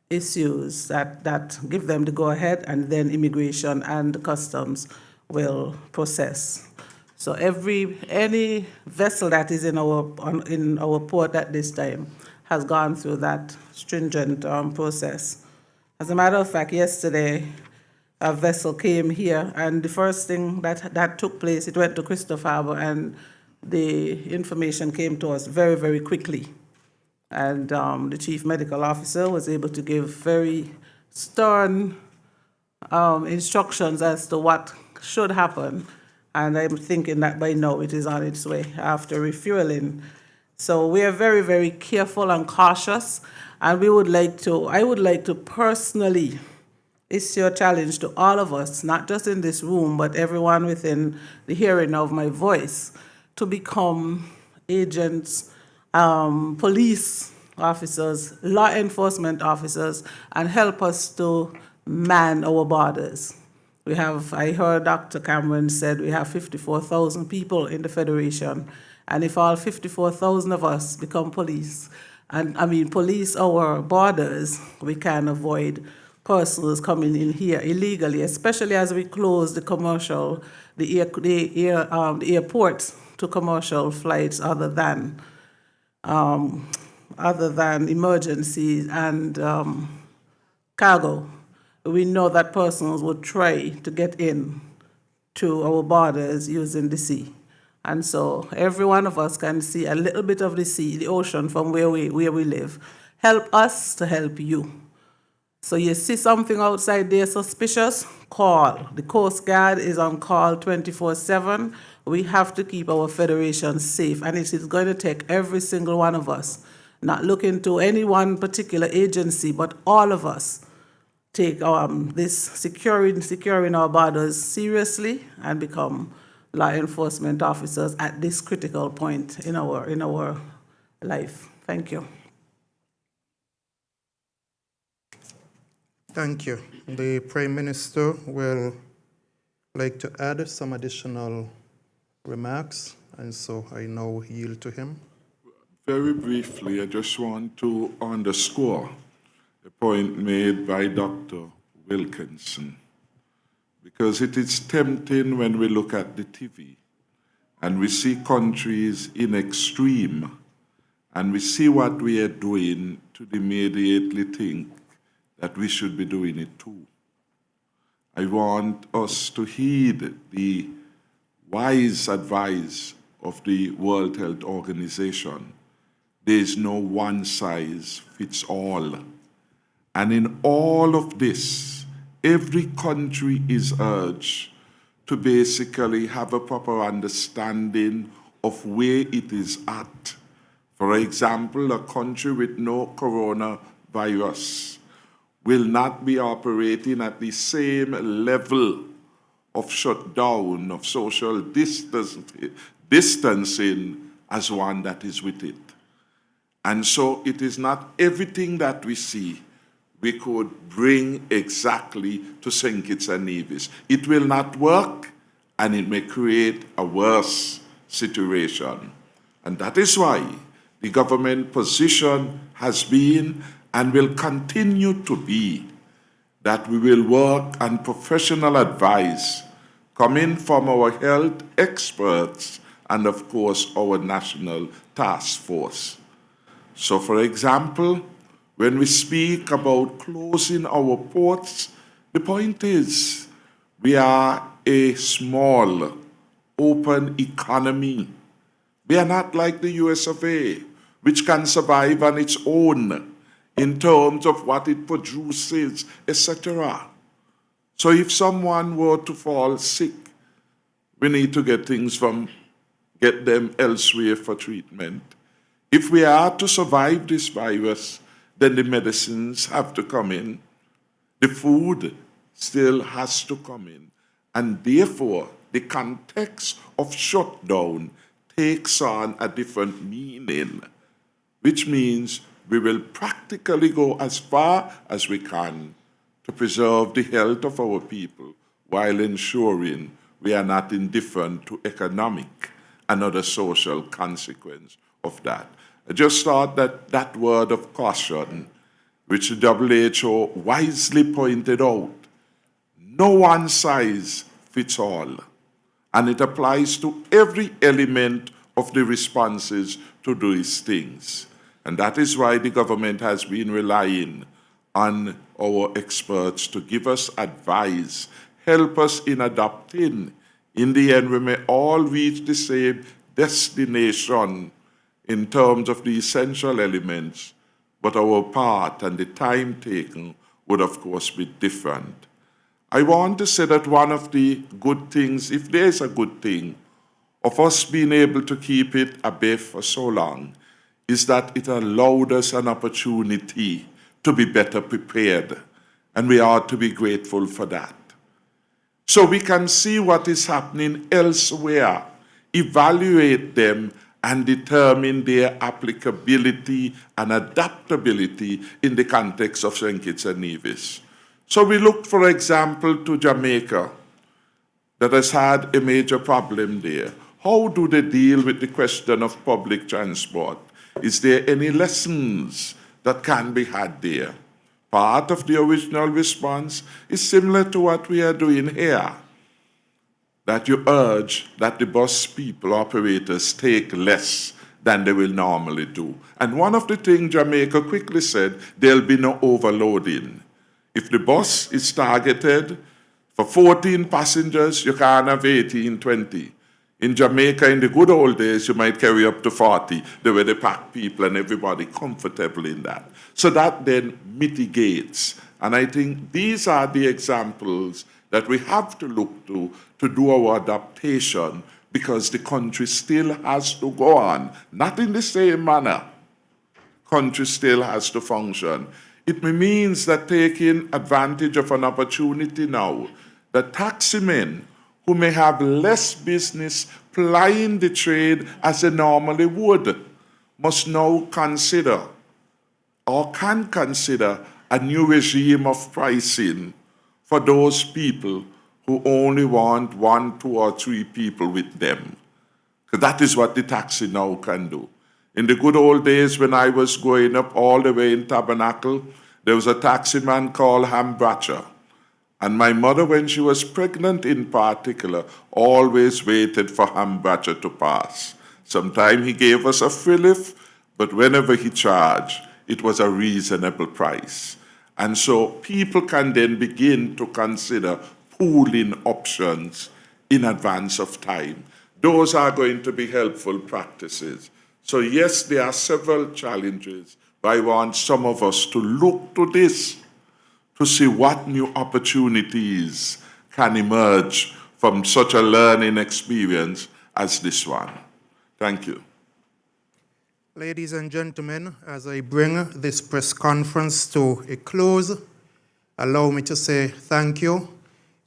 issues that give them the go-ahead, and then immigration and customs will process. So any vessel that is in our port at this time has gone through that stringent process. As a matter of fact, yesterday a vessel came here, and the first thing that took place, it went to Christophe Harbour, and the information came to us very, very quickly. And the chief medical officer was able to give very stern instructions as to what should happen. And I'm thinking that by now it is on its way after refueling. So we are very, very careful and cautious. And I would like to personally issue a challenge to all of us, not just in this room, but everyone within the hearing of my voice, to become agents, police officers, law enforcement officers, and help us to man our borders. I heard Dr. Cameron said we have 54,000 people in the Federation, and if all 54,000 of us become police, police our borders, we can avoid persons coming in here illegally, especially as we close the airports to commercial flights other than emergencies and cargo. We know that persons would try to get in to our borders using the sea. And so every one of us can see a little bit of the sea, the ocean from where we live. Help us to help you. So you see something outside there suspicious, call. The Coast Guard is on call 24/7. We have to keep our federation safe, and it is going to take every single one of us, not looking to any one particular agency, but all of us take this securing our borders seriously and become law enforcement officers at this critical point in our life. Thank you. Thank you. The Prime Minister will like to add some additional remarks, and so I now yield to him. Very briefly, I just want to underscore a point made by Dr. Wilkinson, because it is tempting when we look at the TV and we see countries in extreme and we see what we are doing to immediately think that we should be doing it too. I want us to heed the wise advice of the World Health Organization. There is no one size fits all. And in all of this, every country is urged to basically have a proper understanding of where it is at. For example, a country with no coronavirus will not be operating at the same level of shutdown, of social distancing as one that is with it. And so it is not everything that we see we could bring exactly to St. Kitts and Nevis. It will not work, and it may create a worse situation. And that is why the government position has been and will continue to be that we will work on professional advice coming from our health experts and, of course, our national task force. So, for example, when we speak about closing our ports, the point is we are a small, open economy. We are not like the US of A, which can survive on its own in terms of what it produces, etc. So if someone were to fall sick, we need to get them elsewhere for treatment. If we are to survive this virus, then the medicines have to come in. The food still has to come in. And therefore, the context of shutdown takes on a different meaning, which means we will practically go as far as we can to preserve the health of our people while ensuring we are not indifferent to economic and other social consequence of that. I just thought that word of caution, which the WHO wisely pointed out, no one size fits all, and it applies to every element of the responses to these things. And that is why the government has been relying on our experts to give us advice, help us in adapting. In the end, we may all reach the same destination in terms of the essential elements, but our part and the time taken would, of course, be different. I want to say that one of the good things, if there is a good thing, of us being able to keep it a bay for so long, is that it allowed us an opportunity to be better prepared, and we ought to be grateful for that. So we can see what is happening elsewhere, evaluate them, and determine their applicability and adaptability in the context of St. Kitts and Nevis. So we look, for example, to Jamaica, that has had a major problem there. How do they deal with the question of public transport? Is there any lessons that can be had there? Part of the original response is similar to what we are doing here, that you urge that the bus people, operators, take less than they will normally do. And one of the things Jamaica quickly said, there'll be no overloading. If the bus is targeted for 14 passengers, you can't have 18, 20. In Jamaica, in the good old days, you might carry up to 40. They were the packed people and everybody comfortable in that. So that then mitigates. And I think these are the examples that we have to look to do our adaptation, because the country still has to go on, not in the same manner. Country still has to function. It means that taking advantage of an opportunity now, the taximen who may have less business plying the trade as they normally would, must now consider or can consider a new regime of pricing for those people who only want 1, 2, or 3 people with them. Because that is what the taxi now can do. In the good old days when I was growing up all the way in Tabernacle, there was a taximan called Ham Bratcher. And my mother, when she was pregnant in particular, always waited for Ham Bratcher to pass. Sometimes he gave us a fillip, but whenever he charged, it was a reasonable price. And so people can then begin to consider pooling options in advance of time. Those are going to be helpful practices. So yes, there are several challenges, but I want some of us to look to this to see what new opportunities can emerge from such a learning experience as this one. Thank you. Ladies and gentlemen, as I bring this press conference to a close, allow me to say thank you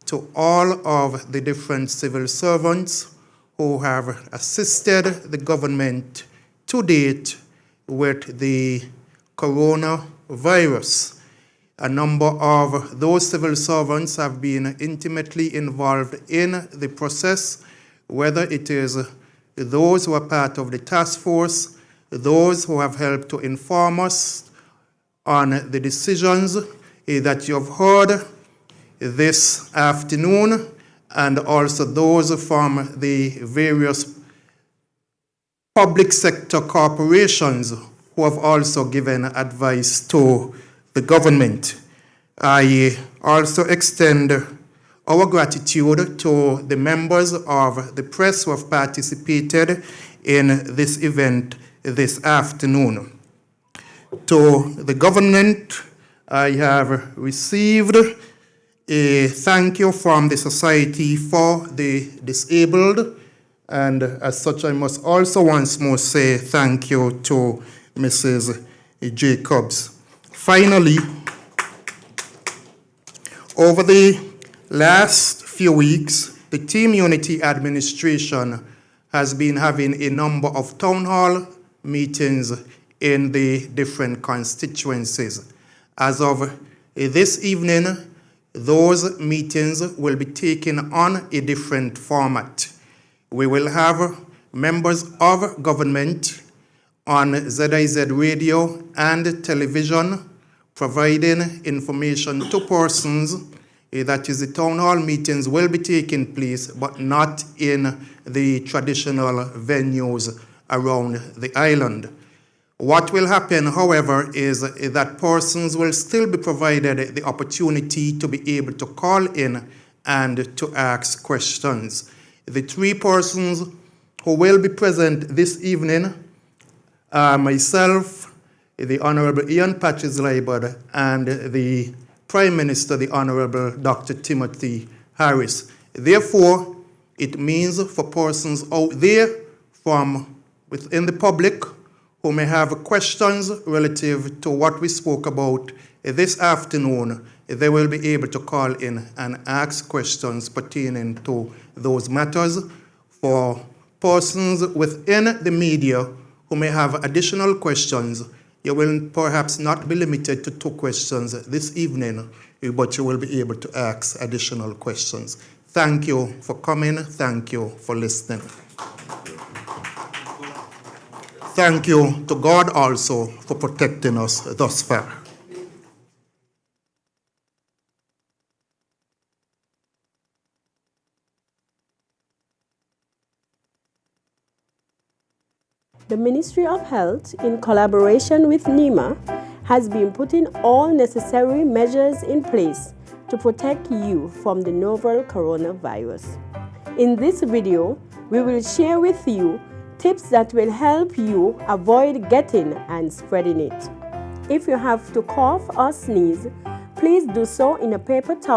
to all of the different civil servants who have assisted the government to date with the coronavirus. A number of those civil servants have been intimately involved in the process, whether it is those who are part of the task force, those who have helped to inform us on the decisions that you have heard this afternoon, and also those from the various public sector corporations who have also given advice to the government. I also extend our gratitude to the members of the press who have participated in this event this afternoon. To the government, I have received a thank you from the Society for the Disabled, and as such I must also once more say thank you to Mrs. Jacobs. Finally, over the last few weeks, the Team Unity administration has been having a number of town hall meetings in the different constituencies. As of this evening, those meetings will be taken on a different format. We will have members of government on ZIZ radio and television providing information to persons. That is, the town hall meetings will be taking place, but not in the traditional venues around the island. What will happen, however, is that persons will still be provided the opportunity to be able to call in and to ask questions. The 3 persons who will be present this evening are myself, the Honorable Ian Patches-Liebert, and the Prime Minister, the Honorable Dr. Timothy Harris. Therefore, it means for persons out there from within the public who may have questions relative to what we spoke about this afternoon, they will be able to call in and ask questions pertaining to those matters. For persons within the media who may have additional questions, you will perhaps not be limited to 2 questions this evening, but you will be able to ask additional questions. Thank you for coming. Thank you for listening. Thank you to God also for protecting us thus far. The Ministry of Health, in collaboration with NEMA, has been putting all necessary measures in place to protect you from the novel coronavirus. In this video, We will share with you tips that will help you avoid getting and spreading it. If you have to cough or sneeze, please do so in a paper towel